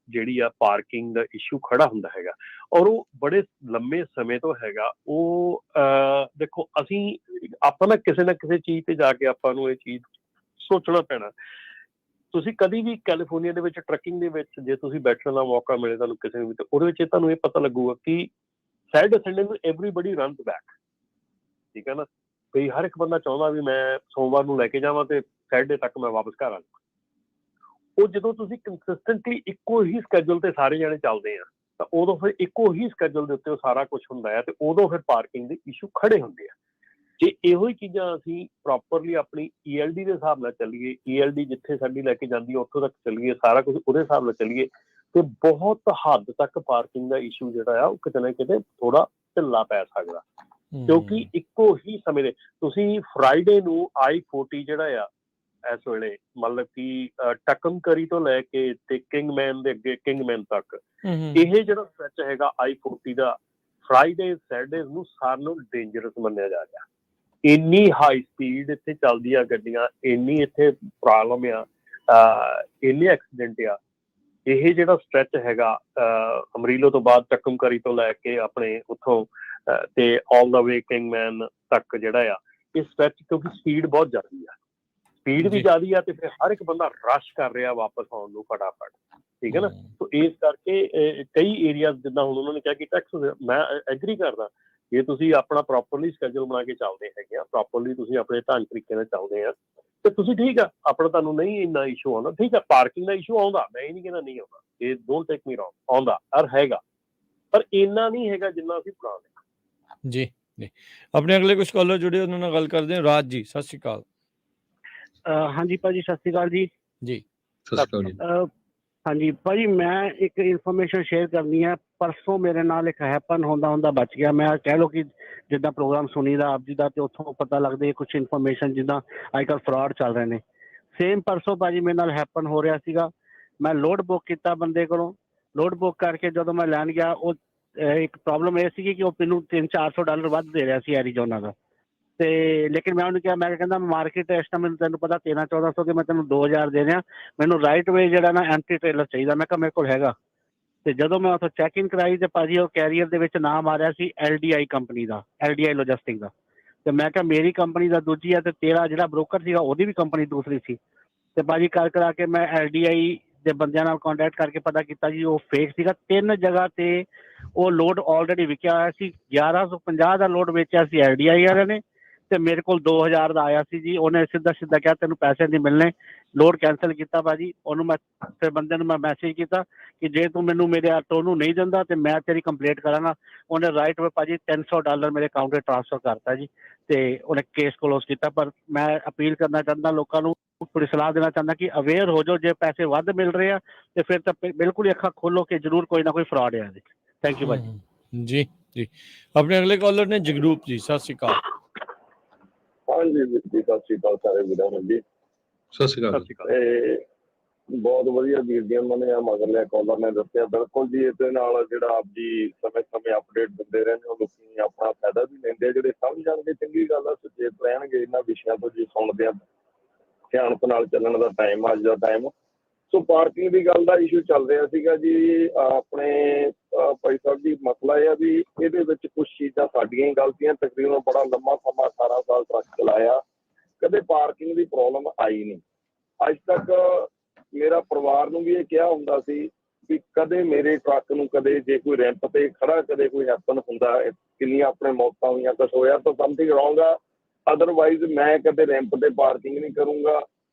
S3: ਜਿਹੜੀ ਆ ਪਾਰਕਿੰਗ ਦਾ ਇਸ਼ੂ ਖੜਾ ਹੁੰਦਾ ਹੈਗਾ, ਔਰ ਉਹ ਬੜੇ ਲੰਮੇ ਸਮੇਂ ਤੋਂ ਹੈਗਾ। ਉਹ ਦੇਖੋ, ਆਪਾਂ ਨਾ ਕਿਸੇ ਚੀਜ਼ ਤੇ ਜਾ ਕੇ ਆਪਾਂ ਨੂੰ ਇਹ ਚੀਜ਼ ਸੋਚਣਾ ਪੈਣਾ। ਤੁਸੀਂ ਕਦੀ ਵੀ ਕੈਲੀਫੋਰਨੀਆ ਦੇ ਵਿੱਚ ਟਰੱਕਿੰਗ ਦੇ ਵਿੱਚ ਜੇ ਤੁਸੀਂ ਬੈਠਣ ਦਾ ਮੌਕਾ ਮਿਲੇ ਤੁਹਾਨੂੰ ਕਿਸੇ ਨੂੰ ਵੀ, ਉਹਦੇ ਵਿੱਚ ਤੁਹਾਨੂੰ ਇਹ ਪਤਾ ਲੱਗੂਗਾ ਕਿ ਸੈਟਰਡੇ ਸੰਡੇ ਨੂੰ ਐਵਰੀਬਡੀ ਰਨਸ ਬੈਕ। ਠੀਕ ਹੈ ਨਾ, ਵੀ ਹਰ ਇੱਕ ਬੰਦਾ ਚਾਹੁੰਦਾ ਵੀ ਮੈਂ ਸੋਮਵਾਰ ਨੂੰ ਲੈ ਕੇ ਜਾਵਾਂ ਤੇ ਸੈਟਰਡੇ ਤੱਕ ਮੈਂ ਵਾਪਸ ਘਰ ਆ ਜਾਵਾਂ। ਉਹ ਜਦੋਂ ਤੁਸੀਂ ਕੰਸਿਸਟੈਂਟਲੀ ਇੱਕੋ ਹੀ ਸਕੈਜੂਲ ਤੇ ਸਾਰੇ ਜਣੇ ਚੱਲਦੇ ਆ ਤਾਂ ਉਦੋਂ ਫਿਰ ਇੱਕੋ ਹੀ ਸਕੈਜੂਲ ਦੇ ਉੱਤੇ ਉਹ ਸਾਰਾ ਕੁਝ ਹੁੰਦਾ ਹੈ ਤੇ ਉਦੋਂ ਫਿਰ ਪਾਰਕਿੰਗ ਦੇ ਇਸ਼ੂ ਖੜੇ ਹੁੰਦੇ ਆ। ਜੇ ਇਹੋ ਹੀ ਚੀਜ਼ਾਂ ਅਸੀਂ ਪ੍ਰੋਪਰਲੀ ਆਪਣੀ ELD ਦੇ ਹਿਸਾਬ ਨਾਲ ਚੱਲੀਏ, ELD ਜਿੱਥੇ ਸਾਡੀ ਲੈ ਕੇ ਜਾਂਦੀ ਹੈ ਉੱਥੋਂ ਤੱਕ ਚੱਲੀਏ, ਸਾਰਾ ਕੁਝ ਉਹਦੇ ਹਿਸਾਬ ਨਾਲ ਚੱਲੀਏ ਤੇ ਬਹੁਤ ਹੱਦ ਤੱਕ ਪਾਰਕਿੰਗ ਦਾ ਇਸ਼ੂ ਜਿਹੜਾ ਆ ਉਹ ਕਿਤੇ ਨਾ ਕਿਤੇ ਥੋੜਾ ਢਿੱਲਾ ਪੈ ਸਕਦਾ। ਕਿਉਂਕਿ ਇੱਕੋ ਹੀ ਸਮੇਂ ਦੇ ਤੁਸੀਂ ਫਰਾਈਡੇ ਨੂੰ I-40 ਜਿਹੜਾ ਆ ਇਸ ਵੇਲੇ ਮਤਲਬ ਕਿ ਟਕਮਕਰੀ ਤੋਂ ਲੈ ਕੇ ਤੇ ਕਿੰਗਮੈਨ ਦੇ ਅੱਗੇ ਕਿੰਗਮੈਨ ਤੱਕ ਇਹ ਜਿਹੜਾ ਸਟ੍ਰੈਚ ਹੈਗਾ I-40 ਦਾ ਫਰਾਈਡੇ ਸੈਟਰਡੇ ਨੂੰ ਸਾਰਿਆਂ ਨੂੰ ਡੇਂਜਰਸ ਮੰਨਿਆ ਜਾ ਰਿਹਾ। ਇੰਨੀ ਹਾਈ ਸਪੀਡ ਇੱਥੇ ਚੱਲਦੀਆਂ ਗੱਡੀਆਂ, ਇੰਨੀ ਇੱਥੇ ਪ੍ਰੋਬਲਮ ਆ, ਇੰਨੇ ਐਕਸੀਡੈਂਟ ਆ। ਇਹ ਜਿਹੜਾ ਸਟ੍ਰੈਚ ਹੈਗਾ ਅਮਰੀਲੋ ਤੋਂ ਬਾਅਦ ਟਕਮਕਰੀ ਤੋਂ ਲੈ ਕੇ ਆਪਣੇ ਉੱਥੋਂ ਤੇ ਆਲ ਦਾ ਵੇ ਕਿੰਗਮੈਨ ਤੱਕ ਜਿਹੜਾ ਆ ਇਹ ਸਟ੍ਰੈਚ, ਕਿਉਂਕਿ ਸਪੀਡ ਬਹੁਤ ਜ਼ਿਆਦਾ ਆ, ਸਪੀਡ ਵੀ ਜ਼ਿਆਦਾ ਆ ਤੇ ਫਿਰ ਹਰ ਇੱਕ ਬੰਦਾ ਰਸ਼ ਕਰ ਰਿਹਾ ਵਾਪਸ ਆਉਣ ਨੂੰ ਫਟਾਫਟ, ਠੀਕ ਹੈ ਨਾ। ਸੋ ਇਸ ਕਰਕੇ ਕਈ ਏਰੀਆਜ਼ ਜਿੱਦਾਂ ਹੁਣ ਉਹਨਾਂ ਨੇ ਕਿਹਾ ਕਿ ਟੈਕਸ, ਮੈਂ ਐਗਰੀ ਕਰਦਾ, ਜੇ ਤੁਸੀਂ ਆਪਣਾ ਪ੍ਰੋਪਰਲੀ ਸਕੈਜੂਲ ਬਣਾ ਕੇ ਚੱਲਦੇ ਹੈਗੇ ਆ, ਪ੍ਰੋਪਰਲੀ ਤੁਸੀਂ ਆਪਣੇ ਢੰਗ ਤਰੀਕੇ ਨਾਲ ਚੱਲਦੇ ਆ ਤੇ ਤੁਸੀਂ ਠੀਕ ਆ, ਆਪਣਾ ਤੁਹਾਨੂੰ ਨਹੀਂ ਇੰਨਾ ਇਸ਼ੂ ਆਉਂਦਾ, ਠੀਕ ਆ। ਪਾਰਕਿੰਗ ਦਾ ਇਸ਼ੂ ਆਉਂਦਾ, ਮੈਂ ਇਹ ਨਹੀਂ ਕਹਿੰਦਾ ਨਹੀਂ ਆਉਂਦਾ, ਇਹ ਡੋਂਟ ਟੇਕ ਮੀ ਰੌਂਗ, ਆਉਂਦਾ ਔਰ ਹੈਗਾ, ਪਰ ਇੰਨਾ ਨਹੀਂ ਹੈਗਾ ਜਿੰਨਾ ਅਸੀਂ ਬਣਾ ਲਿਆ।
S1: ਜੀ ਜੀ, ਆਪਣੇ ਅਗਲੇ ਕੁਝ ਕਾਲਰ ਜੁੜੇ ਉਹਨਾਂ ਨਾਲ ਗੱਲ ਕਰਦੇ ਹਾਂ। ਰਾਜ ਜੀ, ਸਤਿ ਸ਼੍ਰੀ ਅਕਾਲ।
S5: ਹਾਂਜੀ ਭਾਜੀ, ਸਤਿ ਸ਼੍ਰੀ ਅਕਾਲ ਜੀ।
S1: ਜੀ
S2: ਸਤਿ ਸ਼੍ਰੀ ਅਕਾਲ ਜੀ।
S5: ਹਾਂਜੀ ਭਾਜੀ, ਮੈਂ ਇੱਕ ਇਨਫੋਰਮੇਸ਼ਨ ਸ਼ੇਅਰ ਕਰਨੀ ਹੈ। ਪਰਸੋਂ ਮੇਰੇ ਨਾਲ ਇੱਕ ਹੈਪਨ ਹੁੰਦਾ ਬਚ ਗਿਆ। ਮੈਂ ਕਹਿ ਲਓ ਕਿ ਜਿੱਦਾਂ ਪ੍ਰੋਗਰਾਮ ਸੁਣੀਦਾ ਆਪ ਜੀ ਦਾ ਤੇ ਉੱਥੋਂ ਪਤਾ ਲੱਗਦੀ ਹੈ ਕੁਛ ਇਨਫੋਰਮੇਸ਼ਨ, ਜਿੱਦਾਂ ਅੱਜ ਕੱਲ੍ਹ ਫਰਾਡ ਚੱਲ ਰਹੇ ਨੇ। ਸੇਮ ਪਰਸੋਂ ਭਾਜੀ ਮੇਰੇ ਨਾਲ ਹੈਪਨ ਹੋ ਰਿਹਾ ਸੀਗਾ। ਮੈਂ ਲੋਡ ਬੁੱਕ ਕੀਤਾ ਬੰਦੇ ਕੋਲੋਂ, ਲੋਡ ਬੁੱਕ ਕਰਕੇ ਜਦੋਂ ਮੈਂ ਲੈਣ ਗਿਆ, ਉਹ ਇੱਕ ਪ੍ਰੋਬਲਮ ਇਹ ਸੀਗੀ ਕਿ ਉਹ ਮੈਨੂੰ $300-400 ਵੱਧ ਦੇ ਰਿਹਾ ਸੀ ਐਰੀਜ਼ੋਨਾ ਦਾ। ਤੇ ਲੇਕਿਨ ਮੈਂ ਉਹਨੂੰ ਕਿਹਾ, ਮੈਂ ਕਹਿੰਦਾ ਮਾਰਕੀਟ ਇਸ ਟਾਈਮ ਮੈਨੂੰ ਤੈਨੂੰ ਪਤਾ 1300-1400 ਤੇ ਮੈਂ ਤੈਨੂੰ 2000 ਦੇ ਰਿਹਾ, ਮੈਨੂੰ ਰਾਈਟ ਵੇ ਜਿਹੜਾ ਨਾ ਐਂਟੀ ਟ੍ਰੇਲਰ ਚਾਹੀਦਾ। ਮੈਂ ਕਿਹਾ ਮੇਰੇ ਕੋਲ ਹੈਗਾ। ਤੇ ਜਦੋਂ ਮੈਂ ਉੱਥੋਂ ਚੈਕਿੰਗ ਕਰਾਈ ਤੇ ਭਾਜੀ ਉਹ ਕੈਰੀਅਰ ਦੇ ਵਿੱਚ ਨਾਮ ਆ ਰਿਹਾ ਸੀ LDI ਕੰਪਨੀ ਦਾ, LDI ਲੌਜਿਸਟਿਕ ਦਾ। ਤੇ ਮੈਂ ਕਿਹਾ ਮੇਰੀ ਕੰਪਨੀ ਦਾ ਦੂਜੀ ਆ ਤੇ ਤੇਰਾ ਜਿਹੜਾ ਬ੍ਰੋਕਰ ਸੀਗਾ ਉਹਦੀ ਵੀ ਕੰਪਨੀ ਦੂਸਰੀ ਸੀ। ਤੇ ਭਾਜੀ ਕਰਾ ਕੇ ਮੈਂ LDI ਦੇ ਬੰਦਿਆਂ ਨਾਲ ਕੰਟੈਕਟ ਕਰਕੇ ਪਤਾ ਕੀਤਾ ਜੀ ਉਹ ਫੇਕ ਸੀਗਾ। 3 ਜਗ੍ਹਾ ਤੇ ਉਹ ਲੋਡ ਆਲਰੇਡੀ ਵਿਕਿਆ ਹੋਇਆ ਸੀ। 1150 ਦਾ ਲੋਡ ਵੇਚਿਆ ਸੀ LDI ਵਾਲਿਆਂ ਨੇ ਤੇ ਮੇਰੇ ਕੋਲ 2000 ਦਾ ਆਇਆ ਸੀ ਜੀ। ਉਹਨੇ ਸਿੱਧਾ ਕਿਹਾ ਤੈਨੂੰ ਪੈਸੇ ਨਹੀਂ ਮਿਲਣੇ, ਲੋਡ ਕੈਂਸਲ ਕੀਤਾ ਭਾਜੀ। ਉਹਨੂੰ ਮੈਂ ਫਿਰ ਬੰਦੇ ਨੂੰ ਮੈਂ ਮੈਸੇਜ ਕੀਤਾ ਕਿ ਜੇ ਤੂੰ ਮੈਨੂੰ ਮੇਰੇ ਆਟੋ ਨੂੰ ਨਹੀਂ ਦਿੰਦਾ ਤੇ ਮੈਂ ਤੇਰੀ ਕੰਪਲੇਂਟ ਕਰਾਂਗਾ। ਉਹਨੇ ਰਾਈਟ ਵੇ ਭਾਜੀ $300 ਮੇਰੇ ਅਕਾਊਂਟ 'ਤੇ ਟ੍ਰਾਂਸਫਰ ਕਰਤਾ ਜੀ ਤੇ ਉਹਨੇ ਕੇਸ ਕਲੋਜ਼ ਕੀਤਾ। ਪਰ ਮੈਂ ਅਪੀਲ ਕਰਨਾ ਚਾਹੁੰਦਾ ਲੋਕਾਂ ਨੂੰ, ਥੋੜੀ ਸਲਾਹ ਦੇਣਾ ਚਾਹੁੰਦਾ ਕਿ ਅਵੇਅਰ ਹੋ ਜਾਓ। ਜੇ ਪੈਸੇ ਵੱਧ ਮਿਲ ਰਹੇ ਆ ਤੇ ਫਿਰ ਤਾਂ ਬਿਲਕੁਲ ਹੀ ਅੱਖਾਂ ਖੋਲੋ ਕਿ ਜ਼ਰੂਰ ਕੋਈ ਨਾ ਕੋਈ ਫਰਾਡ ਹੈ। ਥੈਂਕ ਯੂ ਭਾਜੀ।
S1: ਜੀ ਜੀ, ਆਪਣੇ ਅਗਲੇ ਕਾਲਰ ਨੇ ਜਗਰੂਪ ਜੀ, ਸਤਿ ਸ਼੍ਰੀ ਅਕਾਲ।
S7: ਹਾਂਜੀ ਵੀਰ ਜੀ, ਸਤਿ ਸ਼੍ਰੀ ਅਕਾਲ ਸਾਰੇ ਵੀਰਾਂ ਨੂੰ ਜੀ।
S2: ਸਤਿ ਸ਼੍ਰੀ ਅਕਾਲ।
S7: ਤੇ ਬਹੁਤ ਵਧੀਆ ਵੀਰ ਜੀ ਉਹਨਾਂ ਨੇ ਮਗਰਲੇ ਕਾਲਰ ਨੇ ਦੱਸਿਆ। ਬਿਲਕੁਲ ਜੀ, ਇਹਦੇ ਨਾਲ ਜਿਹੜਾ ਆਪ ਜੀ ਸਮੇਂ ਅਪਡੇਟ ਦਿੰਦੇ ਰਹਿੰਦੇ ਹੋ, ਲੋਕੀ ਆਪਣਾ ਫਾਇਦਾ ਵੀ ਲੈਂਦੇ ਆ। ਜਿਹੜੇ ਸਮਝ ਜਾਣਗੇ ਚੰਗੀ ਗੱਲ ਆ, ਸੁਚੇਤ ਰਹਿਣਗੇ ਇਹਨਾਂ ਵਿਸ਼ਿਆਂ ਤੋਂ ਜੀ ਸੁਣਦੇ ਆ। ਸਿਆਣਪ ਨਾਲ ਚੱਲਣ ਦਾ ਟਾਈਮ ਅੱਜ ਦਾ ਟਾਈਮ। ਸੋ ਪਾਰਕਿੰਗ ਦੀ ਗੱਲ ਦਾ ਇਸ਼ੂ ਚੱਲ ਰਿਹਾ ਸੀਗਾ ਜੀ ਆਪਣੇ ਭਾਈ ਸਾਹਿਬ ਜੀ। ਮਸਲਾ ਇਹ ਆ ਵੀ ਇਹਦੇ ਵਿੱਚ ਕੁਛ ਚੀਜ਼ਾਂ ਸਾਡੀਆਂ ਹੀ ਗਲਤੀਆਂ। ਤਕਰੀਬਨ ਬੜਾ ਲੰਮਾ ਸਮਾਂ 18 ਸਾਲ ਟਰੱਕ ਚਲਾਇਆ, ਕਦੇ ਪਾਰਕਿੰਗ ਦੀ ਪ੍ਰੋਬਲਮ ਆਈ ਨਹੀਂ ਅੱਜ ਤੱਕ। ਮੇਰਾ ਪਰਿਵਾਰ ਨੂੰ ਵੀ ਇਹ ਕਿਹਾ ਹੁੰਦਾ ਸੀ ਵੀ ਕਦੇ ਮੇਰੇ ਟਰੱਕ ਨੂੰ ਕਦੇ ਜੇ ਕੋਈ ਰੈਂਪ ਤੇ ਖੜਾ ਕਦੇ ਕੋਈ ਹੈਪਨ ਹੁੰਦਾ, ਕਿੰਨੀਆਂ ਆਪਣੇ ਮੌਤਾਂ ਹੋਈਆਂ, ਕੁਛ ਹੋਇਆ ਤਾਂ ਸਮਥਿੰਗ ਰੌਂਗ ਆ। ਅਦਰਵਾਈਜ਼ ਮੈਂ ਕਦੇ ਰੈਂਪ ਤੇ ਪਾਰਕਿੰਗ ਨਹੀਂ ਕਰੂੰਗਾ,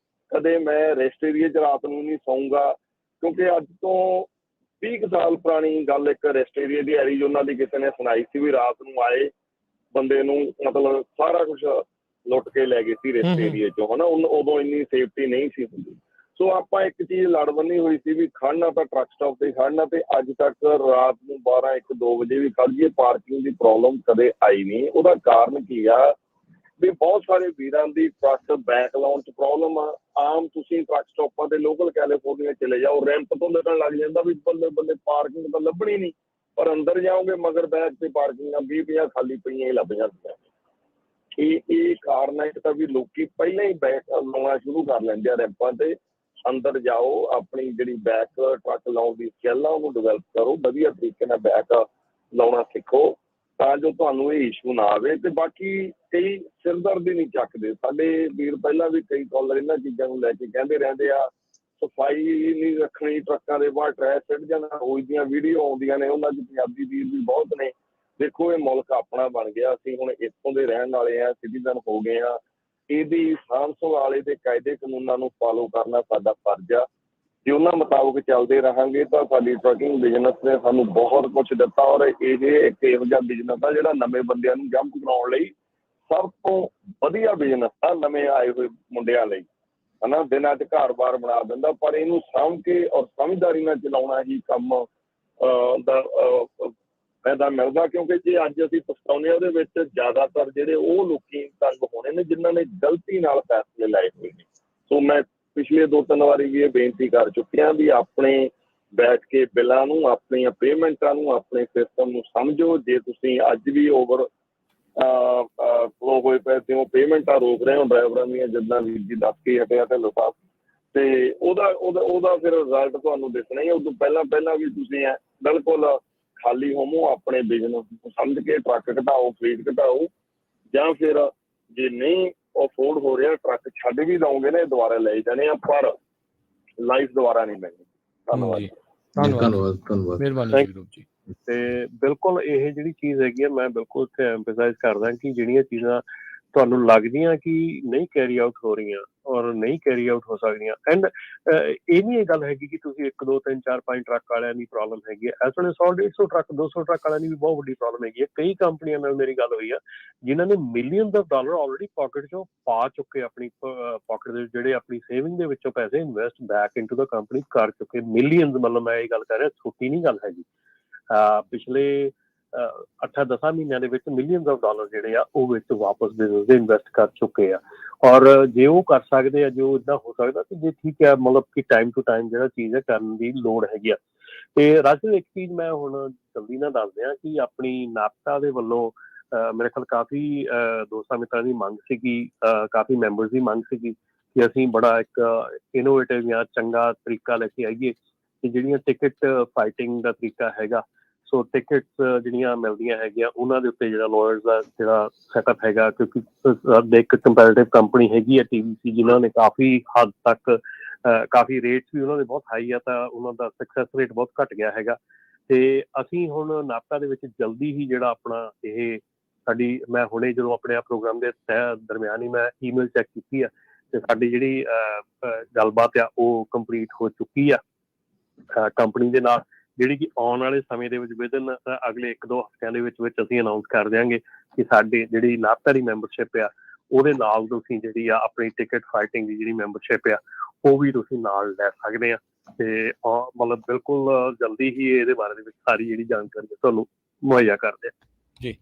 S7: ਕਦੇ ਮੈਂ ਰੈਸਟ ਏਰੀਏ 'ਚ ਰਾਤ ਨੂੰ ਨਹੀਂ ਸੌਂਗਾ। ਕਿਉਂਕਿ ਅੱਜ ਤੋਂ 20 ਸਾਲ ਪੁਰਾਣੀ ਗੱਲ ਇੱਕ ਰੈਸਟ ਏਰੀਏ ਦੀ ਐਰੀਜ਼ੋਨਾ ਦੀ ਕਿਸੇ ਨੇ ਸੁਣਾਈ ਸੀ ਵੀ ਰਾਤ ਨੂੰ ਆਏ ਬੰਦੇ ਨੂੰ ਮਤਲਬ ਸਾਰਾ ਕੁਛ ਲੁੱਟ ਕੇ ਲੈ ਗਏ ਸੀ ਰੈਸਟ ਏਰੀਏ 'ਚੋਂ, ਹੈ ਨਾ। ਉਦੋਂ ਇੰਨੀ ਸੇਫਟੀ ਨਹੀਂ ਸੀ ਹੁੰਦੀ। ਸੋ ਆਪਾਂ ਇੱਕ ਚੀਜ਼ ਲੜ ਬੰਨੀ ਹੋਈ ਸੀ ਵੀ ਖੜਨਾ ਤਾਂ ਟਰੱਕ ਸਟਾਪ ਤੇ ਖੜਨਾ, ਤੇ ਅੱਜ ਤੱਕ ਰਾਤ ਨੂੰ 12, 1, 2 ਵਜੇ ਵੀ ਖੜ ਜਾਈਏ ਪਾਰਕਿੰਗ ਦੀ ਪ੍ਰੋਬਲਮ ਕਦੇ ਆਈ ਨਹੀਂ। ਉਹਦਾ ਕਾਰਨ ਕੀ ਆ ਵੀ ਬਹੁਤ ਸਾਰੇ ਵੀਰਾਂ ਦੀ ਟਰੱਕ ਬੈਕ ਲਾਉਣ 'ਚ ਪ੍ਰੋਬਲਮ ਆ। ਆਮ ਤੁਸੀਂ ਟਰੱਕ ਸਟਾਪਾਂ ਤੇ ਲੋਕਲ ਕੈਲੀਫੋਰਨੀਆ ਚਲੇ ਜਾਓ, ਰੈਂਪ ਤੋਂ ਲੱਗਣ ਲੱਗ ਜਾਂਦਾ ਵੀ ਬੱਲੇ ਪਾਰਕਿੰਗ ਤਾਂ ਲੱਭਣੀ ਨਹੀਂ, ਪਰ ਅੰਦਰ ਜਾਓਗੇ ਮਗਰ ਬੈਕ ਤੇ ਪਾਰਕਿੰਗਾਂ 20-50 ਖਾਲੀ ਪਈਆਂ ਹੀ ਲੱਭ ਜਾਂਦੀਆਂ। ਇਹ ਕਾਰਨ ਹੈ ਇੱਕ ਤਾਂ ਵੀ ਲੋਕੀ ਪਹਿਲਾਂ ਹੀ ਬੈਕ ਲਾਉਣਾ ਸ਼ੁਰੂ ਕਰ ਲੈਂਦੇ ਆ ਰੈਂਪਾਂ ਤੇ। ਅੰਦਰ ਜਾਓ, ਆਪਣੀ ਜਿਹੜੀ ਬੈਕ ਟਰੱਕ ਲਾਉਣ ਦੀ ਸਕਿੱਲ ਆ ਉਹਨੂੰ ਡਿਵੈਲਪ ਕਰੋ, ਵਧੀਆ ਤਰੀਕੇ ਨਾਲ ਬੈਕ ਲਾਉਣਾ ਸਿੱਖੋ ਤਾਂ ਜੋ ਤੁਹਾਨੂੰ ਇਹ ਇਸ਼ੂ ਨਾ ਆਵੇ। ਤੇ ਬਾਕੀ ਕਈ ਸਿਰਦਰਦੀ ਨਹੀਂ ਚੱਕਦੇ ਸਾਡੇ ਵੀਰ, ਪਹਿਲਾਂ ਵੀ ਕਈ ਕਾਲਰ ਇਹਨਾਂ ਚੀਜ਼ਾਂ ਨੂੰ ਲੈ ਕੇ ਕਹਿੰਦੇ ਰਹਿੰਦੇ ਆ। ਸਫਾਈ ਨਹੀਂ ਰੱਖਣੀ, ਟਰੱਕਾਂ ਦੇ ਬਾਹਰ ਟਰੈਸ਼ ਸਿੱਟ ਜਾਣਾ, ਰੋਜ਼ ਦੀਆਂ ਵੀਡੀਓ ਆਉਂਦੀਆਂ ਨੇ, ਉਹਨਾਂ 'ਚ ਪੰਜਾਬੀ ਵੀਰ ਵੀ ਬਹੁਤ ਨੇ। ਦੇਖੋ ਇਹ ਮੁਲਕ ਆਪਣਾ ਬਣ ਗਿਆ, ਅਸੀਂ ਹੁਣ ਇੱਥੋਂ ਦੇ ਰਹਿਣ ਵਾਲੇ ਆ, ਸਿਟੀਜ਼ਨ ਹੋ ਗਏ ਆ। ਇਹਦੀ ਸਾਂਭ ਸੰਭਾਲ ਦੇ ਕਾਇਦੇ ਕਾਨੂੰਨਾਂ ਨੂੰ ਫਾਲੋ ਕਰਨਾ ਸਾਡਾ ਫਰਜ਼ ਆ। ਜੇ ਉਹਨਾਂ ਮੁਤਾਬਕ ਚੱਲਦੇ ਰਹਾਂਗੇ ਤਾਂ ਸਾਡੀ ਟਰੱਕਿੰਗ ਬਿਜ਼ਨਸ ਨੇ ਸਾਨੂੰ ਬਹੁਤ ਕੁਝ ਦਿੱਤਾ, ਔਰ ਇਹ ਇੱਕ ਇਹੋ ਜਿਹਾ ਬਿਜ਼ਨਸ ਆ ਜਿਹੜਾ ਨਵੇਂ ਬੰਦਿਆਂ ਨੂੰ ਜੰਪ ਕਰਾਉਣ ਲਈ ਸਭ ਤੋਂ ਵਧੀਆ ਬਿਜ਼ਨਸ ਆ ਨਵੇਂ ਆਏ ਹੋਏ ਮੁੰਡਿਆਂ ਲਈ, ਹੈ ਨਾ। ਦਿਨਾਂ 'ਚ ਘਰ-ਬਾਰ ਬਣਾ ਦਿੰਦਾ, ਪਰ ਇਹਨੂੰ ਸਾਂਭ ਕੇ ਔਰ ਸਮਝਦਾਰੀ ਨਾਲ ਚਲਾਉਣਾ ਹੀ ਕੰਮ ਦਾ ਫਾਇਦਾ ਮਿਲਦਾ। ਕਿਉਂਕਿ ਜੇ ਅੱਜ ਅਸੀਂ ਪਛਤਾਉਂਦੇ ਹਾਂ, ਉਹਦੇ ਵਿੱਚ ਜ਼ਿਆਦਾਤਰ ਜਿਹੜੇ ਉਹ ਲੋਕੀ ਤੰਗ ਹੋਣੇ ਨੇ ਜਿਨ੍ਹਾਂ ਨੇ ਗਲਤੀ ਨਾਲ ਫੈਸਲੇ ਲਾਏ ਹੋਏ ਨੇ। ਸੋ ਮੈਂ ਪਿਛਲੇ 2-3 ਵਾਰੀ ਵੀ ਇਹ ਬੇਨਤੀ ਕਰ ਚੁੱਕਿਆ ਵੀ ਆਪਣੇ ਬੈਠ ਕੇ ਬਿੱਲਾਂ ਨੂੰ, ਆਪਣੀਆਂ ਪੇਮੈਂਟਾਂ ਨੂੰ, ਆਪਣੇ ਸਿਸਟਮ ਨੂੰ ਸਮਝੋ। ਜੇ ਤੁਸੀਂ ਅੱਜ ਵੀ ਓਵਰ ਫਲੋ ਹੋਏ ਪੈਸੇ ਹੋ, ਪੇਮੈਂਟਾਂ ਰੋਕ ਰਹੇ ਹੋ ਡਰਾਈਵਰਾਂ ਦੀਆਂ, ਜਿੱਦਾਂ ਵੀਰ ਜੀ ਦੱਸ ਕੇ ਹਟਿਆ ਢਿੱਲੋਂ ਸਾਹਿਬ, ਤੇ ਉਹਦਾ ਫਿਰ ਰਿਜ਼ਲਟ ਤੁਹਾਨੂੰ ਦਿਖਣਾ ਹੀ। ਉਦੋਂ ਪਹਿਲਾਂ ਵੀ ਤੁਸੀਂ ਬਿਲਕੁਲ ਖਾਲੀ ਹੋਵੋ, ਆਪਣੇ ਬਿਜ਼ਨਸ ਨੂੰ ਸਮਝ ਕੇ ਟਰੱਕ ਘਟਾਓ, ਫਲੀਟ ਘਟਾਓ, ਜਾਂ ਫਿਰ ਜੇ ਨਹੀਂ ਅਫੋਰਡ ਹੋ ਰਿਹਾ ਟਰੱਕ ਛੱਡ ਵੀ ਦਓਗੇ ਨਾ, ਦੁਬਾਰਾ ਲੈ ਜਾਣੇ ਆ, ਪਰ ਲਾਈਫ ਦੁਬਾਰਾ ਨਹੀਂ ਮਿਲਣੀ। ਧੰਨਵਾਦ।
S2: ਧੰਨਵਾਦ।
S1: ਮਿਹਰਬਾਨੀ ਜੀ ਜੀ।
S3: ਤੇ ਬਿਲਕੁਲ ਇਹ ਜਿਹੜੀ ਚੀਜ਼ ਹੈਗੀ ਆ, ਮੈਂ ਬਿਲਕੁਲ ਇੱਥੇ ਐਮਫਸਾਈਜ਼ ਕਰਦਾ ਕਿ ਜਿਹੜੀਆਂ ਚੀਜ਼ਾਂ ਤੁਹਾਨੂੰ ਲੱਗਦੀਆਂ ਕਿ ਨਹੀਂ ਕੈਰੀ ਆਊਟ ਹੋ ਰਹੀਆਂ ਔਰ ਨਹੀਂ ਕੈਰੀ ਆਊਟ ਹੋ ਸਕਦੀਆਂ, ਐਂਡ ਇਹ ਨਹੀਂ ਇਹ ਗੱਲ ਹੈਗੀ ਕਿ ਤੁਸੀਂ 1 2 3 4 5 ਟਰੱਕ ਵਾਲਿਆਂ ਦੀ ਪ੍ਰੋਬਲਮ ਹੈਗੀ ਹੈ। ਇਸ ਵੇਲੇ 100-150 ਟਰੱਕ 200 ਟਰੱਕ ਵਾਲਿਆਂ ਦੀ ਵੀ ਬਹੁਤ ਵੱਡੀ ਪ੍ਰੋਬਲਮ ਹੈਗੀ ਹੈ। ਕਈ ਕੰਪਨੀਆਂ ਨਾਲ ਮੇਰੀ ਗੱਲ ਹੋਈ ਆ ਜਿਨ੍ਹਾਂ ਨੇ millions of dollar already pocket 'ਚੋਂ ਪਾ ਚੁੱਕੇ, ਆਪਣੀ ਪਾਕਟ ਦੇ ਜਿਹੜੇ ਆਪਣੀ ਸੇਵਿੰਗ ਦੇ ਵਿੱਚੋਂ ਪੈਸੇ ਇਨਵੈਸਟ ਬੈਕ ਇਨਟੂ ਦਾ ਕੰਪਨੀ ਕਰ ਚੁੱਕੇ। ਮਿਲੀਅਨਸ, ਮਤਲਬ ਮੈਂ ਇਹ ਗੱਲ ਕਰ ਰਿਹਾ, ਛੋਟੀ ਨਹੀਂ ਗੱਲ ਹੈਗੀ। ਪਿਛਲੇ 8-10 ਮਹੀਨਿਆਂ ਦੇ ਵਿੱਚ ਮਿਲੀਅਨਸ ਆਫ ਡਾਲਰ ਜਿਹੜੇ ਆ ਉਹ ਵਿੱਚ ਵਾਪਸ ਬਿਜ਼ਨਸ ਦੇ ਇਨਵੈਸਟ ਕਰ ਚੁੱਕੇ ਆ। ਔਰ ਜੇ ਉਹ ਕਰ ਸਕਦੇ ਆ, ਜੋ ਇੱਦਾਂ ਹੋ ਸਕਦਾ ਕਿ ਜੇ ਠੀਕ ਹੈ, ਮਤਲਬ ਕਿ ਟਾਈਮ ਟੂ ਟਾਈਮ ਜਿਹੜਾ ਚੀਜ਼ ਹੈ ਕਰਨ ਦੀ ਲੋੜ ਹੈਗੀ ਆ। ਤੇ ਰਾਜੂ, ਇੱਕ ਚੀਜ਼ ਮੈਂ ਹੁਣ ਜਲਦੀ ਨਾਲ ਦੱਸ ਦਿਆਂ ਕਿ ਆਪਣੀ ਨਾਪਤਾ ਦੇ ਵੱਲੋਂ ਮੇਰੇ ਖਿਆਲ ਕਾਫੀ ਦੋਸਤਾਂ ਮਿੱਤਰਾਂ ਦੀ ਮੰਗ ਸੀਗੀ, ਕਾਫੀ ਮੈਂਬਰਸ ਦੀ ਮੰਗ ਸੀਗੀ ਕਿ ਅਸੀਂ ਬੜਾ ਇੱਕ ਇਨੋਵੇਟਿਵ ਜਾਂ ਚੰਗਾ ਤਰੀਕਾ ਲੈ ਕੇ ਆਈਏ ਕਿ ਜਿਹੜੀਆਂ ਟਿਕਟ ਫਾਈਟਿੰਗ ਦਾ ਤਰੀਕਾ ਹੈਗਾ, ਸੋ ਟਿਕਟਸ ਜਿਹੜੀਆਂ ਮਿਲਦੀਆਂ ਹੈਗੀਆਂ ਉਹਨਾਂ ਦੇ ਉੱਤੇ ਜਿਹੜਾ ਲਾਇਰਸ ਦਾ ਜਿਹੜਾ ਸੈਟਅਪ ਹੈਗਾ, ਕਿਉਂਕਿ ਇੱਕ ਕੰਪੈਰੀਟਿਵ ਕੰਪਨੀ ਹੈਗੀ ਹੈ TVC, ਜਿਨ੍ਹਾਂ ਨੇ ਕਾਫੀ ਹੱਦ ਤੱਕ ਕਾਫੀ ਰੇਟਸ ਵੀ ਉਹਨਾਂ ਦੇ ਬਹੁਤ ਹਾਈ ਆ, ਤਾਂ ਉਹਨਾਂ ਦਾ ਸਕਸੈਸ ਰੇਟ ਬਹੁਤ ਘੱਟ ਗਿਆ ਹੈਗਾ। ਤੇ ਅਸੀਂ ਹੁਣ ਨਾਪਤਾ ਦੇ ਵਿੱਚ ਜਲਦੀ ਹੀ ਜਿਹੜਾ ਆਪਣਾ ਇਹ ਸਾਡੀ, ਮੈਂ ਹੁਣੇ ਜਦੋਂ ਆਪਣੇ ਆ ਪ੍ਰੋਗਰਾਮ ਦੇ ਦਰਮਿਆਨ ਹੀ ਮੈਂ ਈਮੇਲ ਚੈੱਕ ਕੀਤੀ ਆ, ਤੇ ਸਾਡੀ ਜਿਹੜੀ ਗੱਲਬਾਤ ਆ ਉਹ ਕੰਪਲੀਟ ਹੋ ਚੁੱਕੀ ਆ ਕੰਪਨੀ ਦੇ ਨਾਲ, ਜਿਹੜੀ ਕਿ ਆਉਣ ਵਾਲੇ ਸਮੇਂ ਦੇ ਵਿੱਚ ਵਿਦਨ ਅਗਲੇ 1-2 ਹਫ਼ਤਿਆਂ ਦੇ ਵਿੱਚ ਅਸੀਂ ਅਨਾਊਂਸ ਕਰ ਦਿਆਂਗੇ ਕਿ ਸਾਡੀ ਜਿਹੜੀ ਨਾਪਤਾ ਦੀ ਮੈਂਬਰਸ਼ਿਪ ਆ ਉਹਦੇ ਨਾਲ ਤੁਸੀਂ ਜਿਹੜੀ ਆ ਆਪਣੀ ਟਿਕਟ ਫਾਈਟਿੰਗ ਦੀ ਜਿਹੜੀ ਮੈਂਬਰਸ਼ਿਪ ਆ ਉਹ ਵੀ ਤੁਸੀਂ ਨਾਲ ਲੈ ਸਕਦੇ ਆ। ਤੇ ਮਤਲਬ ਬਿਲਕੁਲ ਜਲਦੀ ਹੀ ਇਹਦੇ ਬਾਰੇ ਦੇ ਵਿੱਚ ਸਾਰੀ ਜਿਹੜੀ ਜਾਣਕਾਰੀ ਤੁਹਾਨੂੰ ਮੁਹੱਈਆ ਕਰਦੇ ਆ
S1: ਜੀ।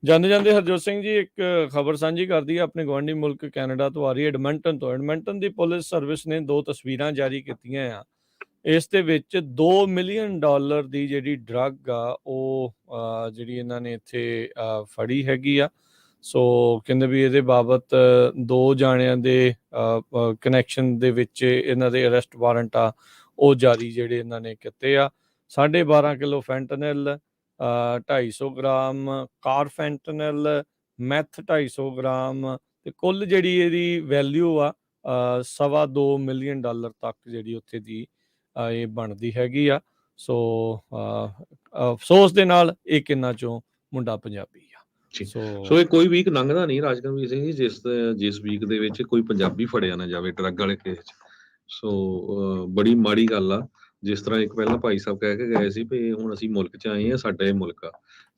S1: ਜਾਂਦੇ ਹਰਜੋਤ ਸਿੰਘ ਜੀ ਇੱਕ ਖਬਰ ਸਾਂਝੀ ਕਰਦੀ ਹੈ ਆਪਣੇ ਗੁਆਂਢੀ ਮੁਲਕ ਕੈਨੇਡਾ ਤੋਂ ਆ ਰਹੀ ਹੈ, ਐਡਮੰਟਨ ਤੋਂ। ਐਡਮੰਟਨ ਦੀ ਪੁਲਿਸ ਸਰਵਿਸ ਨੇ 2 ਤਸਵੀਰਾਂ ਜਾਰੀ ਕੀਤੀਆਂ ਆ। ਇਸ ਦੇ ਵਿੱਚ $2 ਮਿਲੀਅਨ ਦੀ ਜਿਹੜੀ ਡਰੱਗ ਆ ਉਹ ਜਿਹੜੀ ਇਹਨਾਂ ਨੇ ਇੱਥੇ ਫੜੀ ਹੈਗੀ ਆ। ਸੋ ਕਹਿੰਦੇ ਵੀ ਇਹਦੇ ਬਾਬਤ 2 ਜਾਣਿਆਂ ਦੇ ਕਨੈਕਸ਼ਨ ਦੇ ਵਿੱਚ ਇਹਨਾਂ ਦੇ ਅਰੈਸਟ ਵਾਰੰਟ ਆ ਉਹ ਜਾਰੀ ਜਿਹੜੇ ਇਹਨਾਂ ਨੇ ਕੀਤੇ ਆ। 12.5 kilo fentanyl, 250 gram carfentanil, meth 250 gram, ਤੇ ਕੁੱਲ ਜਿਹੜੀ ਇਹਦੀ ਵੈਲਿਊ ਆ $2.25 ਮਿਲੀਅਨ ਤੱਕ ਜਿਹੜੀ ਉੱਥੇ ਦੀ ਇਹ ਬਣਦੀ ਹੈਗੀ ਆ। ਸੋ ਅਫਸੋਸ ਦੇ ਨਾਲ ਇਹ ਕਿੰਨਾ ਚੋਂ ਮੁੰਡਾ ਪੰਜਾਬੀ ਆ।
S2: ਸੋ ਇਹ ਕੋਈ ਵੀਕ ਲੰਘਦਾ ਨਹੀਂ ਰਾਜਕਮਲ ਸਿੰਘ ਜੀ ਜਿਸ ਵੀਕ ਦੇ ਵਿੱਚ ਕੋਈ ਪੰਜਾਬੀ ਫੜਿਆ ਨਾ ਜਾਵੇ ਡਰੱਗ ਵਾਲੇ ਕੇਸ 'ਚ। ਸੋ ਬੜੀ ਮਾੜੀ ਗੱਲ ਆ। ਜਿਸ ਤਰ੍ਹਾਂ ਇੱਕ ਪਹਿਲਾਂ ਭਾਈ ਸਾਹਿਬ ਕਹਿ ਕੇ ਗਏ ਸੀ ਵੀ ਹੁਣ ਅਸੀਂ ਮੁਲਕ 'ਚ ਆਏ ਹਾਂ, ਸਾਡਾ ਇਹ ਮੁਲਕ ਆ,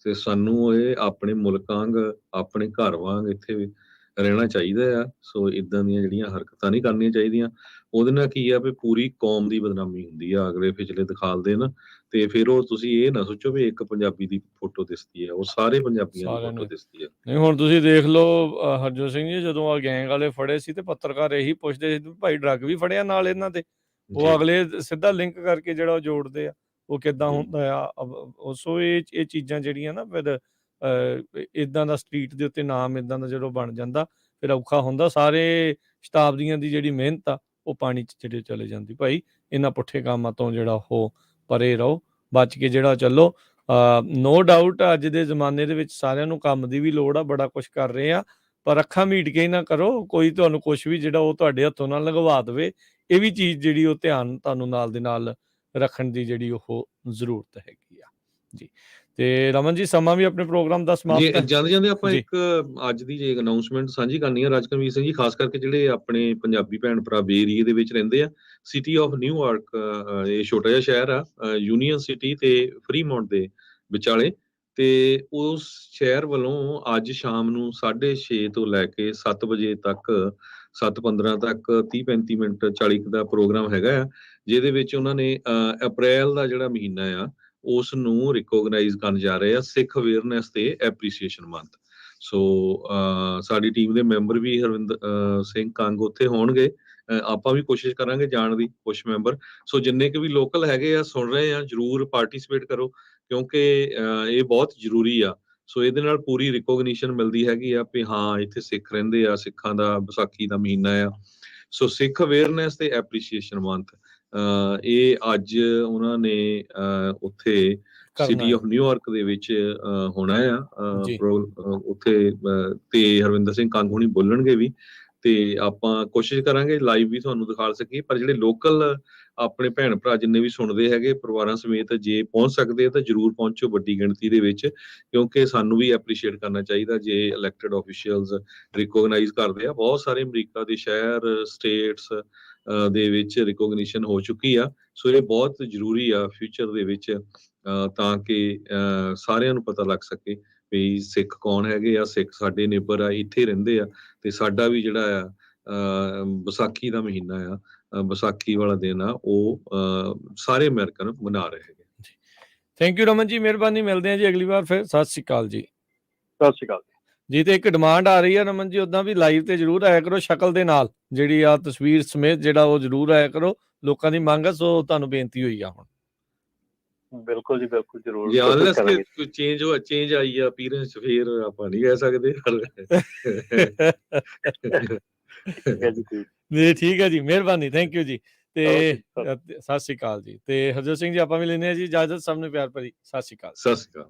S2: ਤੇ ਸਾਨੂੰ ਇਹ ਆਪਣੇ ਮੁਲਕ ਵਾਂਗ, ਆਪਣੇ ਘਰ ਵਾਂਗ ਇੱਥੇ ਵੀ ਰਹਿਣਾ ਚਾਹੀਦਾ ਆ। ਸੋ ਇਦਾਂ ਦੀਆਂ ਜਿਹੜੀਆਂ ਹਰਕਤਾਂ ਨਹੀਂ ਕਰਨੀਆਂ ਚਾਹੀਦੀਆਂ। ਉਹਦੇ ਨਾਲ ਕੀ ਆ ਵੀ ਪੂਰੀ ਕੌਮ ਦੀ ਬਦਨਾਮੀ ਹੁੰਦੀ ਆ ਅਗਲੇ ਪਿਛਲੇ ਦਿਖਾਲਦੇ ਨਾ, ਤੇ ਫਿਰ ਉਹ ਤੁਸੀਂ ਇਹ ਨਾ ਸੋਚੋ ਵੀ ਇੱਕ ਪੰਜਾਬੀ ਦੀ ਫੋਟੋ ਦਿਸਦੀ ਆ, ਉਹ ਸਾਰੇ ਪੰਜਾਬੀਆਂ ਦੀ ਫੋਟੋ ਦਿਸਦੀ ਆ।
S1: ਨਹੀਂ ਹੁਣ ਤੁਸੀਂ ਦੇਖ ਲਓ ਹਰਜੋਤ ਸਿੰਘ ਜੀ, ਜਦੋਂ ਆ ਗੈਂਗ ਵਾਲੇ ਫੜੇ ਸੀ ਤੇ ਪੱਤਰਕਾਰ ਇਹੀ ਪੁੱਛਦੇ ਸੀ ਭਾਈ ਡਰੱਗ ਵੀ ਫੜਿਆ ਨਾਲ ਇਹਨਾਂ ਦੇ। ਉਹ ਅਗਲੇ ਸਿੱਧਾ ਲਿੰਕ ਕਰਕੇ ਜਿਹੜਾ ਉਹ ਜੋੜਦੇ ਆ ਉਹ ਕਿੱਦਾਂ ਹੁੰਦਾ ਆ। ਸੋ ਇਹ ਚੀਜ਼ਾਂ ਜਿਹੜੀਆਂ ਨਾ ਫਿਰ ਇਦਾਂ ਦਾ ਸਟਰੀਟ ਦੇ ਉੱਤੇ ਨਾਮ ਇਦਾਂ ਦਾ ਜਦੋਂ ਬਣ ਜਾਂਦਾ ਫਿਰ ਔਖਾ ਹੁੰਦਾ। ਸਾਰੇ ਸ਼ਤਾਬਦੀਆਂ ਦੀ ਜਿਹੜੀ ਮਿਹਨਤ ਆ ਉਹ ਪਾਣੀ 'ਚ ਜਿਹੜੇ ਚਲੇ ਜਾਂਦੀ। ਭਾਈ ਇਹਨਾਂ ਪੁੱਠੇ ਕੰਮਾਂ ਤੋਂ ਜਿਹੜਾ ਉਹ ਪਰੇ ਰਹੋ, ਬਚ ਕੇ ਜਿਹੜਾ ਚੱਲੋ। ਨੋ ਡਾਊਟ ਅੱਜ ਦੇ ਜ਼ਮਾਨੇ ਦੇ ਵਿੱਚ ਸਾਰਿਆਂ ਨੂੰ ਕੰਮ ਦੀ ਵੀ ਲੋੜ ਆ, ਬੜਾ ਕੁਛ ਕਰ ਰਹੇ ਆ, ਪਰ ਅੱਖਾਂ ਮੀਟ ਕੇ ਹੀ ਨਾ ਕਰੋ। ਕੋਈ ਤੁਹਾਨੂੰ ਕੁਛ ਵੀ ਜਿਹੜਾ ਉਹ ਤੁਹਾਡੇ ਹੱਥੋਂ ਨਾਲ ਲਗਵਾ ਦੇਵੇ, ਇਹ ਵੀ ਚੀਜ਼ ਜਿਹੜੀ ਉਹ ਧਿਆਨ ਤੁਹਾਨੂੰ ਨਾਲ ਦੇ ਨਾਲ ਰੱਖਣ ਦੀ ਜਿਹੜੀ ਉਹ ਜ਼ਰੂਰਤ ਹੈਗੀ ਆ ਜੀ। ਤੇ ਰਮਨ ਜੀ ਸਮਾਂ ਵੀ ਆਪਣੇ ਪ੍ਰੋਗਰਾਮ ਦਾ
S2: ਜੀ
S1: ਸਮਾਪਤ ਹੈ
S2: ਜਾਂਦੇ ਜਾਂਦੇ ਆਪਾਂ
S1: ਜੀ।
S2: ਇੱਕ ਅੱਜ ਦੀ ਜੇ ਅਨਾਉਂਸਮੈਂਟ ਸਾਂਝੀ ਕਰਨੀ ਹੈ ਰਾਜਕਰਮੀਰ ਸਿੰਘ ਜੀ, ਖਾਸ ਕਰਕੇ ਜਿਹੜੇ ਆਪਣੇ ਪੰਜਾਬੀ ਭੈਣ ਭਰਾ ਬੇ ਏਰੀਏ ਦੇ ਵਿੱਚ ਰਹਿੰਦੇ ਆ। ਸਿਟੀ ਆਫ ਨਿਊਯਾਰਕ, ਇਹ ਛੋਟਾ ਜਿਹਾ ਸ਼ਹਿਰ ਆ ਯੂਨੀਅਨ ਸਿਟੀ ਤੇ ਫਰੀਮੌਂਟ ਦੇ ਵਿਚਾਲੇ, ਤੇ ਉਸ ਸ਼ਹਿਰ ਵੱਲੋਂ ਅੱਜ ਸ਼ਾਮ ਨੂੰ 6:30 ਤੋਂ ਲੈ ਕੇ 7 ਵਜੇ ਤੱਕ 7:15 ਤੱਕ 30-35 ਮਿੰਟ 40 ਦਾ ਪ੍ਰੋਗਰਾਮ ਹੈਗਾ ਆ, ਜਿਹਦੇ ਵਿੱਚ ਉਹਨਾਂ ਨੇ ਅਪ੍ਰੈਲ ਦਾ ਜਿਹੜਾ ਮਹੀਨਾ ਆ ਉਸ ਨੂੰ ਰਿਕੋਗਨਾਈਜ਼ ਕਰਨ ਜਾ ਰਹੇ ਆ ਸਿੱਖ ਅਵੇਅਰਨੈਸ ਤੇ ਐਪਰੀਸੀਏਸ਼ਨ ਮੰਥ। ਸੋ ਸਾਡੀ ਟੀਮ ਦੇ ਮੈਂਬਰ ਵੀ ਹਰਵਿੰਦਰ ਸਿੰਘ ਕੰਗ ਉੱਥੇ ਹੋਣਗੇ, ਆਪਾਂ ਵੀ ਕੋਸ਼ਿਸ਼ ਕਰਾਂਗੇ ਜਾਣ ਦੀ, ਕੁਛ ਮੈਂਬਰ। ਸੋ ਜਿੰਨੇ ਕੁ ਵੀ ਲੋਕਲ ਹੈਗੇ ਆ ਸੁਣ ਰਹੇ ਆ, ਜਰੂਰ ਪਾਰਟਿਸਿਪੇਟ ਕਰੋ ਕਿਉਂਕਿ ਇਹ ਬਹੁਤ ਜ਼ਰੂਰੀ ਆ। ਸੋ ਇਹਦੇ ਨਾਲ ਪੂਰੀ ਰਿਕੋਗਨੀਸ਼ਨ ਮਿਲਦੀ ਹੈਗੀ ਆ ਵੀ ਹਾਂ ਇੱਥੇ ਸਿੱਖ ਰਹਿੰਦੇ ਆ, ਸਿੱਖਾਂ ਦਾ ਵਿਸਾਖੀ ਦਾ ਮਹੀਨਾ ਆ। ਸੋ ਸਿੱਖ ਅਵੇਅਰਨੈਸ ਤੇ ਐਪਰੀਸੀਏਸ਼ਨ ਮੰਥ ਇਹ ਅੱਜ ਉਹਨਾਂ ਨੇ ਉੱਥੇ ਸਿਟੀ ਆਫ ਨਿਊਯਾਰਕ ਦੇ ਵਿੱਚ ਹੋਣਾ ਆ
S1: ਜੀ।
S2: ਉੱਥੇ ਤੇ ਹਰਵਿੰਦਰ ਸਿੰਘ ਕੰਗ ਹੁਣੀ ਬੋਲਣਗੇ ਵੀ, ਤੇ ਆਪਾਂ ਕੋਸ਼ਿਸ਼ ਕਰਾਂਗੇ ਲਾਈਵ ਵੀ ਤੁਹਾਨੂੰ ਦਿਖਾ ਸਕੀਏ। ਪਰ ਜਿਹੜੇ ਲੋਕਲ ਆਪਣੇ ਭੈਣ ਭਰਾ ਜਿੰਨੇ ਵੀ ਸੁਣਦੇ ਹੈਗੇ ਪਰਿਵਾਰਾਂ ਸਮੇਤ ਜੇ ਪਹੁੰਚ ਸਕਦੇ ਆ ਤਾਂ ਜਰੂਰ ਪਹੁੰਚੋ ਵੱਡੀ ਗਿਣਤੀ ਦੇ ਵਿੱਚ, ਕਿਉਂਕਿ ਸਾਨੂੰ ਵੀ ਐਪਰੀਸ਼ੀਏਟ ਕਰਨਾ ਚਾਹੀਦਾ ਜੇ ਇਲੈਕਟਡ ਆਫੀਸ਼ੀਅਲਸ ਰਿਕੋਗਨਾਈਜ਼ ਕਰਦੇ ਆ। ਬਹੁਤ ਸਾਰੇ ਅਮਰੀਕਾ ਦੇ ਸ਼ਹਿਰ ਸਟੇਟਸ ਦੇ ਵਿੱਚ ਰਿਕੋਗਨੀਸ਼ਨ ਹੋ ਚੁੱਕੀ ਆ। ਸੋ ਇਹ ਬਹੁਤ ਜ਼ਰੂਰੀ ਆ ਫਿਊਚਰ ਦੇ ਵਿੱਚ, ਤਾਂ ਕਿ ਸਾਰਿਆਂ ਨੂੰ ਪਤਾ ਲੱਗ ਸਕੇ ਵੀ ਸਿੱਖ ਕੌਣ ਹੈਗੇ ਆ, ਸਿੱਖ ਸਾਡੇ ਨੇਬਰ ਆ, ਇੱਥੇ ਰਹਿੰਦੇ ਆ, ਤੇ ਸਾਡਾ ਵੀ ਜਿਹੜਾ ਆ ਵਿਸਾਖੀ ਦਾ ਮਹੀਨਾ ਆ, ਵਿਸਾਖੀ ਵਾਲਾ ਦਿਨ ਆ, ਉਹ ਸਾਰੇ ਅਮਰੀਕਨ ਮਨਾ ਰਹੇ ਹੈਗੇ।
S1: ਥੈਂਕ ਯੂ ਰਮਨ ਜੀ, ਮਿਹਰਬਾਨੀ। ਮਿਲਦੇ ਆ ਜੀ ਅਗਲੀ ਵਾਰ ਫਿਰ। ਸਤਿ ਸ਼੍ਰੀ ਅਕਾਲ ਜੀ।
S3: ਸਤਿ ਸ਼੍ਰੀ ਅਕਾਲ
S1: ਜੀ। ਤੇ ਇੱਕ ਡਿਮਾਂਡ ਆ ਰਹੀ ਹੈ ਰਮਨ ਜੀ, ਉਦਾਂ ਵੀ ਲਾਈਵ ਤੇ ਜਰੂਰ ਆਇਆ ਕਰੋ, ਸ਼ਕਲ ਦੇ ਨਾਲ ਜਿਹੜੀ ਆ ਤਸਵੀਰ ਸਮੇਤ ਜਿਹੜਾ ਉਹ ਜਰੂਰ ਆਇਆ ਕਰੋ, ਲੋਕਾਂ ਦੀ ਮੰਗ ਹੈ। ਸੋ ਤੁਹਾਨੂੰ ਬੇਨਤੀ ਹੋਈ ਆ ਹੁਣ।
S3: ਬਿਲਕੁਲ ਜੀ, ਬਿਲਕੁਲ ਜ਼ਰੂਰ
S2: ਜਾਂ
S3: ਕੋਸ਼ਿਸ਼ ਕਰਾਂਗੇ।
S2: ਕੋਈ ਚੇਂਜ ਆਈ ਆ ਅਪੀਅਰੈਂਸ, ਫਿਰ ਆਪਾਂ ਨਹੀਂ ਕਹਿ ਸਕਦੇ।
S3: ਠੀਕ ਹੈ ਜੀ, ਠੀਕ।
S1: ਜੀ ਠੀਕ ਹੈ ਜੀ, ਮਿਹਰਬਾਨੀ, ਥੈਂਕ ਯੂ ਜੀ। ਤੇ
S3: Okay,
S1: ਸਤਿ ਸ਼੍ਰੀ ਅਕਾਲ ਜੀ। ਤੇ ਹਰਜੋਤ ਸਿੰਘ ਜੀ ਆਪਾਂ ਵੀ ਲੈਂਦੇ ਹਾਂ ਜੀ ਇਜਾਜ਼ਤ। ਸਭ ਨੂੰ ਪਿਆਰ ਭਰੀ ਸਤਿ ਸ਼੍ਰੀ ਅਕਾਲ।
S2: ਸਤਿ ਸ਼੍ਰੀ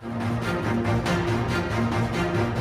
S2: ਅਕਾਲ।